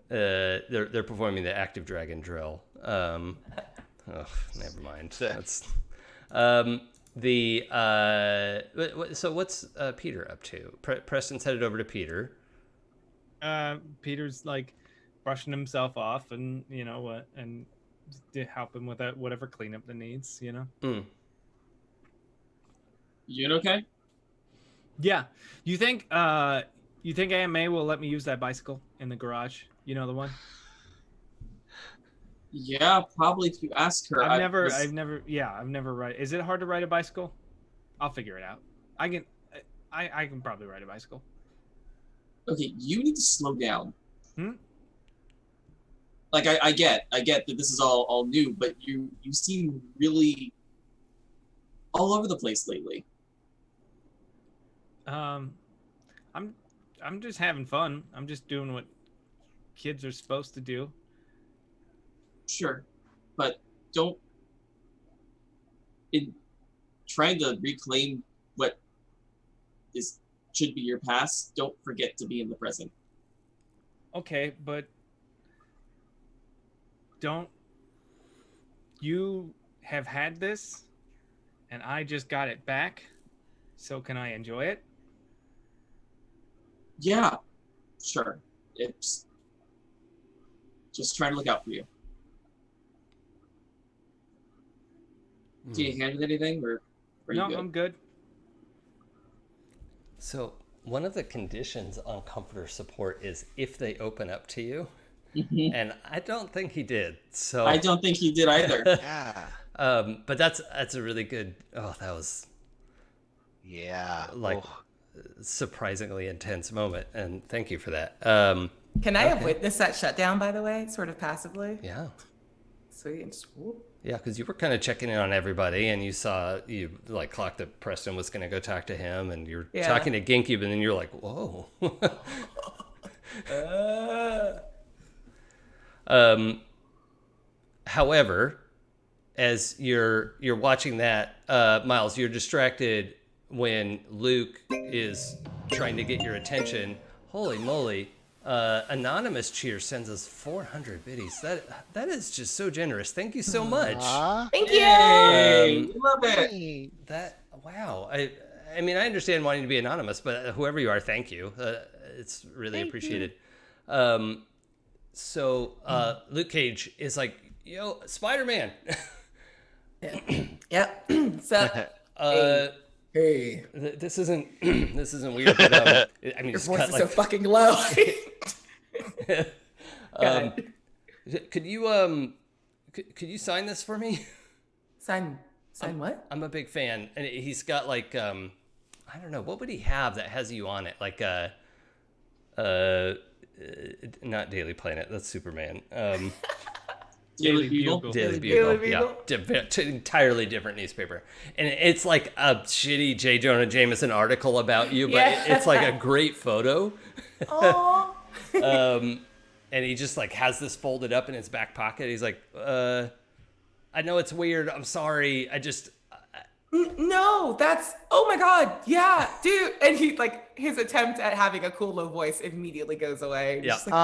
They're performing the active dragon drill. Oh, never mind. That's so what's Peter up to? Preston's headed over to Peter. Peter's like brushing himself off, and you know what, and help him with that whatever cleanup that needs. You know. You doing okay? Yeah. You think Aunt May will let me use that bicycle in the garage? You know the one? Yeah, probably if you ask her. I've never ride. Is it hard to ride a bicycle? I'll figure it out. I can probably ride a bicycle. Okay, you need to slow down. Like I get that this is all new, but you seem really all over the place lately. I'm just having fun. I'm just doing what kids are supposed to do. Sure, but don't. In trying to reclaim what should be your past, don't forget to be in the present. Okay, but don't you have had this, and I just got it back, so can I enjoy it? Yeah, sure. It's just trying to look out for you. Do you hand with anything, or are you No, good? I'm good. So one of the conditions on comforter support is if they open up to you, and I don't think he did. So I don't think he did either. Yeah. But that's a really good. Oh, that was like surprisingly intense moment, and thank you for that. Can I have witnessed that shutdown, by the way, sort of passively? Yeah. Sweet. And just, whoop. Yeah, because you were kind of checking in on everybody, and you like clocked that Preston was going to go talk to him, and you're talking to Genki, but then you're like, whoa. However, as you're watching that, Miles, you're distracted when Luke is trying to get your attention. Holy moly. Anonymous Cheer sends us 400 biddies. That is just so generous. Thank you so much. Thank you. Hey, love it. Wow. I mean, I understand wanting to be anonymous, but whoever you are, thank you. It's really appreciated. So Luke Cage is like, yo, Spider-Man. Yep. So, hey. This isn't weird, but I mean, Your it's voice cut is like so fucking low. could you sign this for me? Sign what? I'm a big fan, and he's got like I don't know, what would he have that has you on it? Like not Daily Planet, that's Superman. Daily Bugle. Daily Bugle. Bugle. Yeah, entirely different newspaper, and it's like a shitty J. Jonah Jameson article about you, but it's like a great photo. Oh. And he just like has this folded up in his back pocket. He's like, I know it's weird. I'm sorry. I just. No, that's, oh my God. Yeah, dude. And he like his attempt at having a cool low voice immediately goes away. Yeah. Just like,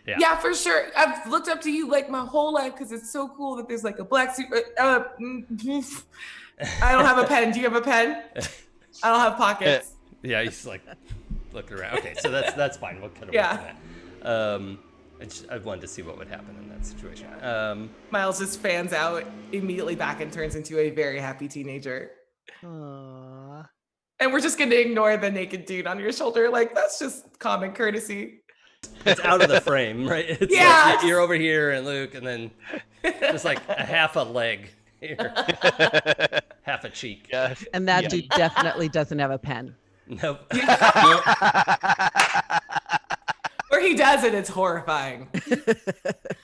Yeah. yeah, for sure. I've looked up to you like my whole life because it's so cool that there's like a black suit. I don't have a pen. Do you have a pen? I don't have pockets. Yeah, he's like looking around. Okay, so that's fine. We'll cut away Yeah. from that. I wanted to see what would happen in that situation. Miles just fans out immediately back and turns into a very happy teenager. Aww. And we're just going to ignore the naked dude on your shoulder. Like, that's just common courtesy. It's out of the frame, right? It's Yeah. like you're over here and Luke, and then just like a half a leg here, half a cheek. Yes. And that dude definitely doesn't have a pen. Nope. Or he does it, it's horrifying.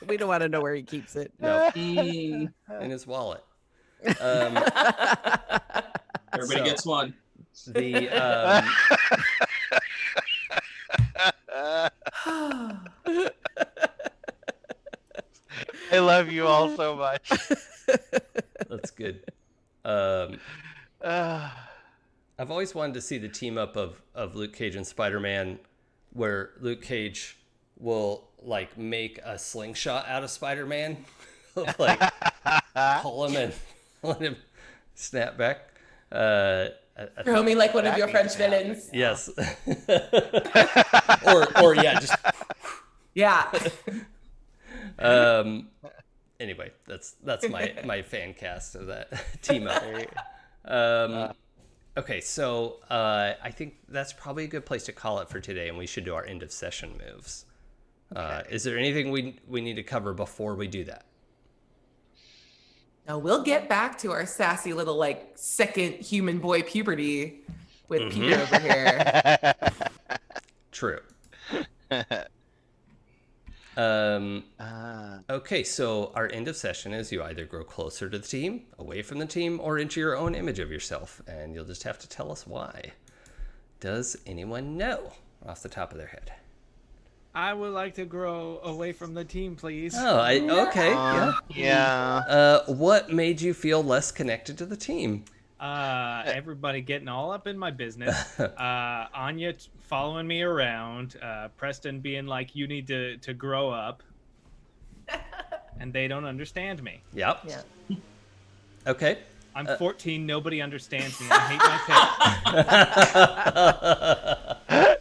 We don't want to know where he keeps it. No. Mm, In his wallet. everybody So- gets one. The I love you all so much. that's good. Uh, I've always wanted to see the team up of Luke Cage and Spider-Man, where Luke Cage will like make a slingshot out of Spider-Man, like pull him and let him snap back. Throw me like one of your French villains. Yes. or yeah, just Yeah. anyway, that's my fan cast of that team up. Okay, so I think that's probably a good place to call it for today, and we should do our end of session moves. Is there anything we need to cover before we do that? Now we'll get back to our sassy little like second human boy puberty with Peter over here. True. Okay, so our end of session is you either grow closer to the team, away from the team, or into your own image of yourself, and you'll just have to tell us why. Does anyone know off the top of their head? I would like to grow away from the team, please. Oh, okay. Yeah. yeah. What made you feel less connected to the team? Everybody getting all up in my business. Anya following me around. Preston being like, "You need to grow up," and they don't understand me. Yep. Yeah. Okay. I'm 14. Nobody understands me. I hate my parents.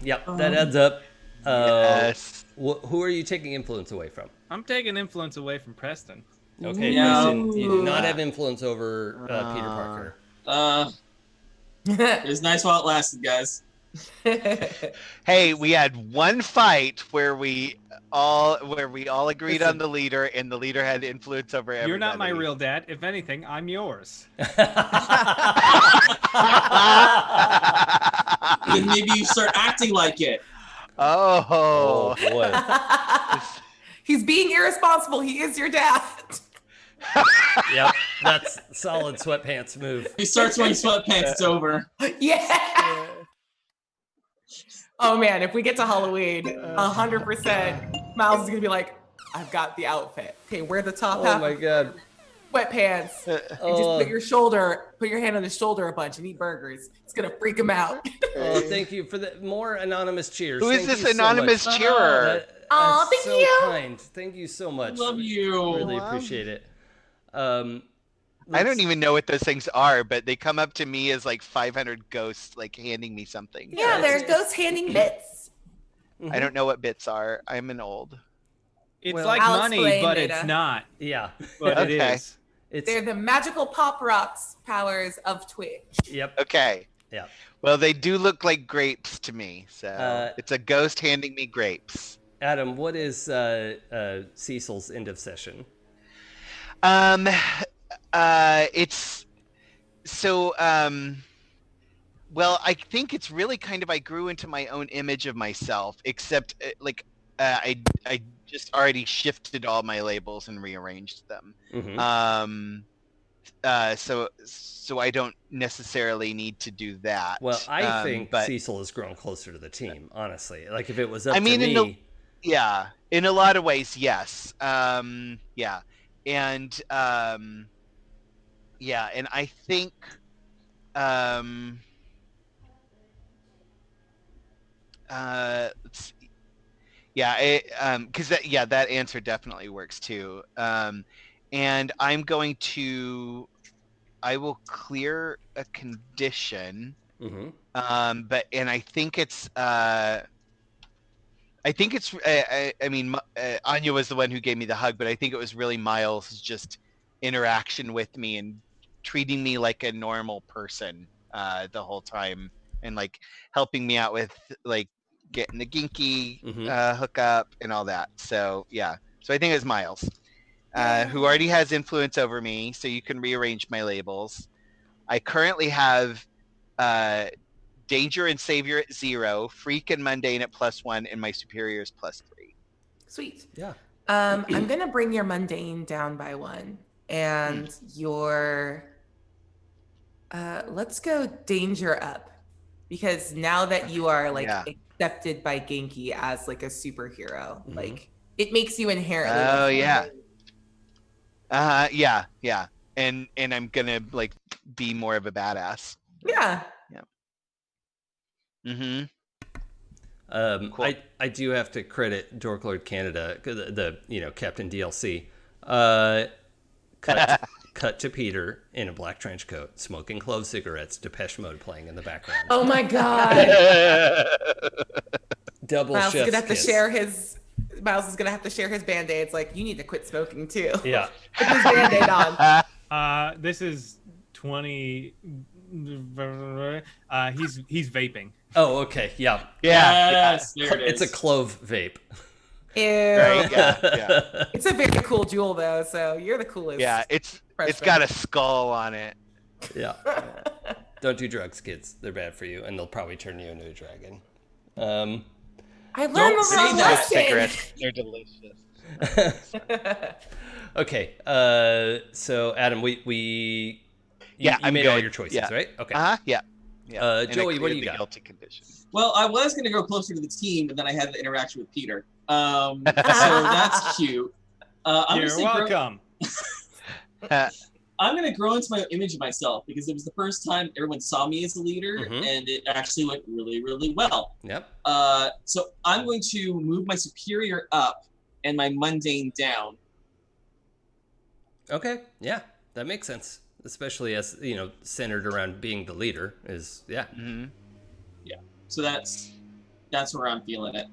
Yep, that adds up. Yes. Who are you taking influence away from? I'm taking influence away from Preston. Okay, Yeah. Preston, you do not have influence over Peter Parker. It was nice while it lasted, guys. Hey, we had one fight where we all agreed on the leader, and the leader had influence over everybody. You're not my real dad. If anything, I'm yours. Then maybe you start acting like it. Oh. Oh boy. He's being irresponsible. He is your dad. Yep, that's solid sweatpants move. He starts wearing sweatpants, it's over. Yeah. Oh man, if we get to Halloween, 100% Miles is gonna be like, I've got the outfit. Okay, wear the top Oh half, my god. sweatpants, and just Oh, put your hand on his shoulder a bunch and eat burgers. It's gonna freak him out. oh, thank you for the more anonymous cheers. Who is Thank this you so anonymous much. cheerer? Aw, That's thank so you. kind. Thank you so much. Love you. Really appreciate it. I let's- don't even know what those things are, but they come up to me as like 500 ghosts, like handing me something. Yeah, there's ghosts handing bits. I don't know what bits are. I'm an old. It's Well, like I'll money, explain but later. it's not. Yeah. But it Okay. is. It's They're the magical pop rocks powers of Twitch. yep. Okay. Yeah. Well, they do look like grapes to me. So it's a ghost handing me grapes. Adam, what is Cecil's end of session? It's so well, I think it's really kind of I grew into my own image of myself, except I just already shifted all my labels and rearranged them. Mhm. So I don't necessarily need to do that. Well, I think but Cecil has grown closer to the team, honestly. Like if it was up I mean, to in me, yeah, in a lot of ways, yes. Yeah, and yeah, and I think let's see. Yeah, because that answer definitely works too. And I'm going to I will clear a condition. Mm-hmm. And I think it's I mean, Anya was the one who gave me the hug, but I think it was really Miles' just interaction with me and treating me like a normal person the whole time, and like helping me out with like getting the Ginky hookup and all that. So yeah, so I think it's Miles, who already has influence over me. So you can rearrange my labels. I currently have Danger and Savior at 0, Freak and Mundane at +1, and my Superiors +3. Sweet. Yeah. I'm gonna bring your mundane down by 1, and your let's go danger up, because now that you are like accepted by Genki as like a superhero, like it makes you inherently. Oh yeah. Yeah. And I'm gonna like be more of a badass. Yeah. Mm-hmm. Cool. I do have to credit Dork Lord Canada, the Captain DLC. Cut to Peter in a black trench coat, smoking clove cigarettes, Depeche Mode playing in the background. Oh my god. Double Miles is chef's gonna have to kiss. share his. Miles is gonna have to share his Band-Aids. Like, you need to quit smoking too. Yeah. Put this Band-Aid on. This is 20. He's vaping. Oh, okay. Yeah. Yes, there it is. It's a clove vape. Ew. Right? Yeah. It's a very cool jewel though, so you're the coolest. Yeah, it's got a skull on it. Yeah. Don't do drugs, kids. They're bad for you, and they'll probably turn you into a dragon. I learned the wrong lesson. Cigarettes, they're delicious. Okay. So Adam, you made all your choices, right? Okay. Yeah. Joey, what do you got? Guilty condition. Well, I was going to go closer to the team, but then I had the interaction with Peter. So that's cute. You're welcome. I'm going to grow into my image of myself, because it was the first time everyone saw me as a leader, and it actually went really, really well. Yep. So I'm going to move my superior up and my mundane down. Okay. Yeah, that makes sense. Especially as, centered around being the leader is, yeah. Mm-hmm. Yeah. So that's where I'm feeling it.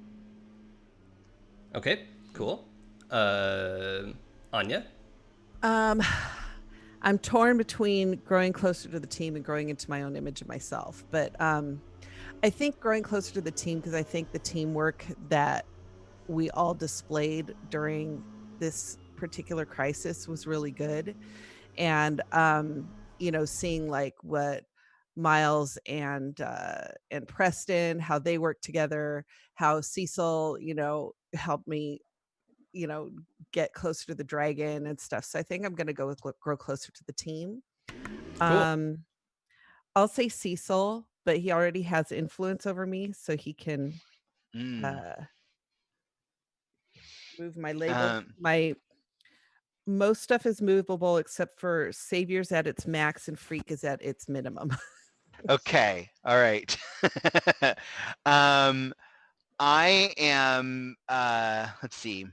Okay, cool. Anya? I'm torn between growing closer to the team and growing into my own image of myself. But I think growing closer to the team, because I think the teamwork that we all displayed during this particular crisis was really good. And, seeing like what Miles and Preston, how they work together, how Cecil, helped me, get closer to the dragon and stuff. So I think I'm going to go with grow closer to the team. Cool. I'll say Cecil, but he already has influence over me, so he can move my label. My most stuff is movable except for Savior's at its max and Freak is at its minimum. Okay. All right. I am let's see.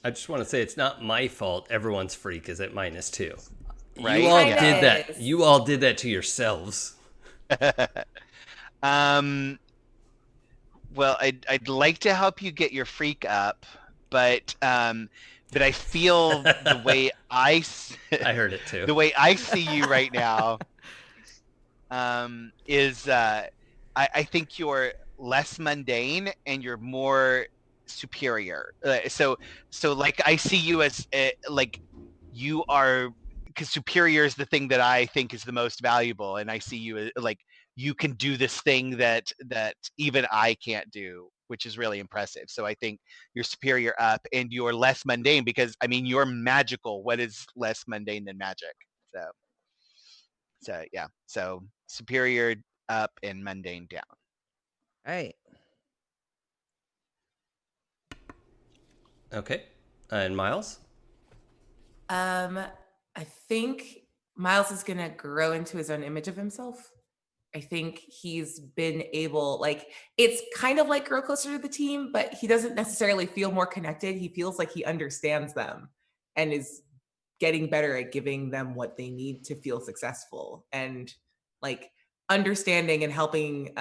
I just want to say it's not my fault everyone's Freak is at -2. Right? You all did that. You all did that to yourselves. Well, I'd like to help you get your Freak up, but I feel the way I heard it too. The way I see you right now is I think you're less mundane and you're more superior. So like I see you as like you are, because superior is the thing that I think is the most valuable, and I see you as like you can do this thing that even I can't do, which is really impressive. So I think you're superior up and you're less mundane, because I mean you're magical. What is less mundane than magic? So yeah. So superior up and mundane down. Right. Okay. And Miles? I think Miles is gonna grow into his own image of himself. I think he's been able, like, it's kind of like grow closer to the team, but he doesn't necessarily feel more connected. He feels like he understands them and is getting better at giving them what they need to feel successful, and like understanding and helping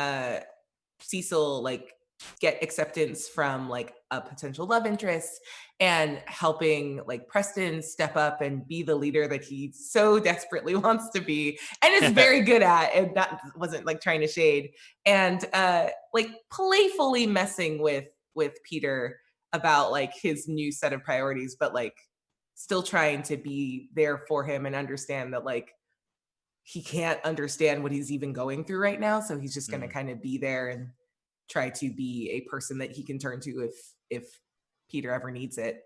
Cecil like get acceptance from like a potential love interest, and helping like Preston step up and be the leader that he so desperately wants to be and is very good at, and that wasn't like trying to shade, and like playfully messing with Peter about like his new set of priorities, but like still trying to be there for him and understand that like he can't understand what he's even going through right now, so he's just going to kind of be there and try to be a person that he can turn to if Peter ever needs it.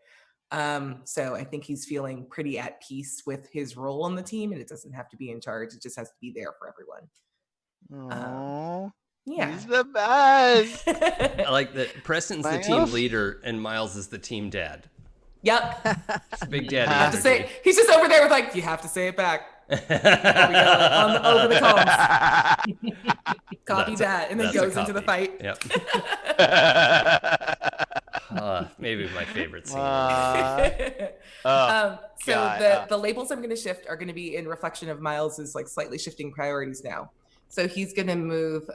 So I think he's feeling pretty at peace with his role on the team, and it doesn't have to be in charge. It just has to be there for everyone. Aww. Yeah. He's the best. I like that Preston's the team Miles? leader and Miles is the team dad. Yep. It's big daddy I have to energy. say, he's just over there with like, you have to say it back. There we go, over the comms. Copy that, and then That's a goes into the copy. fight. Yep. Maybe my favorite scene. So God. the labels I'm going to shift are going to be in reflection of Miles's like slightly shifting priorities now. So he's going to move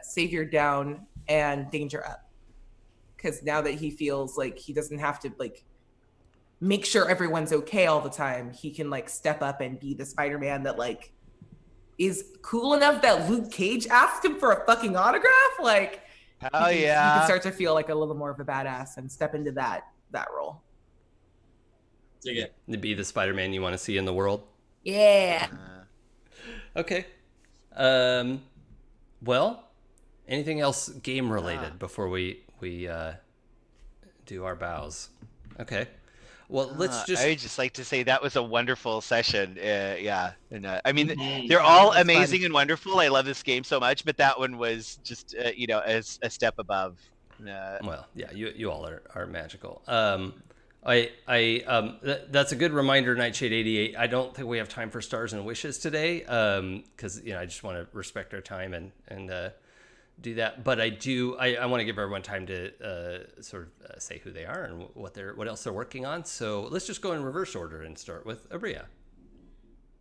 Savior down and Danger up, because now that he feels like he doesn't have to like make sure everyone's okay all the time, he can like step up and be the Spider-Man that like is cool enough that Luke Cage asked him for a fucking autograph. Like, Hell he yeah. can start to feel like a little more of a badass and step into that role. Dig it. To be the Spider-Man you want to see in the world. Yeah. Okay. Well, anything else game related before we do our bows? Okay. Well, let's just. I would just like to say that was a wonderful session. Yeah, and I mean, Mhm. they're all was amazing fun. and wonderful. I love this game so much, but that one was just as a step above. Well, yeah, you all are magical. That's a good reminder, Nightshade 88. I don't think we have time for stars and wishes today, because I just want to respect our time and do that. But I want to give everyone time to sort of say who they are and what else they're working on. So let's just go in reverse order and start with Abria.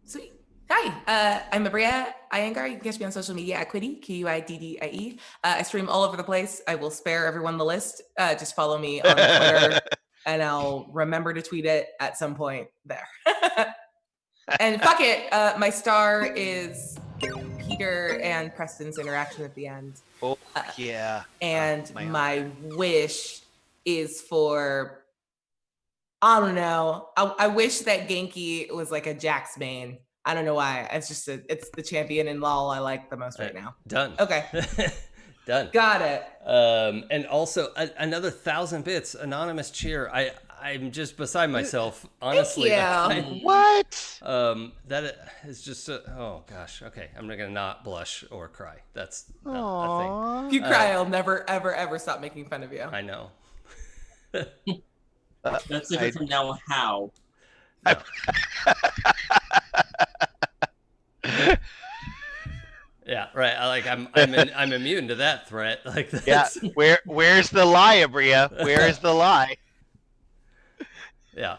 Sweet. Hi, I'm Abria Iyengar. You can catch me on social media at Quiddy, Q-I-D-D-I-E. I stream all over the place. I will spare everyone the list. Just follow me on Twitter, and I'll remember to tweet it at some point there. And fuck it, my star is Peter and Preston's interaction at the end. Oh yeah. And my my wish is for, I don't know. I wish that Genki was like a Jax main. I don't know why. It's just it's the champion in LoL I like the most right now. Done. Okay. Done. Got it. And also another 1,000 bits anonymous cheer. I'm just beside myself, honestly. you. What? That is just oh gosh. Okay, I'm not gonna not blush or cry. That's a Aww. If you cry, I'll never, ever, ever stop making fun of you. thing. I know. That's different from now. How? No. Yeah, right. I'm immune to that threat. Like Yeah. that's, Where's the lie, Abria? Where is the lie? yeah.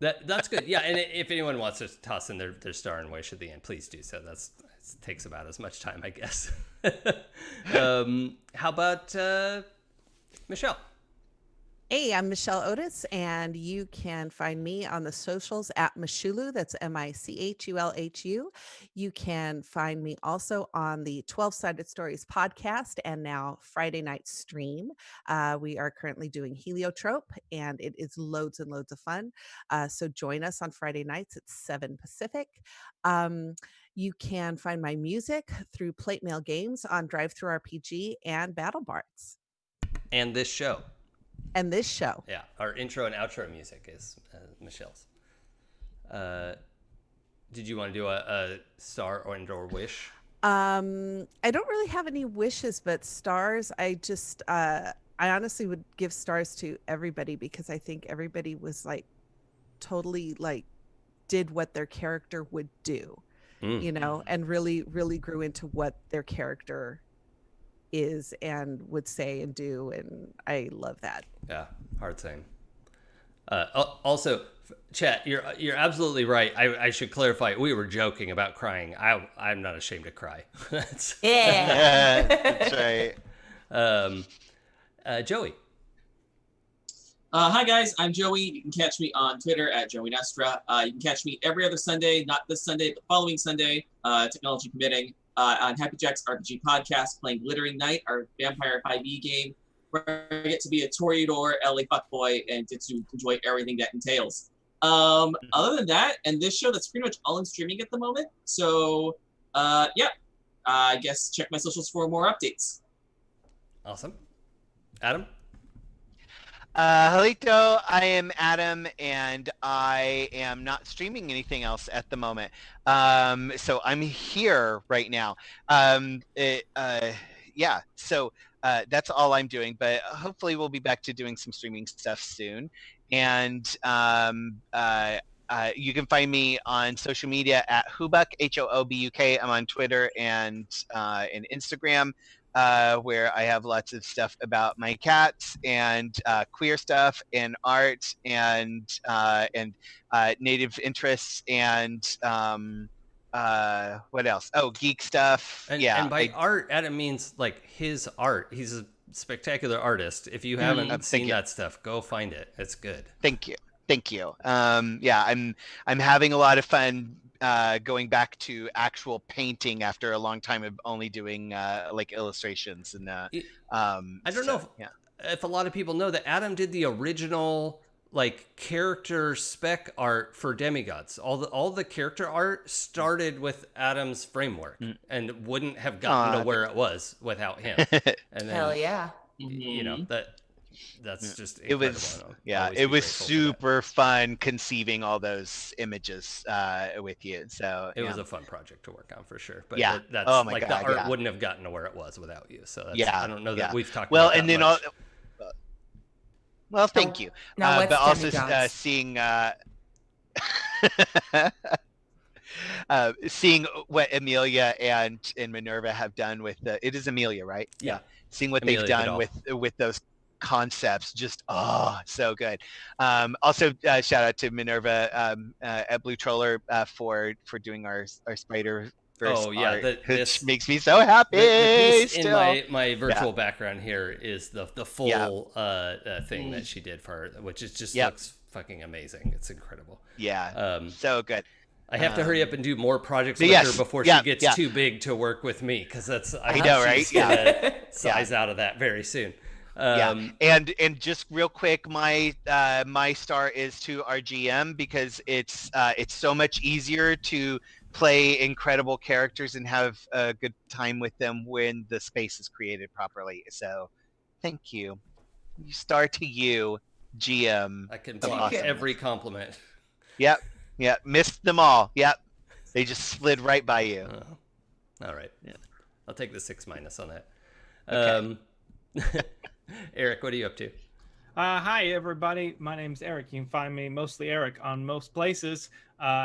That's good. Yeah, and if anyone wants to toss in their star and wish at the end, please do so. It takes about as much time, I guess. How about Michelle? Hey, I'm Michelle Otis, and you can find me on the socials at Michulu. That's Michulhu. You can find me also on the 12-Sided Stories podcast and now Friday night stream. We are currently doing Heliotrope, and it is loads and loads of fun. So join us on Friday nights at 7 Pacific. You can find my music through Plate Mail Games on Drive-Thru RPG and Battle Bards. And this show. And this show. Yeah, our intro and outro music is Michelle's. Did you want to do a star or wish? I don't really have any wishes, but stars. I honestly would give stars to everybody, because I think everybody was like totally like did what their character would do, and really, really grew into what their character is and would say and do, and I love that. Yeah, hard same. Also, chat, you're absolutely right. I should clarify. We were joking about crying. I'm not ashamed to cry. That's Yeah. That's right. Joey. Hi guys, I'm Joey. You can catch me on Twitter at Joey Nestra. You can catch me every other Sunday, not this Sunday, but the following Sunday, technology permitting, on Happy Jack's RPG podcast, playing Glittering Night, our Vampire 5e game, where I get to be a Toreador LA fuckboy and get to enjoy everything that entails. Other than that, and this show, that's pretty much all I'm streaming at the moment. So, yeah, I guess check my socials for more updates. Awesome. Adam. Halito, I am Adam, and I am not streaming anything else at the moment. So I'm here right now. Yeah, so that's all I'm doing, but hopefully we'll be back to doing some streaming stuff soon. And you can find me on social media at Hoobuk, Hoobuk. I'm on Twitter and Instagram. Where I have lots of stuff about my cats and queer stuff and art and native interests and what else? Oh, geek stuff. And by art, Adam means like his art. He's a spectacular artist. If you haven't seen that stuff, go find it. It's good. Thank you. Yeah, I'm having a lot of fun going back to actual painting after a long time of only doing like illustrations and I don't know if a lot of people know that Adam did the original like character spec art for Demigods. All the character art started with Adam's framework and wouldn't have gotten to where it was without him. And then, Hell yeah. You know, that's just it was it was super fun conceiving all those images with you. So it was a fun project to work on for sure. But yeah, that's like the art wouldn't have gotten to where it was without you. So that's, I don't know that we've talked about that and then much. Well, thank you. Now but also seeing seeing what Amelia and Minerva have done with it is Amelia, right? Yeah. Seeing what Amelia they've done with those concepts, just so good. Also shout out to Minerva at Blue Troller for doing our Spiderverse art, which makes me so happy. The piece in my virtual background here is the full thing that she did for her, which is just looks fucking amazing. It's incredible. So good. I have to hurry up and do more projects with her before she gets too big to work with me, because I know, right? Size out of that very soon. And just real quick, my star is to our GM, because it's so much easier to play incredible characters and have a good time with them when the space is created properly. So thank you. Star to you, GM. I can block every compliment. Yep. Missed them all. Yep. They just slid right by you. All right. Yeah. I'll take the 6- on that. Okay. Eric, what are you up to? Hi, everybody. My name's Eric. You can find me mostly Eric on most places,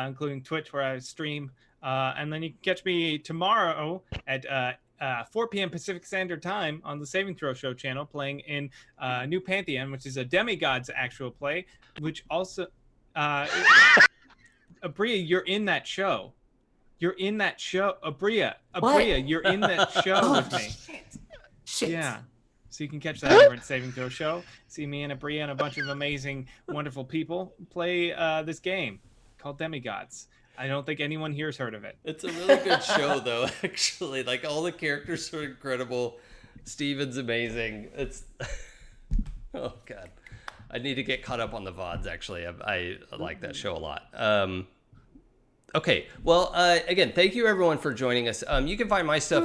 including Twitch, where I stream. And then you can catch me tomorrow at 4 p.m. Pacific Standard Time on the Saving Throw Show channel, playing in New Pantheon, which is a Demigods actual play, which also... Abria, you're in that show. You're in that show. Abria, you're in that show with me. Shit. Yeah. So you can catch that over at Saving Throw Show. See me and Abria and a bunch of amazing, wonderful people play this game called Demigods. I don't think anyone here's heard of it. It's a really good show, though, actually. Like, all the characters are incredible. Steven's amazing. It's... Oh, God. I need to get caught up on the VODs, actually. I like that show a lot. Okay, well, again, thank you, everyone, for joining us. You can find my stuff.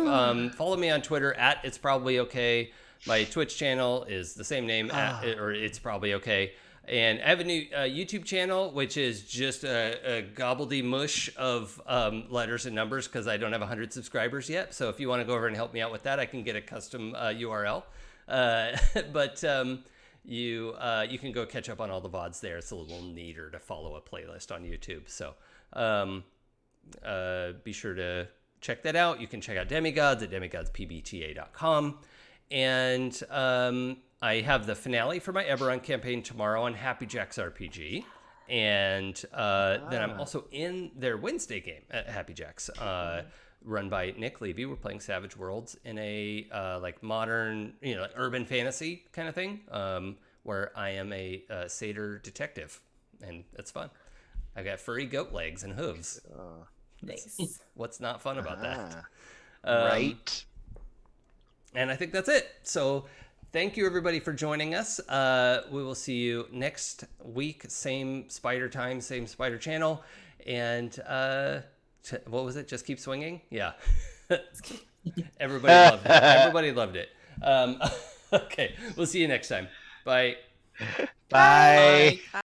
Follow me on Twitter at It's Probably Okay. My Twitch channel is the same name, or It's Probably Okay. And I have a new YouTube channel, which is just a gobbledy mush of letters and numbers, because I don't have 100 subscribers yet. So if you want to go over and help me out with that, I can get a custom URL. But you can go catch up on all the VODs there. It's a little neater to follow a playlist on YouTube. So be sure to check that out. You can check out Demigods at demigodspbta.com. And I have the finale for my Eberron campaign tomorrow on Happy Jacks RPG. And then I'm also in their Wednesday game at Happy Jacks, run by Nick Levy. We're playing Savage Worlds in a like modern, like urban fantasy kind of thing, where I am a satyr detective, and it's fun. I got furry goat legs and hooves. Nice. What's not fun about that? Right. And I think that's it. So thank you, everybody, for joining us. We will see you next week. Same spider time, same spider channel. And what was it? Just keep swinging? Yeah. Everybody loved it. Everybody loved it. Okay. We'll see you next time. Bye. Bye. Bye.